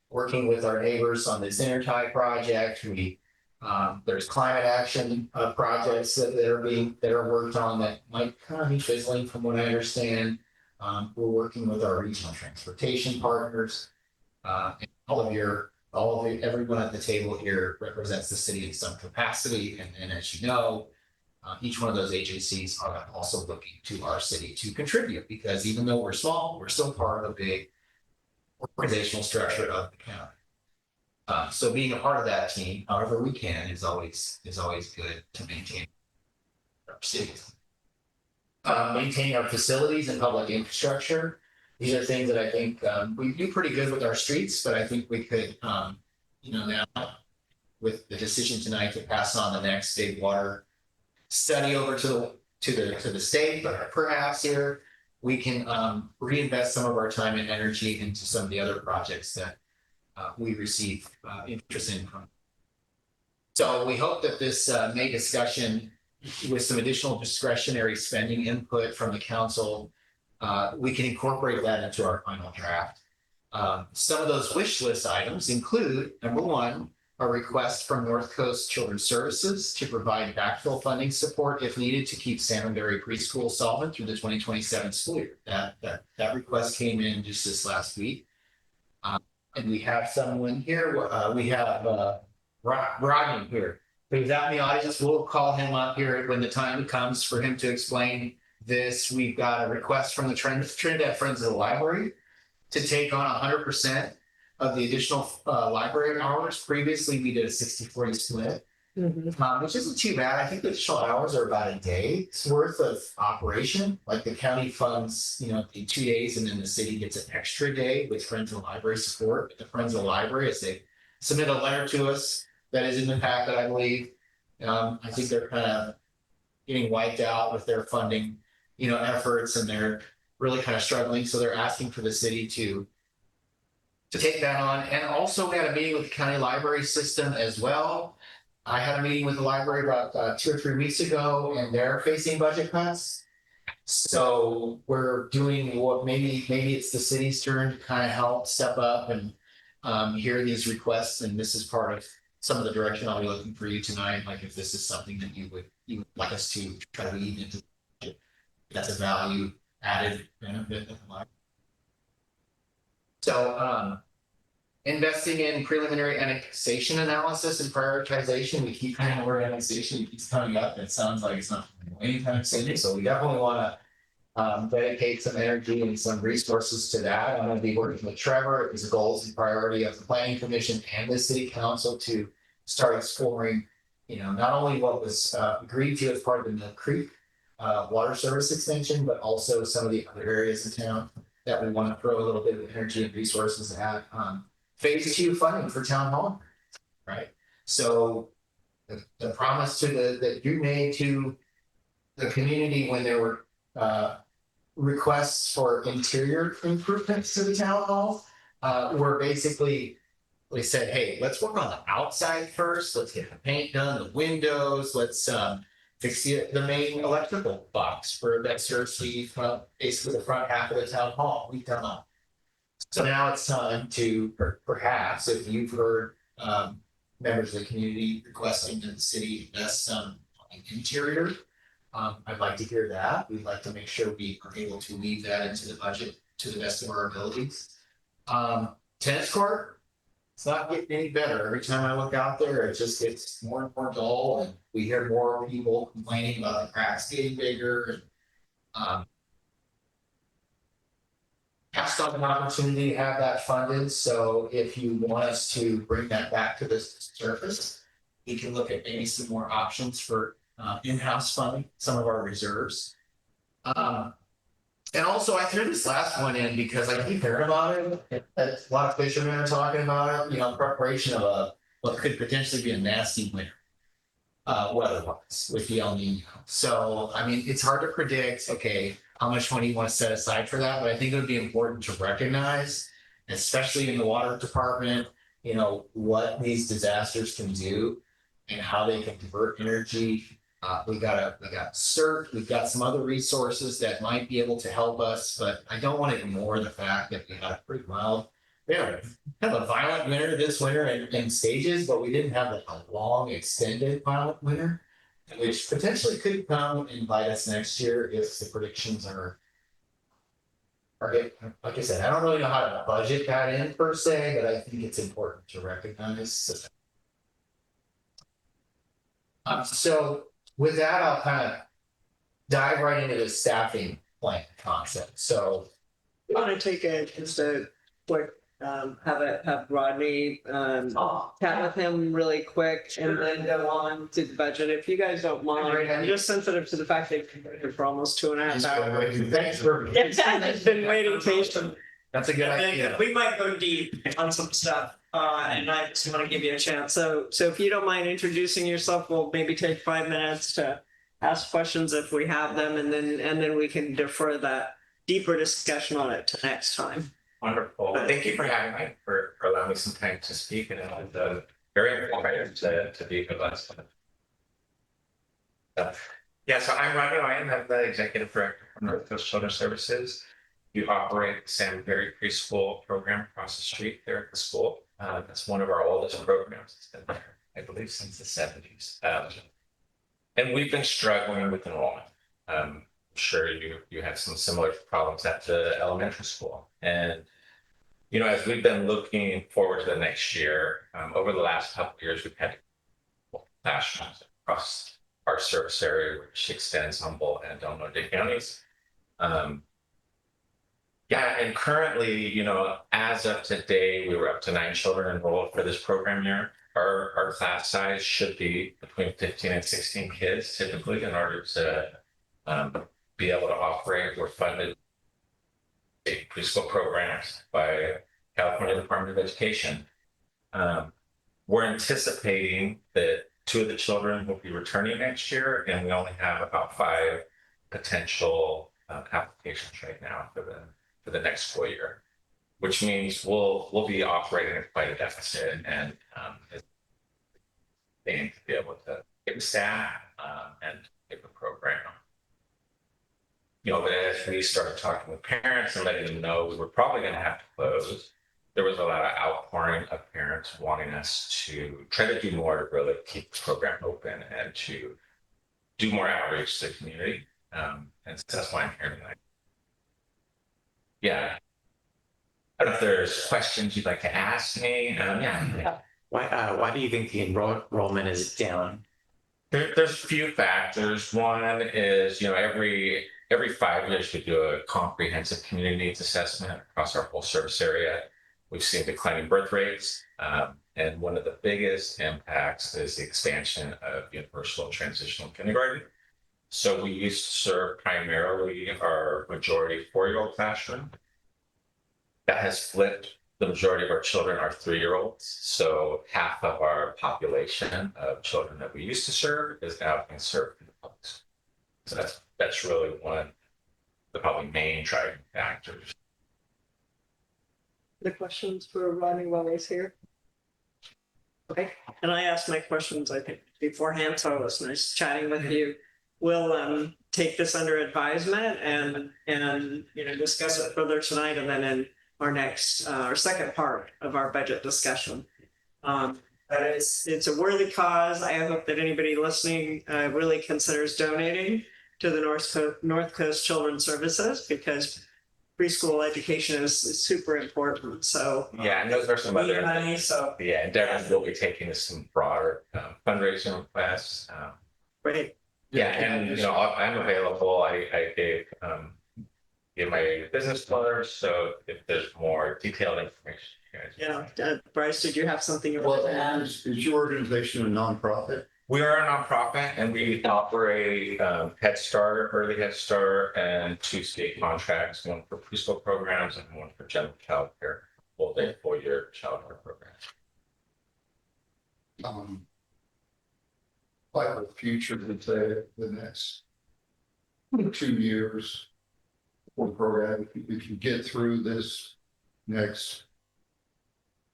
C: working with our neighbors on this intertie project. There's climate action projects that are worked on that might kind of be fizzling from what I understand. We're working with our regional transportation partners. And everyone at the table here represents the city in some capacity. And as you know, each one of those agencies are also looking to our city to contribute, because even though we're small, we're still part of a big organizational structure of the county. So being a part of that team, however we can, is always good to maintain our cities. Maintaining our facilities and public infrastructure. These are things that I think we do pretty good with our streets, but I think we could, now with the decision tonight to pass on the next big water study over to the state, but perhaps here we can reinvest some of our time and energy into some of the other projects that we receive interest in from. So we hope that this May discussion, with some additional discretionary spending input from the council, we can incorporate that into our final draft. Some of those wish list items include, number one, a request from North Coast Children's Services to provide backfill funding support if needed to keep Salmonberry Preschool solvent through the 2027 school year. That request came in just this last week. And we have someone here. We have Rodney here, who's out in the audience. We'll call him up here when the time comes for him to explain this. We've got a request from the Trinidad Friends of the Library to take on 100% of the additional library hours. Previously, we did a 60-40 split, which isn't too bad. I think the additional hours are about a day's worth of operation. Like the county funds, in 2 days, and then the city gets an extra day with Friends of the Library support. But the Friends of the Library, as they submit a letter to us that is in the packet, I believe. I think they're kind of getting wiped out with their funding, efforts, and they're really kind of struggling. So they're asking for the city to take that on. And also we had a meeting with the county library system as well. I had a meeting with the library about 2 or 3 weeks ago, and they're facing budget cuts. So we're doing what maybe it's the city's turn to kind of help step up and hear these requests. And this is part of some of the direction I'll be looking for you tonight. Like if this is something that you would like us to try to weave into, that's a value added benefit of the library. So investing in preliminary annexation analysis and prioritization. We keep hearing the word annexation, it keeps coming up. It sounds like it's not anytime soon. So we definitely want to dedicate some energy and some resources to that. I'm going to be working with Trevor. It was a goals and priority of the Planning Commission and the City Council to start exploring, not only what was agreed to as part of the Mill Creek water service extension, but also some of the other areas in town that we want to throw a little bit of energy and resources at. Phase 2 funding for town hall, right? So the promise that you made to the community when there were requests for interior improvements to the town hall, where basically we said, hey, let's work on the outside first. Let's get the paint done, the windows. Let's fix the main electrical box for that serves basically the front half of the town hall. We've done that. So now it's time to perhaps, if you've heard members of the community requesting that the city invest some interior, I'd like to hear that. We'd like to make sure we are able to weave that into the budget to the best of our abilities. Tennis court, it's not getting any better. Every time I look out there, it just gets more and more dull, and we hear more people complaining about the cracks getting bigger. And passed on an opportunity to have that funded. So if you want us to bring that back to the surface, we can look at maybe some more options for in-house funding, some of our reserves. And also I threw this last one in because I keep hearing about it. A lot of fishermen are talking about it, preparation of what could potentially be a nasty winter. Weather-wise with the El Nino. So, I mean, it's hard to predict, okay, how much money you want to set aside for that, but I think it would be important to recognize, especially in the water department, what these disasters can do and how they can divert energy. We got CERT, we've got some other resources that might be able to help us, but I don't want to ignore the fact that we had a pretty mild, kind of a violent winter this winter in stages, but we didn't have a long, extended violent winter, which potentially could come and bite us next year if the predictions are like I said, I don't really know how to budget that in per se, but I think it's important to recognize. So with that, I'll kind of dive right into the staffing plan concept. So
B: I want to take just a quick have Rodney chat with him really quick and then go on to the budget. If you guys don't mind, I'm just sensitive to the fact that you've been here for almost 2.5 hours.
C: Thanks for
B: been waiting patiently.
C: That's a good idea.
B: We might go deep on some stuff, and I just want to give you a chance. So if you don't mind introducing yourself, we'll maybe take 5 minutes to ask questions if we have them, and then we can defer that deeper discussion on it to next time.
G: Wonderful. Thank you for having me, for allowing me some time to speak, and it was very informative to be with us. Yeah, so I'm Rodney Ryan. I'm the executive director for North Coast Children's Services. We operate the Sam Berry Preschool program across the street there at the school. That's one of our oldest programs. It's been there, I believe, since the 70s. And we've been struggling with enrollment. I'm sure you had some similar problems at the elementary school. And as we've been looking forward to the next year, over the last couple of years, we've had classrooms across our service area, which extends Humboldt and Del Norte counties. And currently, as of today, we were up to 9 children enrolled for this program year. Our class size should be between 15 and 16 kids typically in order to be able to operate. We're funded preschool programs by California Department of Education. We're anticipating that 2 of the children will be returning next year, and we only have about 5 potential applications right now for the next school year, which means we'll be operating at quite a deficit, and they need to be able to get the staff and get the program. But as we started talking with parents and letting them know we were probably going to have to close, there was a lot of outpouring of parents wanting us to try to do more to really keep the program open and to do more outreach to the community. And so that's why I'm here tonight. Yeah. I don't know if there's questions you'd like to ask me. Why do you think the enrollment is down? There's a few factors. One is, every 5 years we do a comprehensive community needs assessment across our whole service area. We've seen declining birth rates, and one of the biggest impacts is the expansion of universal and transitional kindergarten. So we used to serve primarily our majority 4-year-old classroom. That has flipped. The majority of our children are 3-year-olds. So half of our population of children that we used to serve is now being served in the public school. So that's really one of the probably main driving factors.
B: The questions for Ronnie while he's here? Okay, and I asked my questions, I think, beforehand, so it was nice chatting with you. We'll take this under advisement and discuss it further tonight, and then in our next our second part of our budget discussion. But it's a worthy cause. I hope that anybody listening really considers donating to the North Coast Children's Services, because preschool education is super important. So
D: yeah, and those are some other
B: money. So
D: yeah, endeavors we'll be taking some broader fundraising requests.
B: Great.
D: Yeah, and I'm available. I gave my business card, so if there's more detailed information, you guys.
B: Yeah, Bryce, did you have something you
I: Well,
B: wanted to add?
I: is your organization a nonprofit?
D: We are a nonprofit, and we operate Head Start, Early Head Start, and 2 state contracts, one for preschool programs and one for general child care, full day, full-year child care programs.
I: Like the future, let's say, the next 2 years for the program, if you get through this next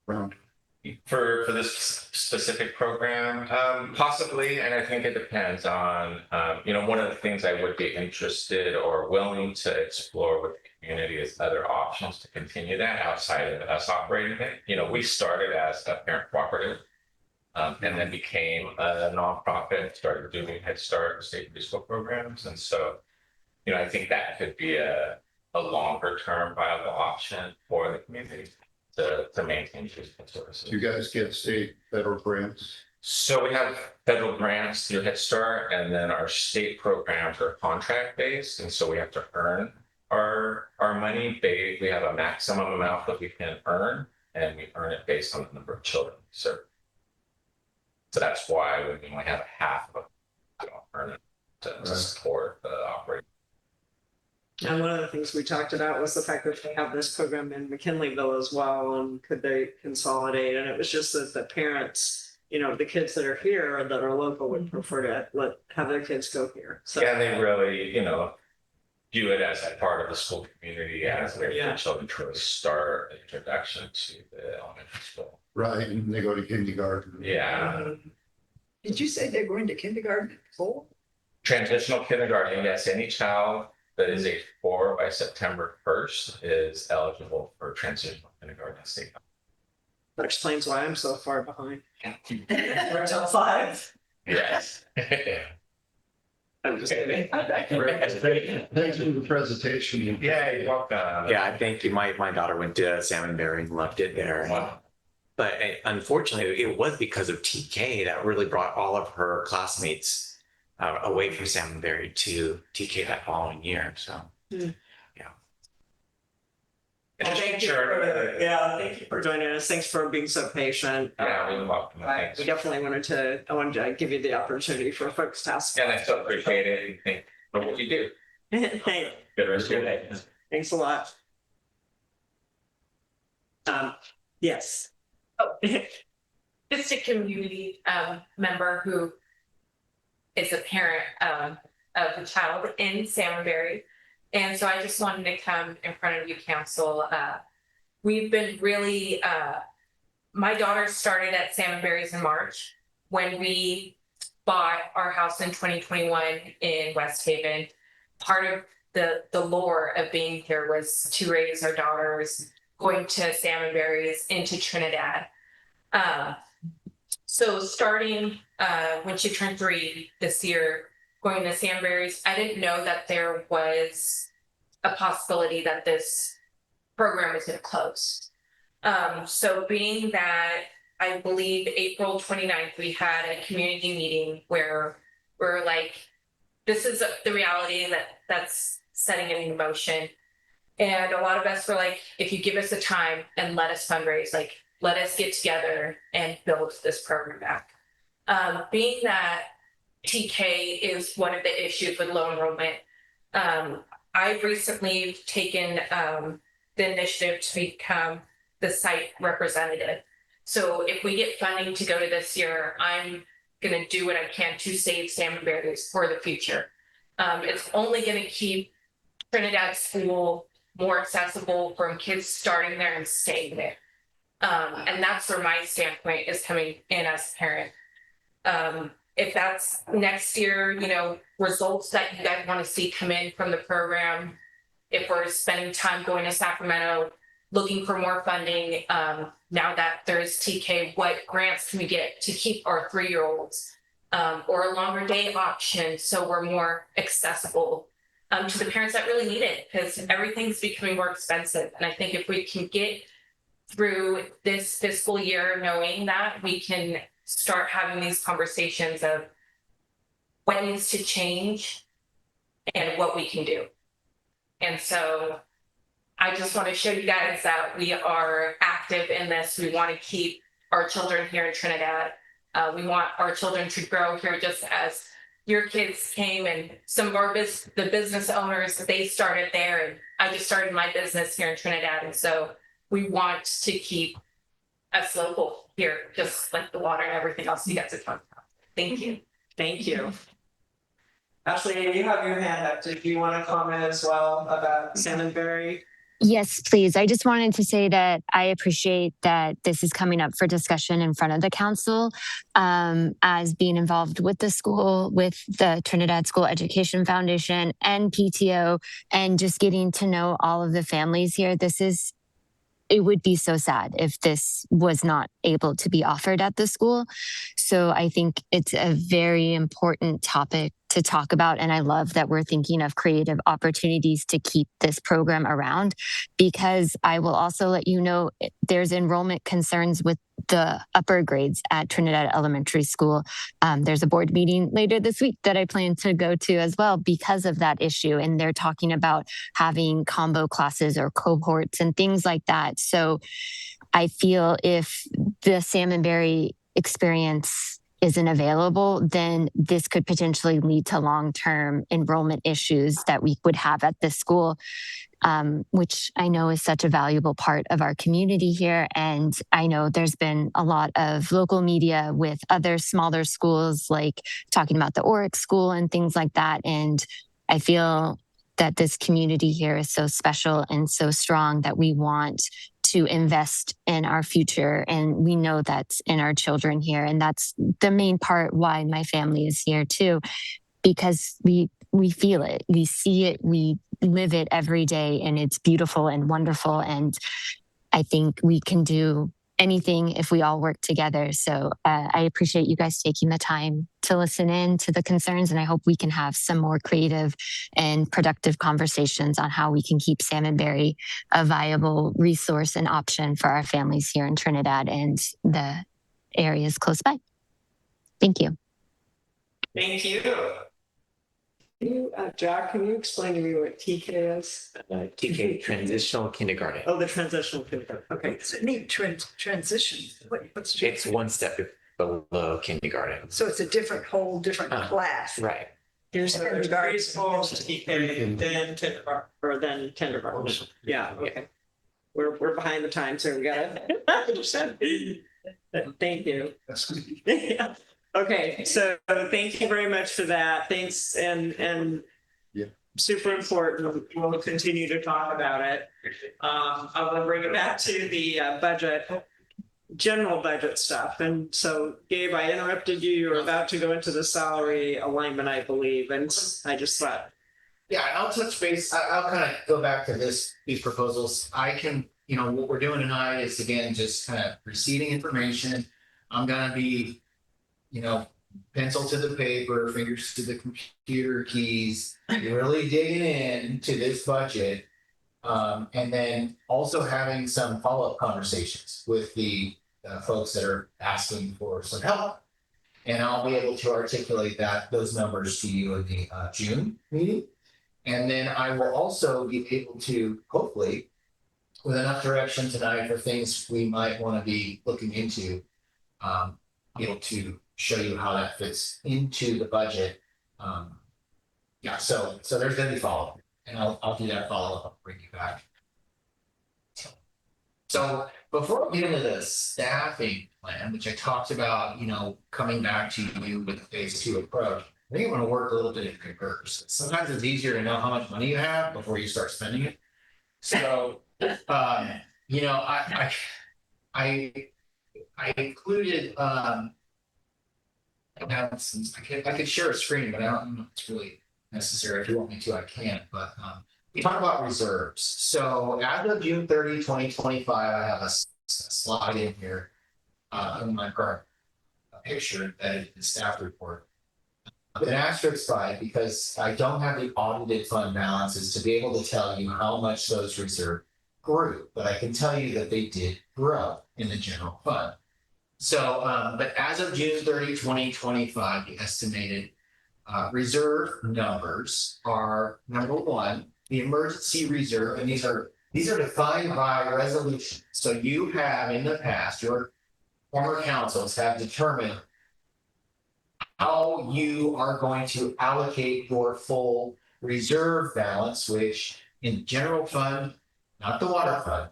I: round.
D: For this specific program, possibly, and I think it depends on, one of the things I would be interested or willing to explore with the community is other options to continue that outside of us operating it. We started as a parent cooperative, and then became a nonprofit, started doing Head Start state preschool programs, and so, I think that could be a longer term viable option for the community to maintain preschool services.
I: You guys get state, federal grants?
D: So we have federal grants through Head Start, and then our state programs are contract based, and so we have to earn our money. We have a maximum amount that we can earn, and we earn it based on the number of children we serve. So that's why we only have half of it, earn it to support the operating.
B: And one of the things we talked about was the fact that they have this program in McKinleyville as well, and could they consolidate? And it was just that the parents, the kids that are here that are local would prefer to have their kids go here. So
D: yeah, they really, view it as a part of the school community as their children try to start an introduction to the elementary school.
I: Right, and they go to kindergarten.
D: Yeah.
L: Did you say they're going to kindergarten at 4?
D: Transitional kindergarten, yes, any child that is age 4 by September 1st is eligible for transitional kindergarten state.
B: that explains why I'm so far behind.
S: We're till 5.
D: Yes.
B: I'm just kidding.
I: Thanks for the presentation.
D: Yeah, you're welcome.
G: Yeah, I think my daughter went to Salmonberry and loved it there.
D: Wow.
G: But unfortunately, it was because of TK that really brought all of her classmates away from Salmonberry to TK that following year. So, yeah.
B: Well, thank you for joining us. Thanks for being so patient.
D: Yeah, you're welcome. Thanks.
B: We definitely wanted to give you the opportunity for folks to ask.
D: Yeah, and I so appreciate it. And thank you for what you do.
B: Thanks.
D: Good rest of your day.
B: Thanks a lot. Yes.
V: Oh, just a community member who is a parent of a child in Salmonberry. And so I just wanted to come in front of you, council. We've been really, my daughter started at Salmonberry's in March when we bought our house in 2021 in West Haven. Part of the lore of being here was to raise our daughters going to Salmonberry's into Trinidad. So starting when she turned 3 this year, going to Salmonberry's, I didn't know that there was a possibility that this program was going to close. So being that I believe April 29th, we had a community meeting where we're like, this is the reality that's setting it in motion. And a lot of us were like, if you give us the time and let us fundraise, like, let us get together and build this program back. Being that TK is one of the issues with low enrollment, I've recently taken the initiative to become the site representative. So if we get funding to go to this year, I'm going to do what I can to save Salmonberry's for the future. It's only going to keep Trinidad School more accessible from kids starting there and staying there. And that's where my standpoint is coming in as a parent. If that's next year, you know, results that you guys want to see come in from the program, if we're spending time going to Sacramento, looking for more funding, now that there's TK, what grants can we get to keep our 3-year-olds, or a longer day option so we're more accessible to the parents that really need it, because everything's becoming more expensive. And I think if we can get through this fiscal year knowing that, we can start having these conversations of what needs to change and what we can do. And so I just want to show you guys that we are active in this. We want to keep our children here in Trinidad. We want our children to grow here just as your kids came, and some of our the business owners, they started there, and I just started my business here in Trinidad. And so we want to keep us local here, just like the water and everything else you guys are talking about. Thank you.
B: Thank you. Ashley, you have your hand up. Do you want to comment as well about Salmonberry?
F: Yes, please. I just wanted to say that I appreciate that this is coming up for discussion in front of the council, as being involved with the school, with the Trinidad School Education Foundation and PTO, and just getting to know all of the families here. It would be so sad if this was not able to be offered at the school. So I think it's a very important topic to talk about. And I love that we're thinking of creative opportunities to keep this program around, because I will also let you know there's enrollment concerns with the upper grades at Trinidad Elementary School. There's a board meeting later this week that I plan to go to as well because of that issue. And they're talking about having combo classes or cohorts and things like that. So I feel if the Salmonberry experience isn't available, then this could potentially lead to long-term enrollment issues that we would have at this school, which I know is such a valuable part of our community here. And I know there's been a lot of local media with other smaller schools, like talking about the Oric School and things like that. And I feel that this community here is so special and so strong that we want to invest in our future. And we know that's in our children here. And that's the main part why my family is here too, because we feel it, we see it, we live it every day, and it's beautiful and wonderful. And I think we can do anything if we all work together. So I appreciate you guys taking the time to listen in to the concerns, and I hope we can have some more creative and productive conversations on how we can keep Salmonberry a viable resource and option for our families here in Trinidad and the areas close by. Thank you.
B: Thank you. Jack, can you explain to me what TK is?
G: TK, Transitional Kindergarten.
B: Oh, the transitional kindergarten. Okay.
L: It's a neat transition. What's
G: It's one step below kindergarten.
L: So it's a whole different class.
G: Right.
B: Here's the preschool, TK, then kindergarten, or then kindergarten. Yeah, okay. We're behind the times here. We got it. Thank you. Yeah. Okay, so thank you very much for that. Thanks, and super important. We'll continue to talk about it. I will bring it back to the general budget stuff. And so, Gabe, I interrupted you. You were about to go into the salary alignment, I believe, and I just thought.
C: Yeah, I'll touch base. I'll kind of go back to these proposals. I can, what we're doing tonight is, again, just kind of receiving information. I'm going to be, pencil to the paper, fingers to the computer keys, really digging into this budget. And then also having some follow-up conversations with the folks that are asking for some help. And I'll be able to articulate those numbers to you in the June meeting. And then I will also be able to, hopefully, with enough direction tonight for things we might want to be looking into, be able to show you how that fits into the budget. So there's going to be follow-up, and I'll do that follow-up. I'll bring you back. So before we get into the staffing plan, which I talked about, coming back to you with a phase 2 approach, I think I'm going to work a little bit in reverse. Sometimes it's easier to know how much money you have before you start spending it. So, you know, I included, I could share a screen, but I don't know if it's really necessary. If you want me to, I can, but, we talk about reserves. So as of June 30, 2025, I have a slide in here, in my current picture that is the staff report. An asterisk by it because I don't have the audited fund balances to be able to tell you how much those reserves grew, but I can tell you that they did grow in the general fund. So, but as of June 30, 2025, the estimated reserve numbers are number one, the emergency reserve, and these are defined by resolution. So you have in the past, your former councils have determined how you are going to allocate your full reserve balance, which in general fund, not the water fund,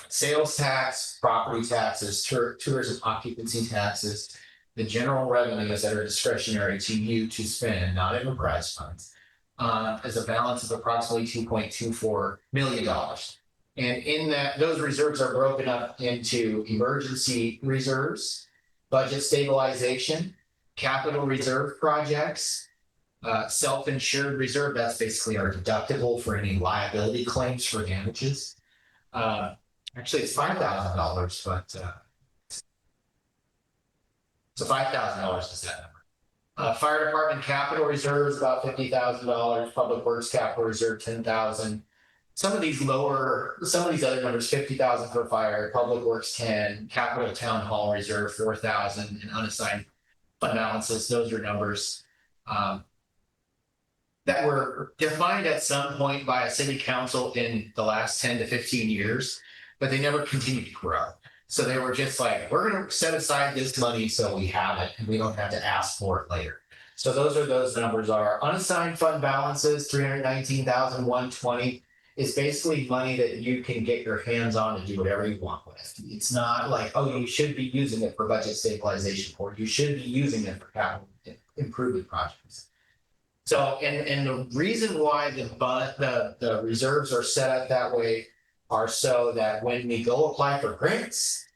C: sales tax, property taxes, tourism occupancy taxes, the general revenues that are discretionary to you to spend, not enterprise funds, as a balance of approximately $2.24 million. And in that, those reserves are broken up into emergency reserves, budget stabilization, capital reserve projects, self-insured reserve, that's basically our deductible for any liability claims for damages. Actually, it's $5,000, but so $5,000 is that number. Fire department capital reserve is about $50,000. Public works capital reserve $10,000. Some of these other numbers, $50,000 for fire, public works 10, capital town hall reserve 4,000, and unassigned fund balances. Those are numbers that were defined at some point by a city council in the last 10 to 15 years, but they never continued to grow. So they were just like, we're going to set aside this money so we have it and we don't have to ask for it later. So those numbers are unassigned fund balances, $319,120 is basically money that you can get your hands on to do whatever you want with. It's not like, oh, you should be using it for budget stabilization or you should be using it for capital improvement projects. So, and the reason why the reserves are set up that way are so that when we go apply for grants,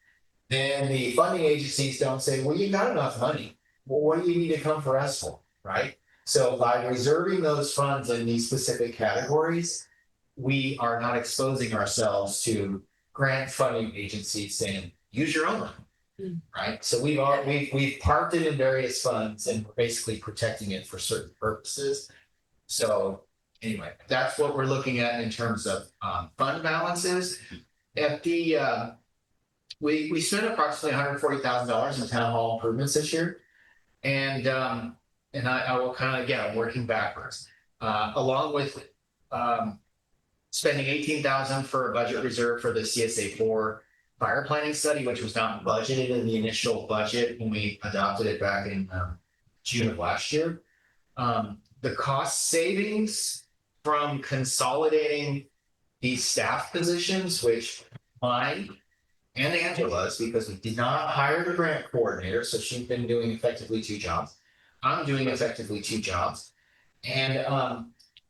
C: then the funding agencies don't say, well, you got enough money. Well, what do you need to come for us for, right? So by reserving those funds in these specific categories, we are not exposing ourselves to grant funding agencies saying, use your own money, right? So we've parked it in various funds and we're basically protecting it for certain purposes. So anyway, that's what we're looking at in terms of fund balances. At the we spent approximately $140,000 in town hall improvements this year, and I will kind of again working backwards, along with spending $18,000 for a budget reserve for the CSA 4 fire planning study, which was not budgeted in the initial budget when we adopted it back in June of last year. The cost savings from consolidating these staff positions, which mine and Angela's, because we did not hire the grant coordinator, so she's been doing effectively 2 jobs. I'm doing effectively 2 jobs. And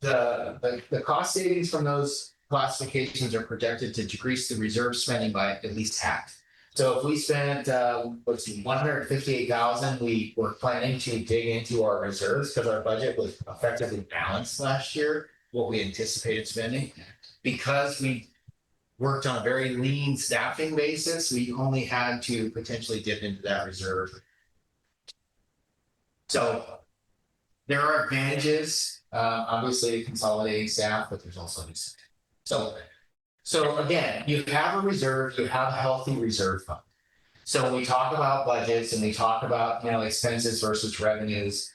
C: the cost savings from those classifications are projected to decrease the reserve spending by at least half. So if we spent, $158,000, we were planning to dig into our reserves because our budget was effectively balanced last year, what we anticipated spending. Because we worked on a very lean staffing basis, we only had to potentially dip into that reserve. So there are advantages, obviously consolidating staff, but there's also disadvantages. So again, you have a reserve, you have a healthy reserve fund. So when we talk about budgets and we talk about, expenses versus revenues,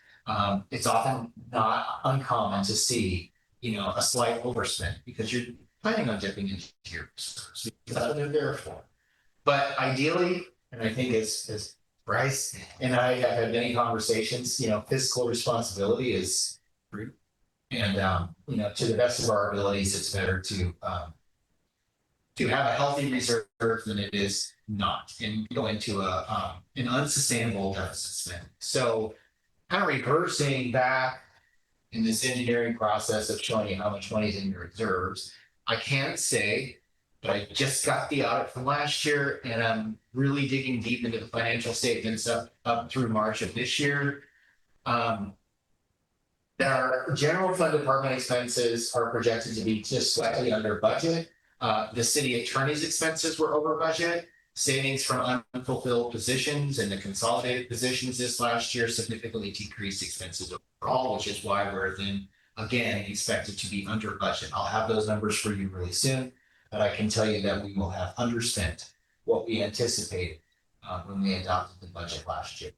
C: it's often not uncommon to see, a slight overspend because you're planning on dipping into your reserves. That's what they're there for. But ideally, and I think as Bryce and I have had many conversations, fiscal responsibility is free. And, to the best of our abilities, it's better to have a healthy reserve than it is not and go into an unsustainable deficit spending. So kind of reversing back in this engineering process of showing you how much money is in your reserves, I can't say, but I just got the audit from last year and I'm really digging deep into the financial statements up through March of this year. Our general fund department expenses are projected to be just slightly under budget. The city attorney's expenses were over budget. Savings from unfulfilled positions and the consolidated positions this last year significantly decreased expenses overall, which is why we're then again expected to be under budget. I'll have those numbers for you really soon, but I can tell you that we will have underspent what we anticipated when we adopted the budget last year.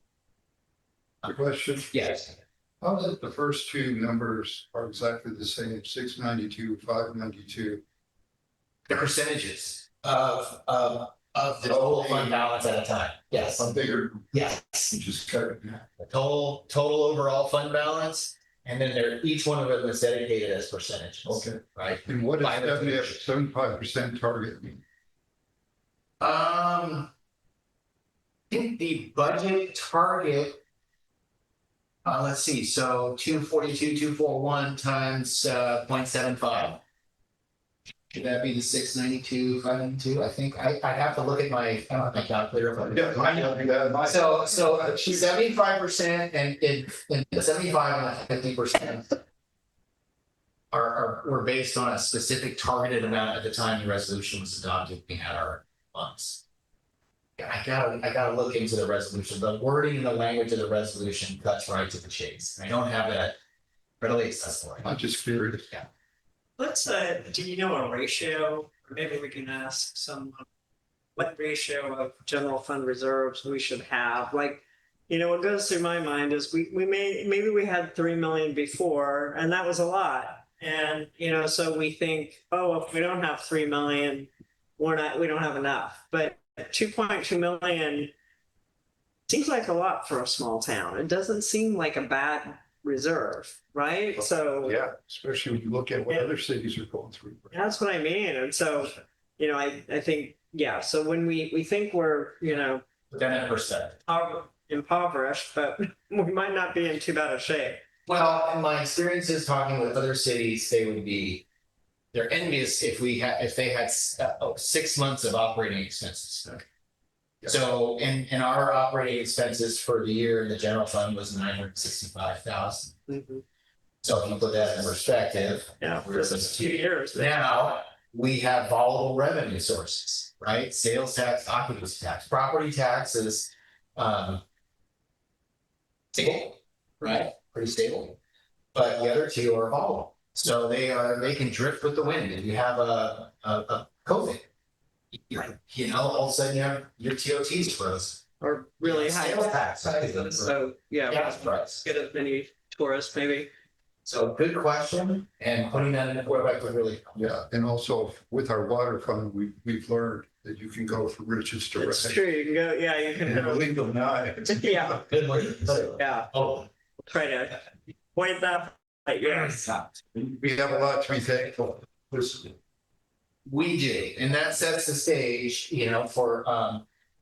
I: Question?
C: Yes.
I: How is it the first two numbers are exactly the same, 692, 592?
C: The percentages of the total fund balance at a time. Yes.
I: I'm bigger.
C: Yes.
I: Just cut it.
C: The total overall fund balance, and then each one of them is dedicated as percentages.
I: Okay.
C: Right.
I: And what does 75% target mean?
C: I think the budget target. Let's see. So 242,241 times 0.75. Should that be the 692, 592? I think I have to look at my. I don't have my calculator. So 75% and 75 and 50% were based on a specific targeted amount at the time the resolution was adopted. We had our funds. I gotta look into the resolution. The wording and the language of the resolution cuts right to the chase. I don't have that readily accessible.
I: I'm just curious.
C: Yeah.
B: Let's, do you know a ratio, or maybe we can ask someone, what ratio of general fund reserves we should have? Like, what goes through my mind is maybe we had 3 million before, and that was a lot. And, so we think, oh, if we don't have 3 million, we don't have enough. But 2.2 million seems like a lot for a small town. It doesn't seem like a bad reserve, right? So
I: yeah, especially when you look at what other cities are going through.
B: That's what I mean. And so, I think, yeah. So when we think we're,
C: 10%.
B: impoverished, but we might not be in too bad a shape.
C: Well, in my experiences talking with other cities, they're envious if they had 6 months of operating expenses. Okay. So in our operating expenses for the year in the general fund was 965,000.
B: Mm-hmm.
C: So if you put that in perspective,
B: this is 2 years.
C: Now we have volatile revenue sources, right? Sales tax, occupancy tax, property taxes, stable, right? Pretty stable. But the other two are volatile. So they can drift with the wind. If you have a COVID, all of a sudden you have your TOTs froze.
B: Or really high
C: tax.
B: So
C: Price.
B: get as many tourists maybe.
C: So good question, and putting that in the quarterback would really.
I: Yeah, and also with our water fund, we've learned that you can go from riches to riches.
B: It's true. You can go. Yeah, you can.
I: Illegal now.
B: Yeah.
C: Good one.
B: Yeah.
C: Oh,
B: Try to point that. Yes.
I: We have a lot to be thankful.
C: We do, and that sets the stage, for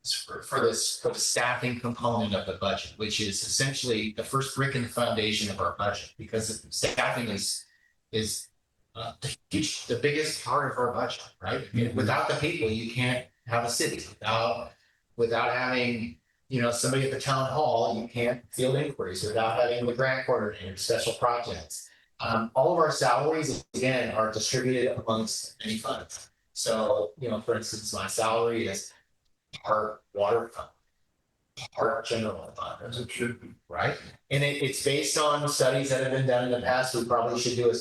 C: the staffing component of the budget, which is essentially the first brick in the foundation of our budget, because staffing is the biggest part of our budget, right? Mm-hmm. Without the people, you can't have a city. Without having somebody at the town hall, you can't field inquiries. Without having the grant coordinator, special projects. All of our salaries, again, are distributed amongst many funds. So, for instance, my salary is part water fund, part general fund.
I: As it should be.
C: Right? And it's based on studies that have been done in the past. We probably should do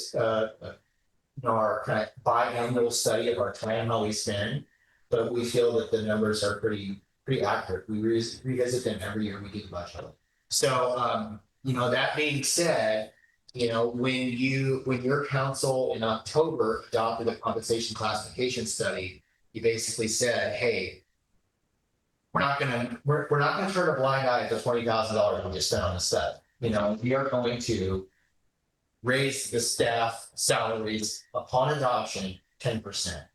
C: our kind of biannual study of our time, how we spend. But we feel that the numbers are pretty accurate. We revisit them every year we do the budget. So, that being said, when your council in October adopted the compensation classification study, you basically said, hey, we're not gonna turn a blind eye at the $20,000 we just spent on this stuff. We are going to raise the staff salaries upon adoption 10%.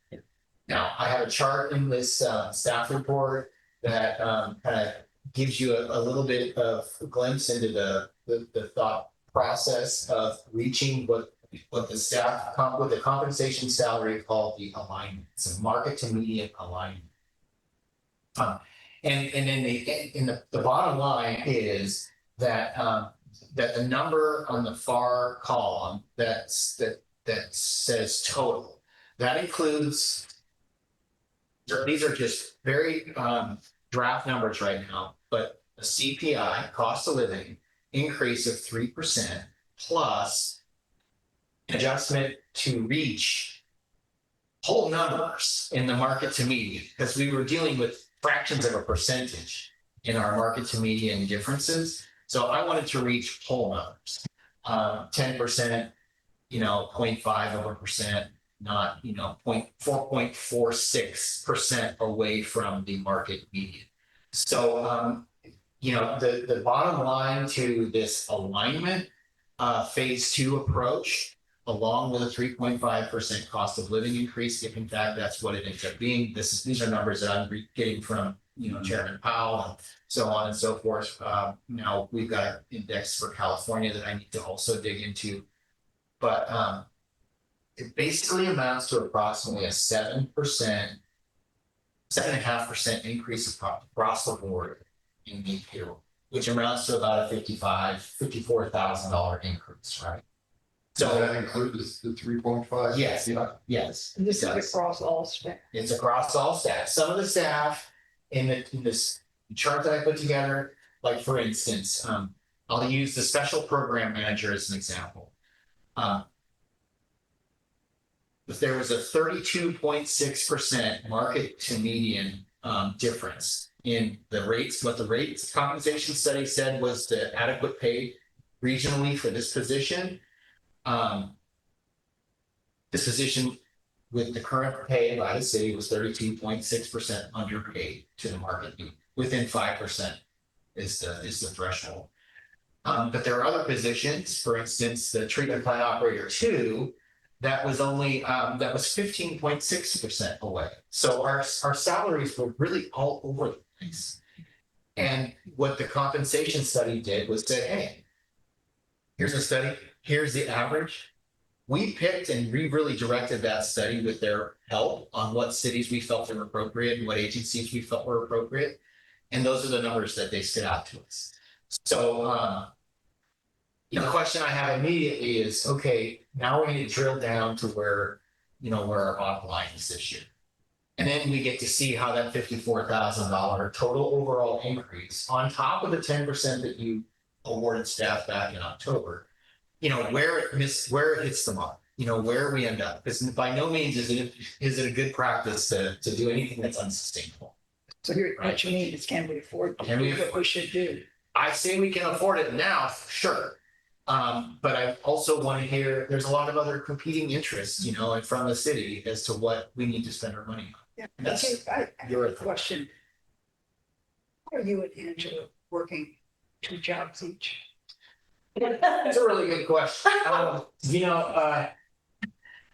C: Now, I have a chart in this staff report that kind of gives you a little bit of a glimpse into the thought process of reaching what what the compensation salary called the alignment. It's a market to median alignment. And then the bottom line is that that the number on the far column that says total, that includes, these are just very draft numbers right now, but a CPI, cost of living increase of 3% plus adjustment to reach whole numbers in the market to median, because we were dealing with fractions of a percentage in our market to median differences. So I wanted to reach whole numbers, 10%, 0.5 of a percent, not, 4.46% away from the market median. So, the bottom line to this alignment phase 2 approach, along with a 3.5% cost of living increase, if in fact that's what it ends up being. These are numbers that I'm getting from Chairman Powell and so on and so forth. Now we've got an index for California that I need to also dig into, but it basically amounts to approximately a 7.5% increase across the board in the payroll, which amounts to about a $54,000 increase, right? So
I: that includes the 3.5?
C: Yes, yes.
L: And this is across all staff.
C: It's across all staff. Some of the staff in this chart that I put together, like for instance, I'll use the special program manager as an example. If there was a 32.6% market to median difference in the rates, what the rates compensation study said was the adequate pay regionally for this position. This position with the current pay by the city was 32.6% underpaid to the market median. Within 5% is the threshold. But there are other positions, for instance, the treatment plant operator 2, that was only that was 15.6% away. So our salaries were really all over the place. And what the compensation study did was say, hey, here's a study, here's the average. We picked and we really directed that study with their help on what cities we felt were appropriate and what agencies we felt were appropriate. And those are the numbers that they stood out to us. So the question I have immediately is, okay, now we need to drill down to where our bottom line is this year. And then we get to see how that $54,000 total overall increase on top of the 10% that you awarded staff back in October, where it hits the mark, where we end up. Because by no means is it a good practice to do anything that's unsustainable.
L: So what you mean is, can we afford to do what we should do?
C: I say we can afford it now, sure. But I also want to hear, there's a lot of other competing interests, from the city as to what we need to spend our money on.
L: Yeah. Okay, I have a question. Are you and Angela working 2 jobs each?
C: That's a really good question.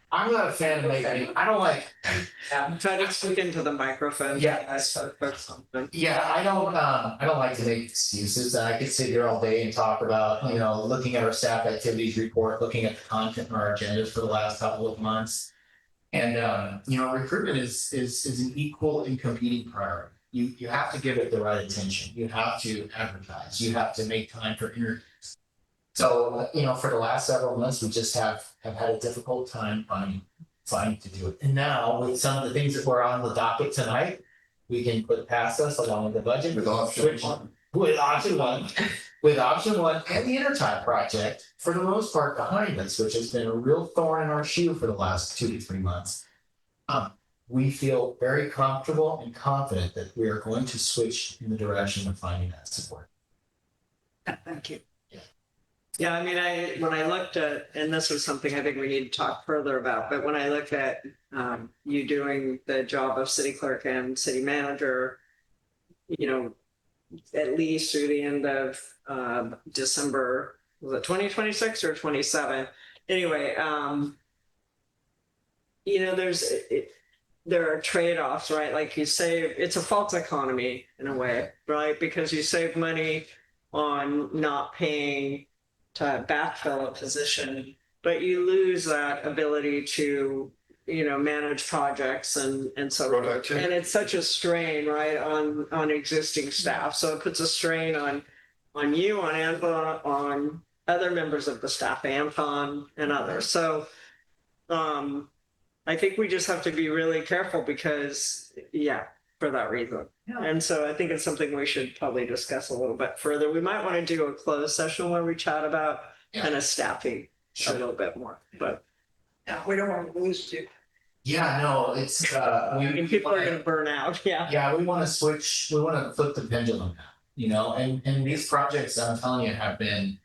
C: I'm not a fan of making. I don't like.
B: Try to speak into the microphone.
C: Yeah, yeah. I don't like to make excuses. I could sit here all day and talk about, looking at our staff activities report, looking at the content in our agendas for the last couple of months, and recruitment is an equal and competing priority. You have to give it the right attention. You have to advertise. You have to make time for interviews. So, for the last several months, we just have had a difficult time finding to do it. And now with some of the things that were on the docket tonight, we can put past us along with the budget. With option one. With option one and the Intertime project, for the most part, behind us, which has been a real thorn in our shoe for the last 2 to 3 months. We feel very comfortable and confident that we are going to switch in the direction of finding that support.
L: Thank you.
B: Yeah, I mean, when I looked at, and this was something I think we need to talk further about, but when I looked at you doing the job of city clerk and city manager, at least through the end of December, was it 2026 or 27? Anyway, there are trade-offs, right? Like you save, it's a false economy in a way, right? Because you save money on not paying to backfill a position but you lose that ability to, manage projects and so forth.
I: Productivity.
B: And it's such a strain, right, on existing staff. So it puts a strain on you, on Angela, on other members of the staff, Anton and others. So I think we just have to be really careful because, for that reason.
L: Yeah.
B: And so I think it's something we should probably discuss a little bit further. We might want to do a closed session where we chat about kind of staffing a little bit more, but.
L: Yeah, we don't want to lose you.
C: Yeah, no, it's,
B: People are going to burn out. Yeah.
C: Yeah, we want to flip the pendulum now, and these projects, I'm telling you, have been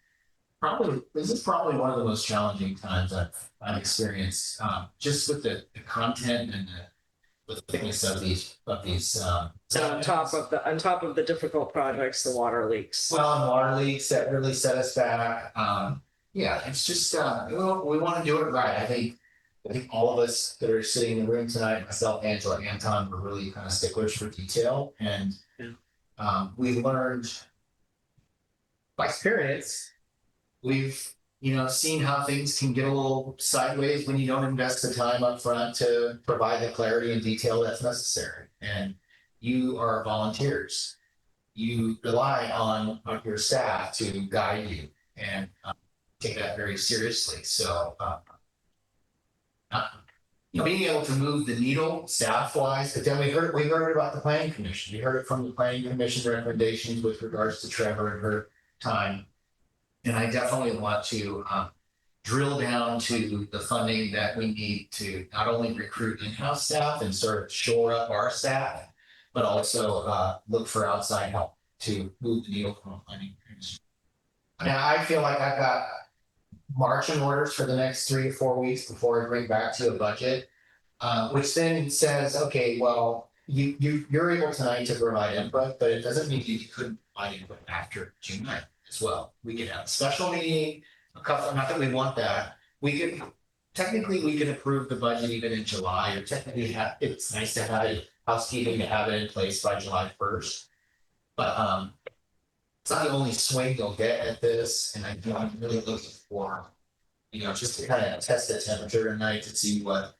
C: this is probably one of the most challenging times I've experienced, just with the content and the thickness of these.
B: So on top of the difficult projects, the water leaks.
C: Well, and water leaks that really set us back. It's just, we want to do it right. I think all of us that are sitting in the room tonight, myself, Angela, Anton, were really kind of sticklers for detail. And we learned by experience, we've, seen how things can get a little sideways when you don't invest the time up front to provide the clarity and detail that's necessary. And you are volunteers. You rely on your staff to guide you and take that very seriously. So, being able to move the needle staff-wise, but then we heard about the planning commission. We heard it from the planning commission recommendations with regards to Trevor and her time. And I definitely want to drill down to the funding that we need to not only recruit in-house staff and sort of shore up our staff, but also look for outside help to move the needle from a planning commission. Now, I feel like I've got marching orders for the next 3 to 4 weeks before I bring back to a budget, which then says, okay, well, you're able tonight to provide input, but it doesn't mean you couldn't provide input after June 9th as well. We could have a special meeting, not that we want that. We could approve the budget even in July, or technically it's nice to have it, housekeeping to have it in place by July 1st. But it's not the only swing you'll get at this, and I'm really looking for, just to kind of test the temperature tonight to see what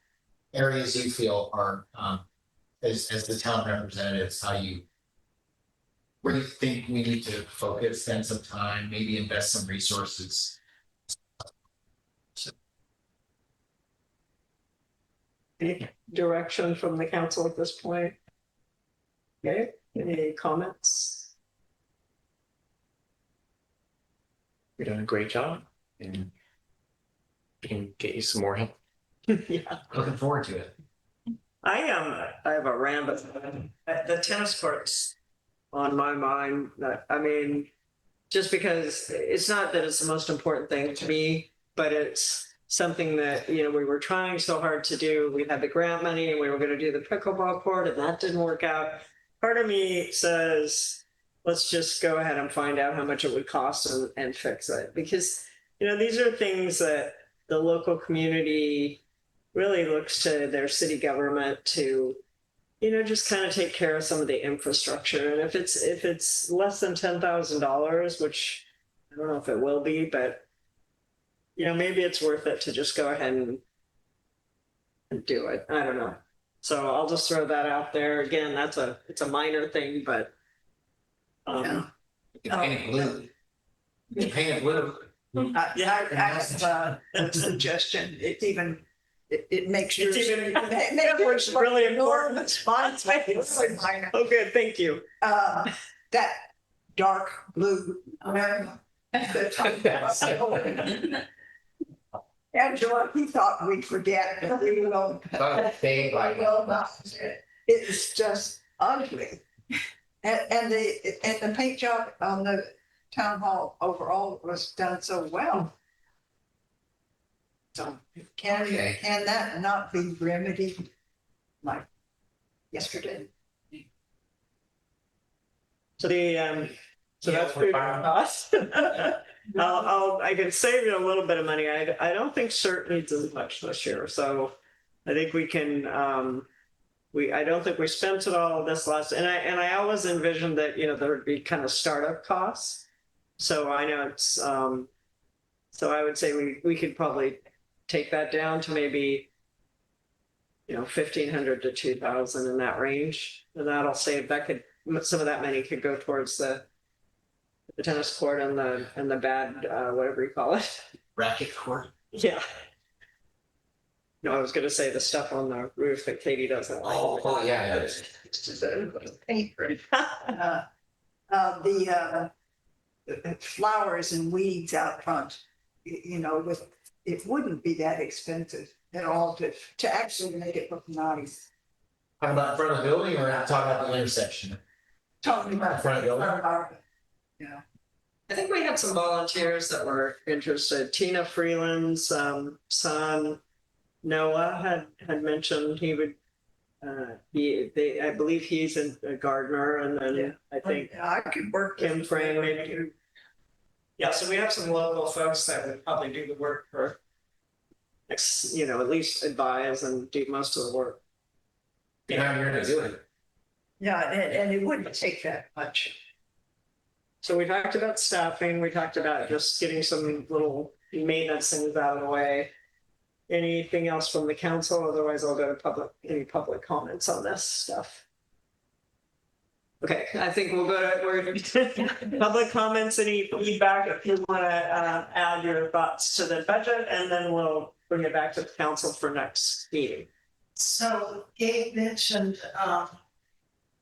C: areas you feel are, as the town representatives, where you think we need to focus, spend some time, maybe invest some resources.
B: Any direction from the council at this point? Okay, any comments?
G: You're doing a great job, and we can get you some more help.
B: Yeah.
C: Looking forward to it.
B: I have a random, the tennis courts on my mind. Just because it's not that it's the most important thing to me, but it's something that, we were trying so hard to do. We had the grant money and we were going to do the pickleball court, and that didn't work out. Part of me says, let's just go ahead and find out how much it would cost and fix it. Because, these are things that the local community really looks to their city government to, just kind of take care of some of the infrastructure. And if it's less than $10,000, which I don't know if it will be, but maybe it's worth it to just go ahead and do it. I don't know. So I'll just throw that out there. Again, it's a minor thing, but
C: You can paint it blue. You can paint it blue.
L: I have a suggestion. It makes yours.
B: It's really important.
L: Mine's really minor.
B: Okay, thank you.
L: That dark blue. Angela, he thought we'd forget, but we will. It's just ugly. And the paint job on the town hall overall was done so well. So can that not be remedied like yesterday?
B: So that's food for us. I can save you a little bit of money. I don't think CERT needs as much this year, so I think we can. I don't think we spent it all this last, and I always envisioned that there would be kind of startup costs. So I know it's So I would say we could probably take that down to maybe, 1,500 to 2,000 in that range. And that'll save, some of that money could go towards the tennis court and the bad, whatever you call it.
G: Racket court.
B: Yeah. No, I was gonna say the stuff on the roof that Katie doesn't like.
G: Oh, yeah.
L: The flowers and weeds out front, it wouldn't be that expensive at all to actually make it look nice.
C: Talking about in front of the building or talking about the intersection?
L: Talking about
C: In front of the building?
B: I think we had some volunteers that were interested. Tina Freeland's son, Noah, had mentioned he would, I believe he's a gardener, and then I think
L: I could work.
B: Kim Frame maybe. Yeah, so we have some local folks that would probably do the work for, at least advise and do most of the work.
C: Yeah, you're gonna do it.
L: Yeah, and it wouldn't take that much.
B: So we talked about staffing, we talked about just getting some little maintenance things out of the way. Anything else from the council? Otherwise, I'll go to any public comments on this stuff. Okay, I think we'll go to public comments, any feedback if you want to add your thoughts to the budget, and then we'll bring it back to the council for next meeting.
E: So Gabe mentioned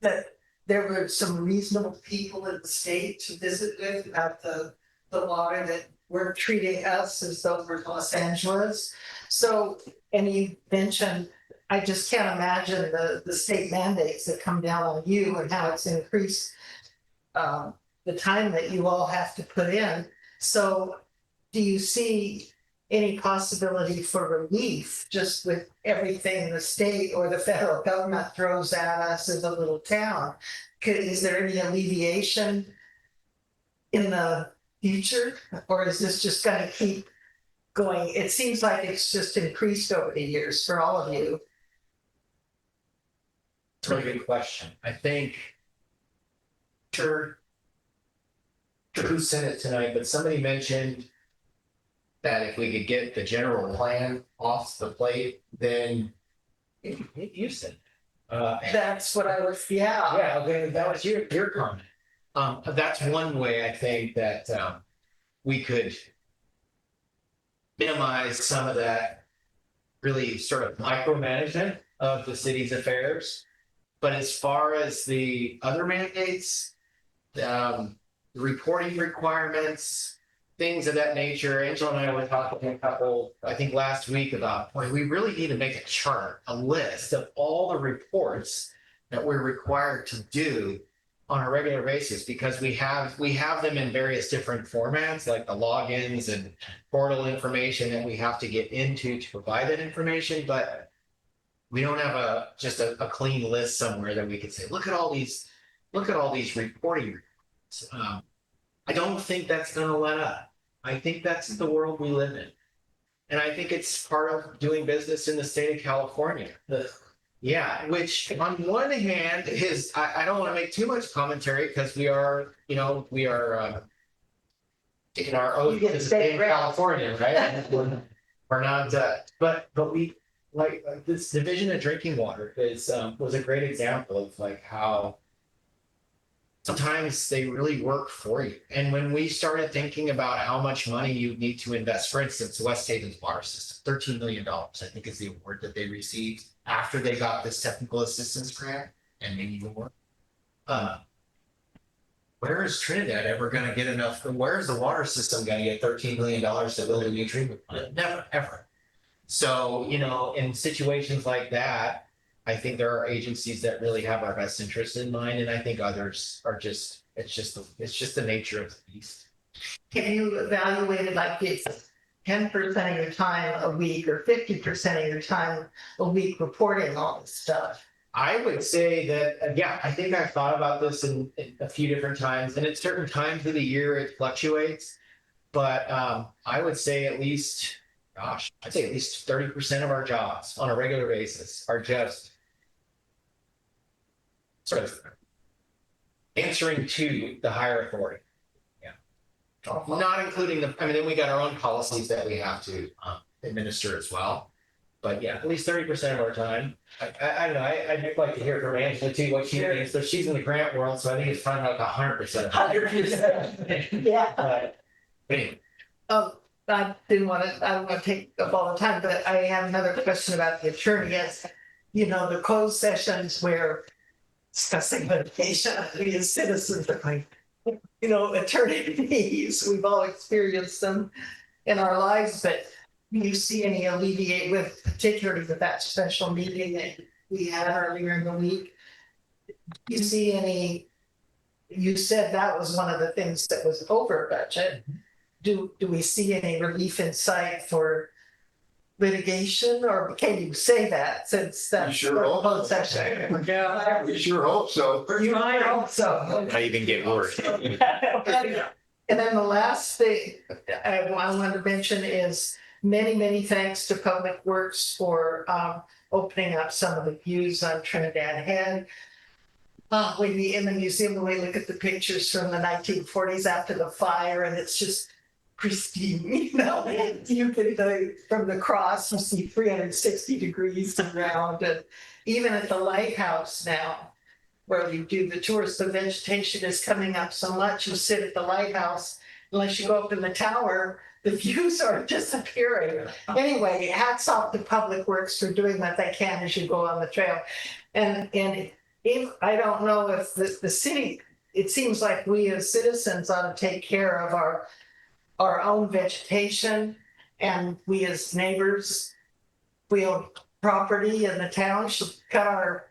E: that there were some reasonable people in the state to visit with about the water, that were treating us as though we're Los Angeles. So, and you mentioned, I just can't imagine the state mandates that come down on you and how it's increased the time that you all have to put in. So do you see any possibility for relief just with everything the state or the federal government throws at us as a little town? Is there any alleviation in the future, or is this just going to keep going? It seems like it's just increased over the years for all of you.
C: It's a really good question. I think, sure who said it tonight, but somebody mentioned that if we could get the general plan off the plate, then you said.
E: That's what I was, yeah.
C: Yeah, okay, that was your comment. That's one way I think that we could minimize some of that really sort of micromanagement of the city's affairs. But as far as the other mandates, the reporting requirements, things of that nature, Angela and I were talking a couple, I think last week about, boy, we really need to make a chart, a list of all the reports that we're required to do on a regular basis, because we have them in various different formats, like the logins and portal information that we have to get into to provide that information. But we don't have just a clean list somewhere that we could say, look at all these reporting reports. I don't think that's going to let up. I think that's the world we live in. And I think it's part of doing business in the state of California. Yeah, which on one hand is, I don't want to make too much commentary because we are taking our oath to the state of California, right? We're not, but we like this division of drinking water was a great example of like how sometimes they really work for you. And when we started thinking about how much money you need to invest, for instance, West Haven's water system, $13 million, I think is the award that they received after they got this technical assistance grant and maybe more. Where is Trinidad ever going to get enough? Where is the water system going to get $13 million to build a new treatment plant? Never, ever. So, in situations like that, I think there are agencies that really have our best interest in mind, and I think others are it's just the nature of the beast.
E: Have you evaluated like it's 10% of your time a week or 50% of your time a week reporting all this stuff?
C: I would say that, I think I've thought about this in a few different times, and at certain times of the year it fluctuates, but I would say at least 30% of our jobs on a regular basis are just sort of answering to the higher authority. Yeah. Not including the, I mean, then we got our own policies that we have to administer as well. But yeah, at least 30% of our time. I don't know, I'd like to hear from Angela too, what she thinks. So she's in the grant world, so I think it's probably like 100%.
E: 100%. Yeah.
C: Anyway.
E: I don't want to take up all the time, but I have another question about the attorney. Yes, you know, the closed sessions where discussing litigation, we as citizens are like, you know, attorney fees, we've all experienced them in our lives, but do you see any alleviate with, particularly with that special meeting that we had earlier in the week? Do you see any, you said that was one of the things that was over budget. Do we see any relief in sight for litigation, or can you say that since that's
I: sure
E: closed session?
I: Yeah, we sure hope so.
E: You might hope so.
G: I even get worse.
E: And then the last thing I wanted to mention is many thanks to Public Works for opening up some of the views on Trinidad Head. When we in the museum, when we look at the pictures from the 1940s after the fire, and it's just pristine, you know, you can, from the cross, you see 360 degrees around, and even at the lighthouse now, where you do the tours, the vegetation is coming up so much, you sit at the lighthouse, unless you go up in the tower, the views are disappearing. Anyway, hats off to Public Works for doing what they can as you go on the trail. And if, I don't know if the city, it seems like we as citizens ought to take care of our own vegetation, and we as neighbors, we own property in the town, should cut our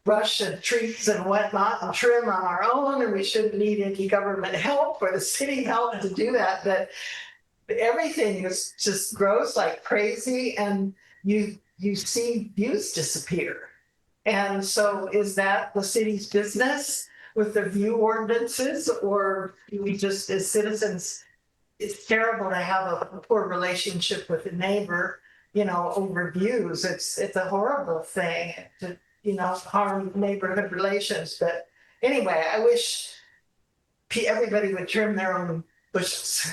E: brush and trees and whatnot and trim on our own, and we shouldn't need any government help or the city help to do that. But everything is just grows like crazy, and you see views disappear. And so is that the city's business with the view ordinances, or do we just as citizens, it's terrible to have a poor relationship with a neighbor, you know, over views. It's a horrible thing to, you know, harm neighborhood relations. But anyway, I wish everybody would trim their own bushes.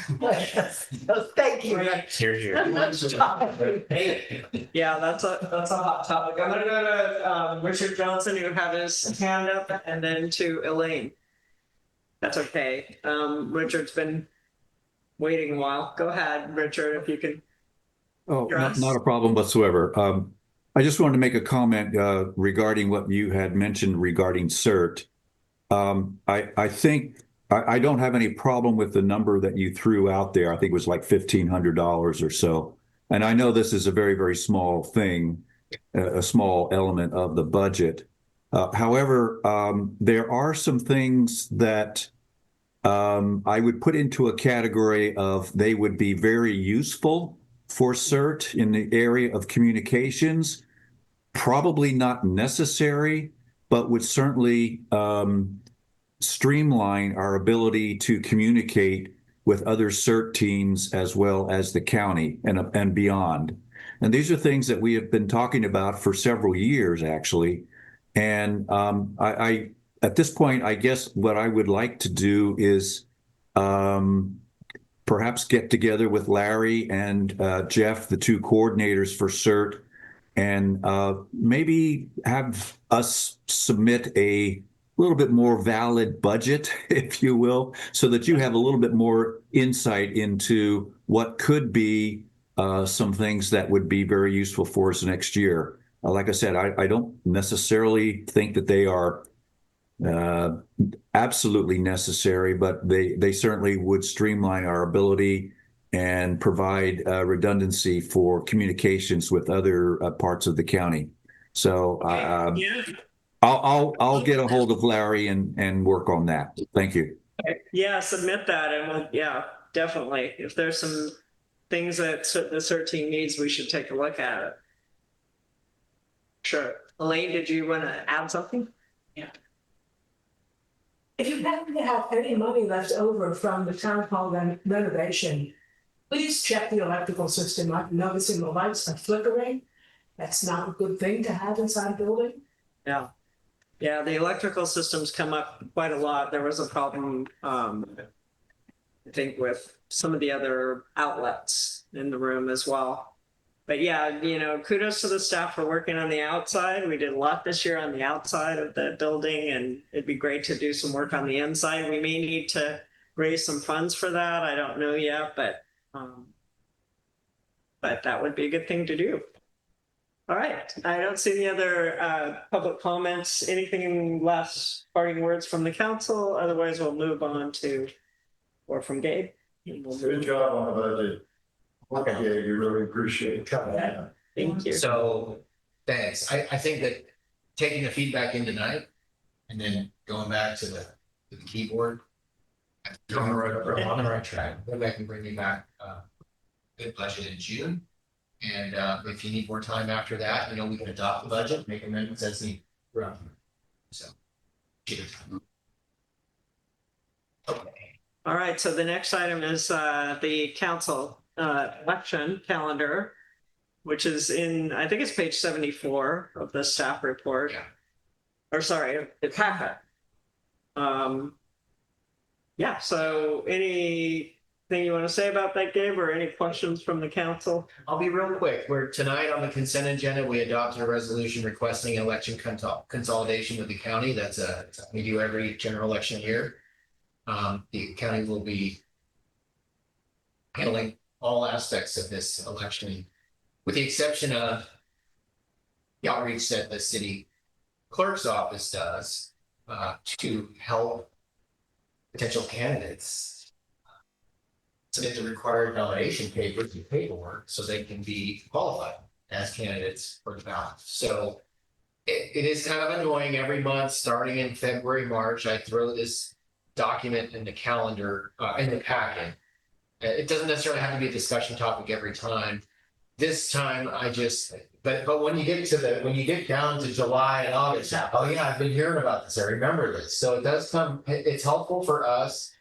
E: So thank you.
G: Here's your.
B: Yeah, that's a hot topic. I'm gonna go to Richard Johnson, who had his hand up, and then to Elaine. That's okay. Richard's been waiting a while. Go ahead, Richard, if you can.
H: Oh, not a problem whatsoever. I just wanted to make a comment regarding what you had mentioned regarding CERT. I think I don't have any problem with the number that you threw out there. I think it was like $1,500 or so. And I know this is a very small thing, a small element of the budget. However, there are some things that I would put into a category of they would be very useful for CERT in the area of communications, probably not necessary, but would certainly streamline our ability to communicate with other CERT teams as well as the county and beyond. And these are things that we have been talking about for several years, actually. And I at this point, I guess what I would like to do is perhaps get together with Larry and Jeff, the two coordinators for CERT, and maybe have us submit a little bit more valid budget, if you will, so that you have a little bit more insight into what could be some things that would be very useful for us next year. Like I said, I don't necessarily think that they are absolutely necessary, but they certainly would streamline our ability and provide redundancy for communications with other parts of the county. So I'll get a hold of Larry and work on that. Thank you.
B: Yeah, submit that, and we'll, yeah, definitely. If there's some things that the CERT team needs, we should take a look at it. Sure. Elaine, did you want to add something?
O: Yeah. If you happen to have any money left over from the town hall renovation, please check the electrical system. I'm noticing the lights are flickering. That's not a good thing to have inside a building.
B: Yeah. Yeah, the electrical systems come up quite a lot. There was a problem I think with some of the other outlets in the room as well. But yeah, you know, kudos to the staff for working on the outside. We did a lot this year on the outside of the building, and it'd be great to do some work on the inside. We may need to raise some funds for that. I don't know yet, but that would be a good thing to do. All right, I don't see any other public comments. Anything last parting words from the council? Otherwise, we'll move on to, or from Gabe.
I: Good job on the budget. Okay, yeah, you really appreciate it.
B: Yeah. Thank you.
C: So, thanks. I think that taking the feedback in tonight and then going back to the keyboard.
I: You're on the right track.
C: On the right track. Go back and bring me back good budget in June. And if you need more time after that, you know, we can adopt the budget, make amendments as needed. So, cheers. Okay.
B: All right, so the next item is the council election calendar, which is in, I think it's page 74 of the staff report.
C: Yeah.
B: Or sorry, the packet. Yeah, so anything you want to say about that, Gabe, or any questions from the council?
C: I'll be real quick. We're tonight on the consent agenda. We adopted a resolution requesting election consolidation with the county. That's we do every general election year. The county will be handling all aspects of this election, with the exception of the outreach that the city clerk's office does to help potential candidates submit the required nomination papers and paperwork so they can be qualified as candidates for the ballot. So it is kind of annoying every month, starting in February, March, I throw this document in the calendar, in the packet. It doesn't necessarily have to be a discussion topic every time. This time I just, but when you get down to July and August, oh yeah, I've been hearing about this, I remember this. So it does come, it's helpful for us.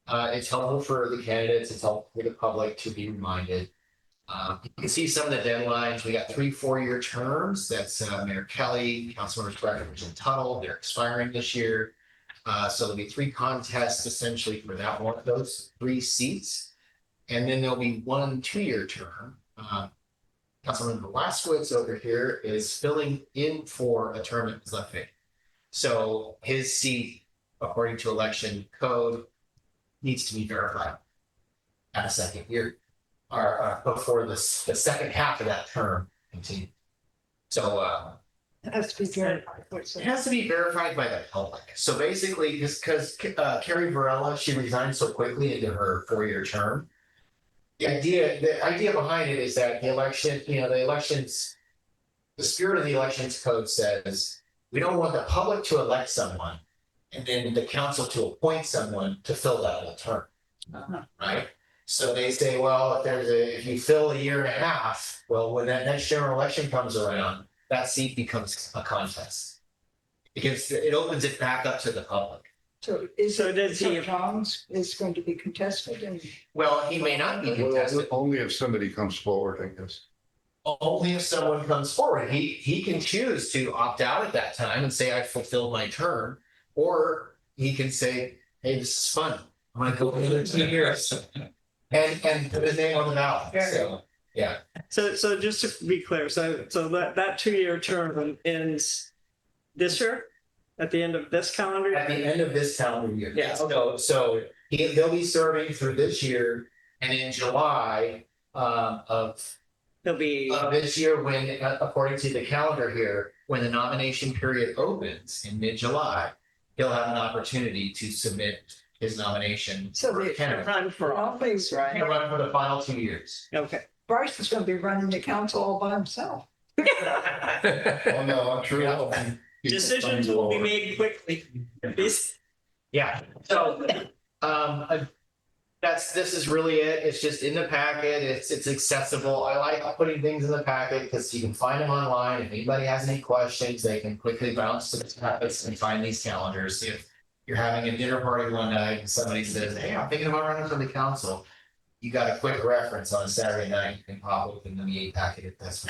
C: It's helpful for the candidates, it's helpful for the public to be reminded. You can see some of the deadlines. We got 3 4-year terms. That's Mayor Kelly, Councilmembers Breckenridge and Tuttle. They're expiring this year. So there'll be 3 contests essentially for that one, those 3 seats. And then there'll be 1 2-year term. Councilmember Laskowitz over here is filling in for a term that was left vacant. So his seat, according to election code, needs to be verified at a second year or before the second half of that term continues. So
L: It has to be verified.
C: it has to be verified by the public. So basically, because Carrie Varela, she resigned so quickly into her 4-year term. The idea behind it is that the election, you know, the spirit of the elections code says we don't want the public to elect someone and then the council to appoint someone to fill that whole term. Right? So they say, well, if you fill a year and a half, well, when that next general election comes around, that seat becomes a contest. Because it opens it back up to the public.
L: So John's is going to be contested and.
C: Well, he may not be contested.
I: Only if somebody comes forward, I guess.
C: Only if someone comes forward. He can choose to opt out at that time and say, I fulfilled my term. Or he can say, hey, this is fun. I'm going to go for another 2 years. And put his name on the ballot. So, yeah.
B: So just to be clear, so that 2-year term ends this year? At the end of this calendar year?
C: At the end of this calendar year.
B: Yeah.
C: So they'll be serving through this year, and in July of this year, when according to the calendar here, when the nomination period opens in mid-July, he'll have an opportunity to submit his nomination.
L: So
C: for
L: they
C: candidate.
L: run for all things, right?
C: He'll run for the final 2 years.
B: Okay.
L: Bryce is going to be running the council all by himself.
I: Oh, no, I'm sure.
B: Decisions will be made quickly.
C: Yeah. So this is really it. It's just in the packet. It's accessible. I like putting things in the packet because you can find them online. If anybody has any questions, they can quickly bounce to the packets and find these calendars. If you're having a dinner party one night and somebody says, hey, I'm thinking about running for the council, you got a quick reference on a Saturday night, you can pop open the meeting packet if that's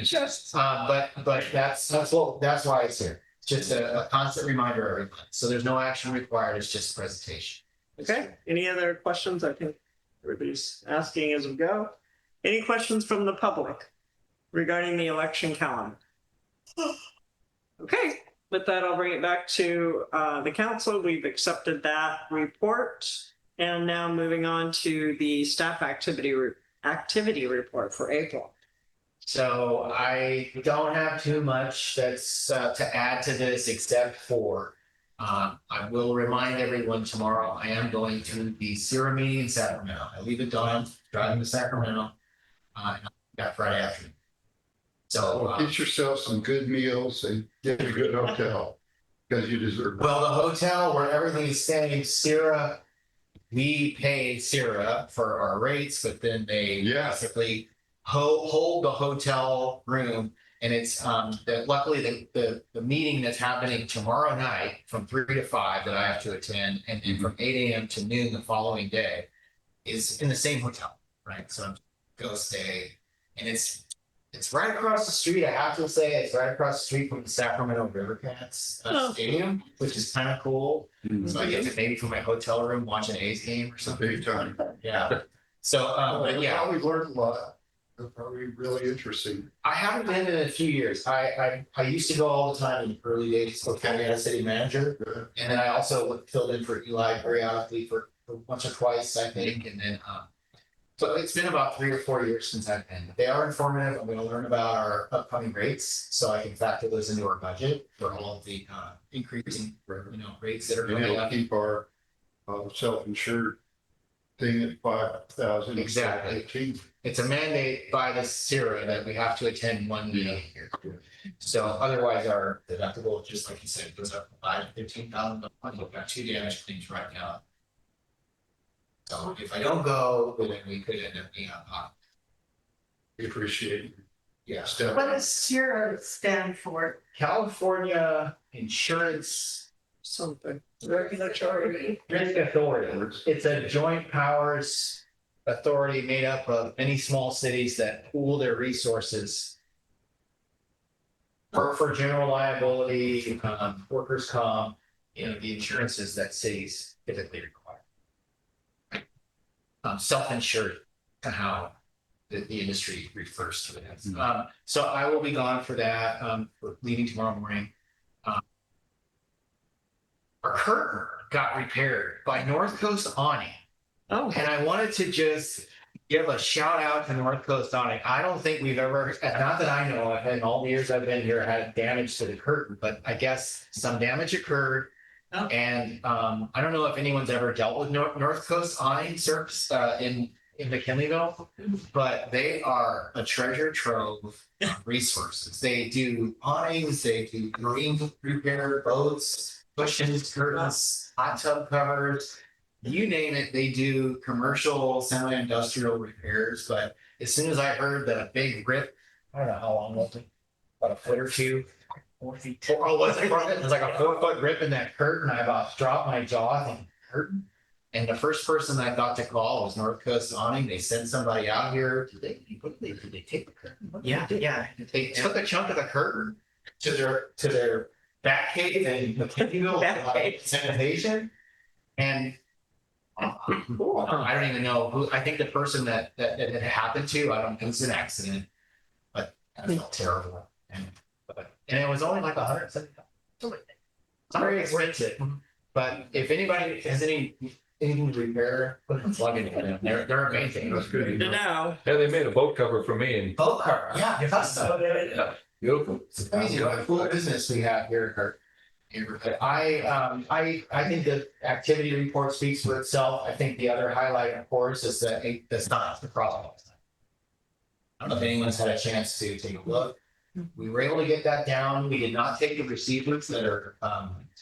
C: just but that's why it's here. It's just a constant reminder every month. So there's no action required, it's just a presentation.
B: Okay, any other questions? I think everybody's asking as we go. Any questions from the public regarding the election calendar? Okay, with that, I'll bring it back to the council. We've accepted that report. And now moving on to the staff activity report for April.
C: So I don't have too much that's to add to this except for I will remind everyone tomorrow I am going to the CIRA meeting in Sacramento. I leave at dawn, driving to Sacramento that Friday afternoon. So
I: get yourself some good meals and get a good hotel because you deserve it.
C: Well, the hotel where everything is staying, CIRA, we pay CIRA for our rates, but then they basically hold the hotel room. And it's luckily the meeting that's happening tomorrow night from 3 to 5 that I have to attend, and then from 8 a.m. to noon the following day is in the same hotel, right? So go stay, and it's right across the street. I have to say, it's right across the street from the Sacramento River Cats stadium, which is kind of cool. So I get to maybe from my hotel room watch an A's game or something.
I: Big time.
C: Yeah. So, but yeah,
I: we learned a lot. They're probably really interesting.
C: I haven't been in a few years. I used to go all the time in the early days of county as city manager, and then I also filled in for Eli periodically for once or twice, I think, and then so it's been about 3 or 4 years since I've been. They are informative. I'm going to learn about our upcoming rates, so I can factor those into our budget for all of the increasing rates that are
I: And
C: going
I: it'll
C: up.
I: keep our self-insured thing at 5,000.
C: Exactly. It's a mandate by the CIRA that we have to attend one meeting a year. So otherwise our deductible, just like you said, goes up by $15,000. We've got 2 damage claims right now. So if I don't go, then we could end up being on pot.
I: We appreciate it.
C: Yeah.
E: What does CIRA stand for?
C: California Insurance
B: something.
E: Regulatory
C: Risk Authority. It's a joint powers authority made up of many small cities that pool their resources for general liability, workers' comp, the insurances that cities typically require. Self-insured, how the industry refers to it. So I will be gone for that. We're leaving tomorrow morning. Our curtain got repaired by North Coast Awning.
B: Oh.
C: And I wanted to just give a shout out to North Coast Awning. I don't think we've ever, not that I know of, in all the years I've been here, had damage to the curtain, but I guess some damage occurred.
B: Oh.
C: And I don't know if anyone's ever dealt with North Coast Awning service in McKinleyville, but they are a treasure trove of resources. They do awnings, they do marine repair, boats, cushions, curtains, hot tub covers, you name it. They do commercial, semi-industrial repairs. But as soon as I heard that a big rip, I don't know how long was it, about a foot or two, 4 feet. Oh, was it? It was like a 4-foot rip in that curtain. I about dropped my jaw thinking, curtain. And the first person I thought to call was North Coast Awning. They sent somebody out here. Did they take the curtain? Yeah. They took a chunk of the curtain to their back cave in McKinneyville sanitation. And cool. I don't even know who. I think the person that it happened to. I don't think it's an accident, but I felt terrible. And it was only like $170. It's not very expensive. But if anybody has anything to repair, put a plug in it. They're amazing.
I: That's good.
B: To know.
M: Yeah, they made a boat cover for me and
C: Boat cover, yeah, custom.
M: yeah, beautiful.
C: It's amazing what a cool business we have here in our neighborhood. I think the activity report speaks for itself. I think the other highlight, of course, is the signs, the crosswalks. I don't know if anyone's had a chance to take a look. We were able to get that down. We did not take the receivers that are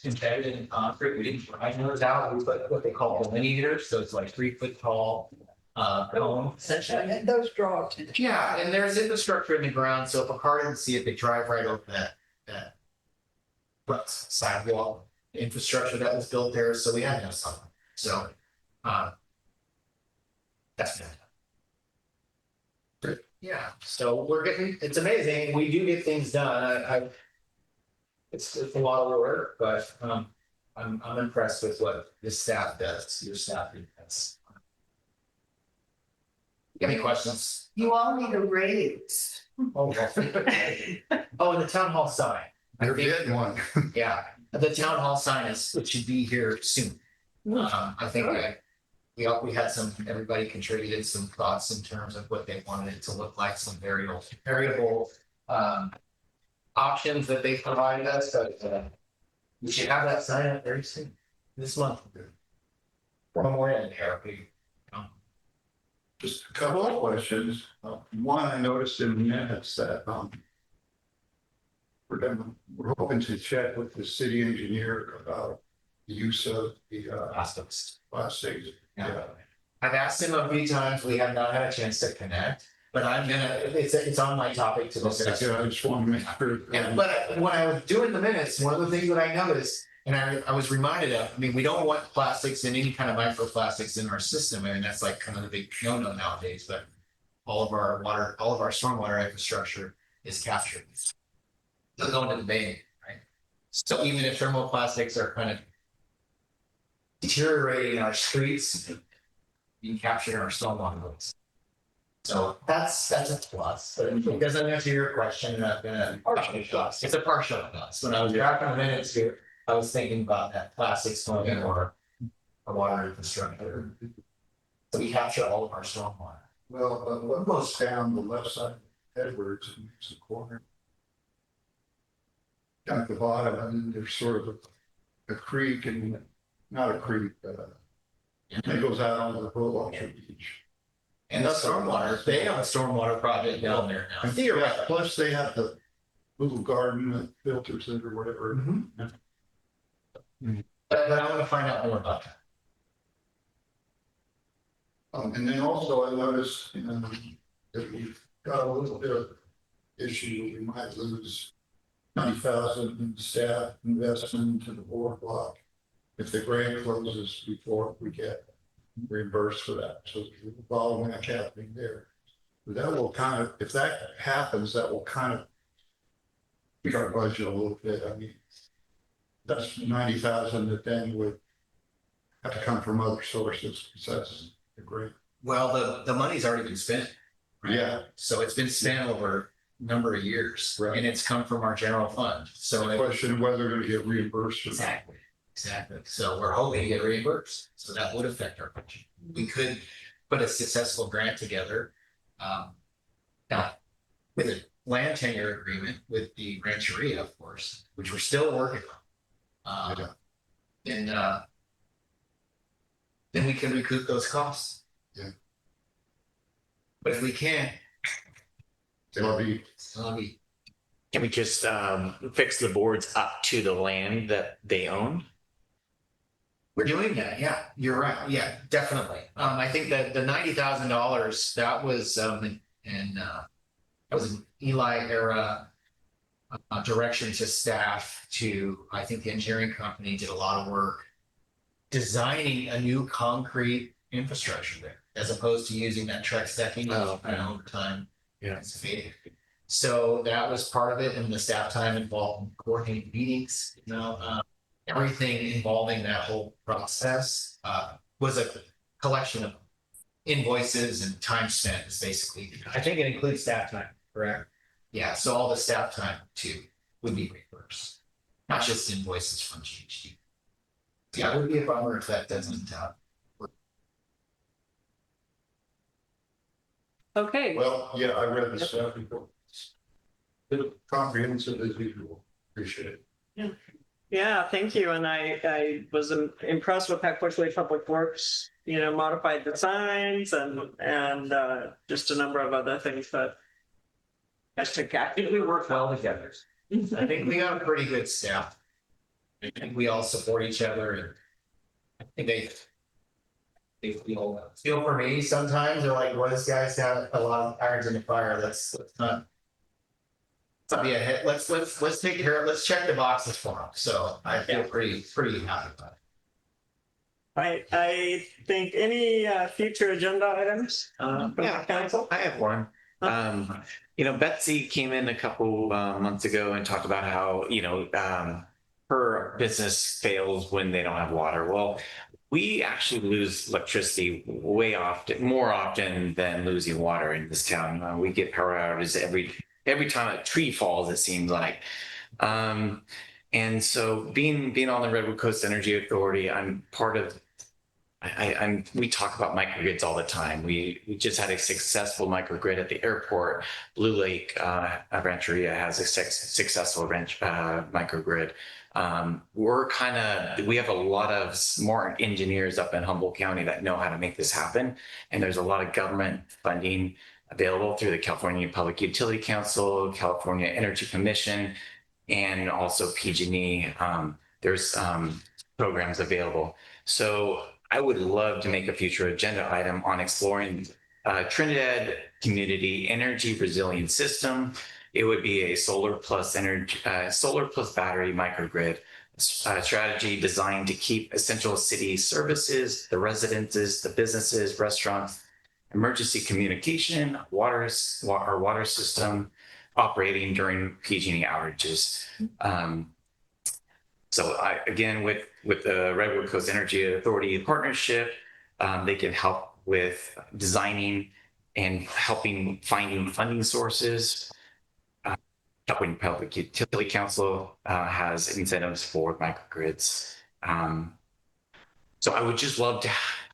C: embedded in concrete. We didn't grind those out. We put what they call delineators, so it's like 3 foot tall cone essentially.
L: And those draw attention.
C: Yeah, and there's infrastructure in the ground, so if a car didn't see it, they drive right over that sidewalk infrastructure that was built there. So we had no something. So that's good. Yeah, so we're getting. It's amazing. We do get things done. It's a lot of work, but I'm impressed with what this staff does, your staff does. Any questions?
E: You all need a raise.
C: Oh, oh, and the town hall sign.
I: You're getting one.
C: Yeah, the town hall sign it should be here soon. I think we had everybody contributed some thoughts in terms of what they wanted it to look like, some variable options that they provided us, but we should have that sign up very soon, this month. One more in there.
I: Just a couple of questions. One, I noticed in the minutes that we're hoping to check with the city engineer about the use of the plastics.
C: Yeah. I've asked him a few times. We have not had a chance to connect, but it's on my topic to discuss.
I: Okay, I just want to make sure.
C: But when I was doing the minutes, one of the things that I noticed, and I was reminded of, I mean, we don't want plastics and any kind of microplastics in our system. I mean, that's like kind of the big no-no nowadays, but all of our stormwater infrastructure is captured. They'll go into the bay, right? So even if thermoplastics are kind of deteriorating our streets, being captured in our stormwater roads. So that's a plus, but it doesn't answer your question, and I've been a partial plus. It's a partial plus. When I was drafting the minutes here, I was thinking about that plastics going in or a water infrastructure. So we capture all of our stormwater.
I: Well, what goes down the left side of Edwards and it's the corner? Down at the bottom, and then there's sort of a creek, and not a creek, but it goes out onto the Humboldt beach.
C: And the stormwater, they have a stormwater project down there now.
I: Yeah, plus they have the little garden that filters it or whatever.
C: But I want to find out more about that.
I: And then also I noticed, that we've got a little bit of issue, we might lose 90,000 in staff investment into the boardwalk if the grant closes before we get reimbursed for that. So the bottleneck happening there. But that will kind of, if that happens, that will kind of beat our budget a little bit. I mean, that's 90,000 that then would have to come from other sources besides the grant.
C: Well, the money's already been spent. Right?
I: Yeah.
C: So it's been spent over a number of years, right, and it's come from our general fund. So
I: the question of whether we're going to get reimbursed.
C: Exactly. So we're hoping to get reimbursed. So that would affect our budget. We could put a successful grant together. Now, with a land tenure agreement with the rancheria, of course, which we're still working on. Then we can recoup those costs.
I: Yeah.
C: But if we can't,
I: it'll
C: be.
G: Can we just fix the boards up to the land that they own?
C: We're doing that. Yeah, you're right. Yeah, definitely. I think that the $90,000 that was that was an Eli era direction to staff to, I think the engineering company did a lot of work designing a new concrete infrastructure there, as opposed to using that Trex decking over time. Yeah, it's fading. So that was part of it, and the staff time involved in coordinating meetings. Everything involving that whole process was a collection of invoices and time spent. Is basically, I think it includes staff time, correct? Yeah, so all the staff time too would be reimbursed, not just invoices from GHD. Yeah, it would be a bummer if that doesn't work.
B: Okay.
I: Well, yeah, I read the staff report. Comprehensive as usual. Appreciate it.
B: Yeah. Yeah, thank you. And I was impressed with how quickly Public Works, modified the signs and just a number of other things that I think we work well together.
C: I think we got a pretty good staff. I think we all support each other, and I think they feel for me sometimes. They're like, "Well, this guy's got a lot of irons in the fire. Let's not be a hit. Let's take care of. Let's check the boxes for him." So I feel pretty happy about it.
B: I think any future agenda items from the council?
G: I have one. Betsy came in a couple months ago and talked about how, her business fails when they don't have water. Well, we actually lose electricity more often than losing water in this town. We get power outages every time a tree falls, it seems like. And so being on the Redwood Coast Energy Authority, I'm part of. We talk about microgrids all the time. We just had a successful microgrid at the airport. Blue Lake Rancheria has a successful microgrid. We have a lot of smart engineers up in Humboldt County that know how to make this happen. And there's a lot of government funding available through the California Public Utility Council, California Energy Commission, and also PG&E. There's programs available. So I would love to make a future agenda item on exploring Trinidad Community Energy Resilience System. It would be a solar plus battery microgrid strategy designed to keep essential city services, the residences, the businesses, restaurants, emergency communication, our water system operating during PG&E outages. So again, with the Redwood Coast Energy Authority partnership, they can help with designing and helping finding funding sources. California Public Utility Council has incentives for microgrids. So I would just love to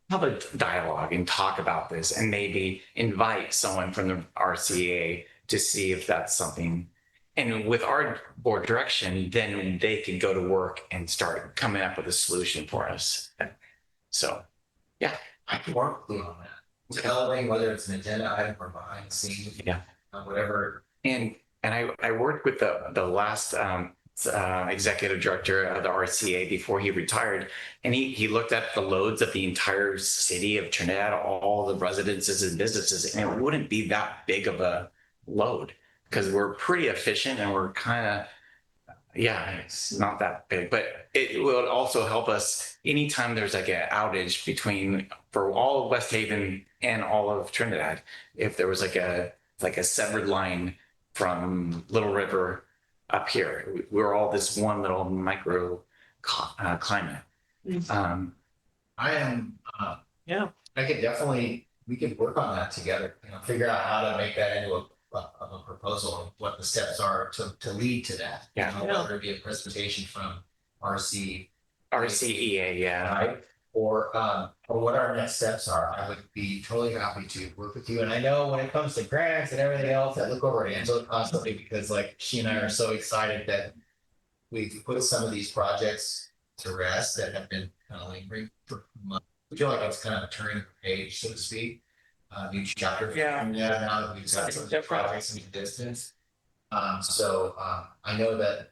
G: have a dialogue and talk about this and maybe invite someone from the RCA to see if that's something. And with our board direction, then they can go to work and start coming up with a solution for us. So, yeah.
C: I can work with you on that. Developing, whether it's an agenda item or behind the scenes, whatever.
G: And I worked with the last executive director of the RCA before he retired, and he looked at the loads of the entire city of Trinidad, all the residences and businesses, and it wouldn't be that big of a load because we're pretty efficient and we're kind of, it's not that big, but it will also help us anytime there's like an outage for all of West Haven and all of Trinidad. If there was like a severed line from Little River up here, we're all this one little micro climate.
C: I am, we could work on that together, figure out how to make that into a proposal and what the steps are to lead to that. Whether it be a presentation from RCEA, right? Or what our next steps are. I would be totally happy to work with you. And I know when it comes to grants and everything else, I look over at Angela constantly because she and I are so excited that we've put some of these projects to rest that have been kind of lingering for months. We feel like it's kind of a turning the page, so to speak. New chapter. Now that we've got some projects in the distance. So I know that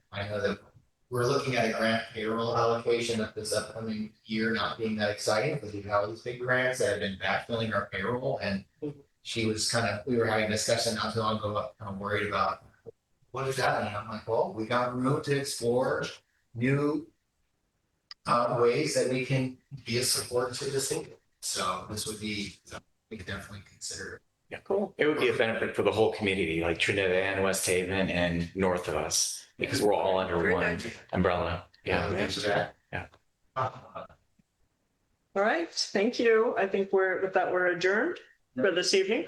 C: we're looking at a grant payroll allocation of this upcoming year not being that exciting because we've had all these big grants that have been backfilling our payroll. And we were having a discussion not too long ago, kind of worried about what does that mean? I'm like, well, we got room to explore new ways that we can be a support to the city. So this would be, we could definitely consider it.
G: Yeah, cool. It would be a benefit for the whole community, like Trinidad and West Haven and north of us, because we're all under one umbrella. Yeah.
B: All right. Thank you. I think we're adjourned for this evening.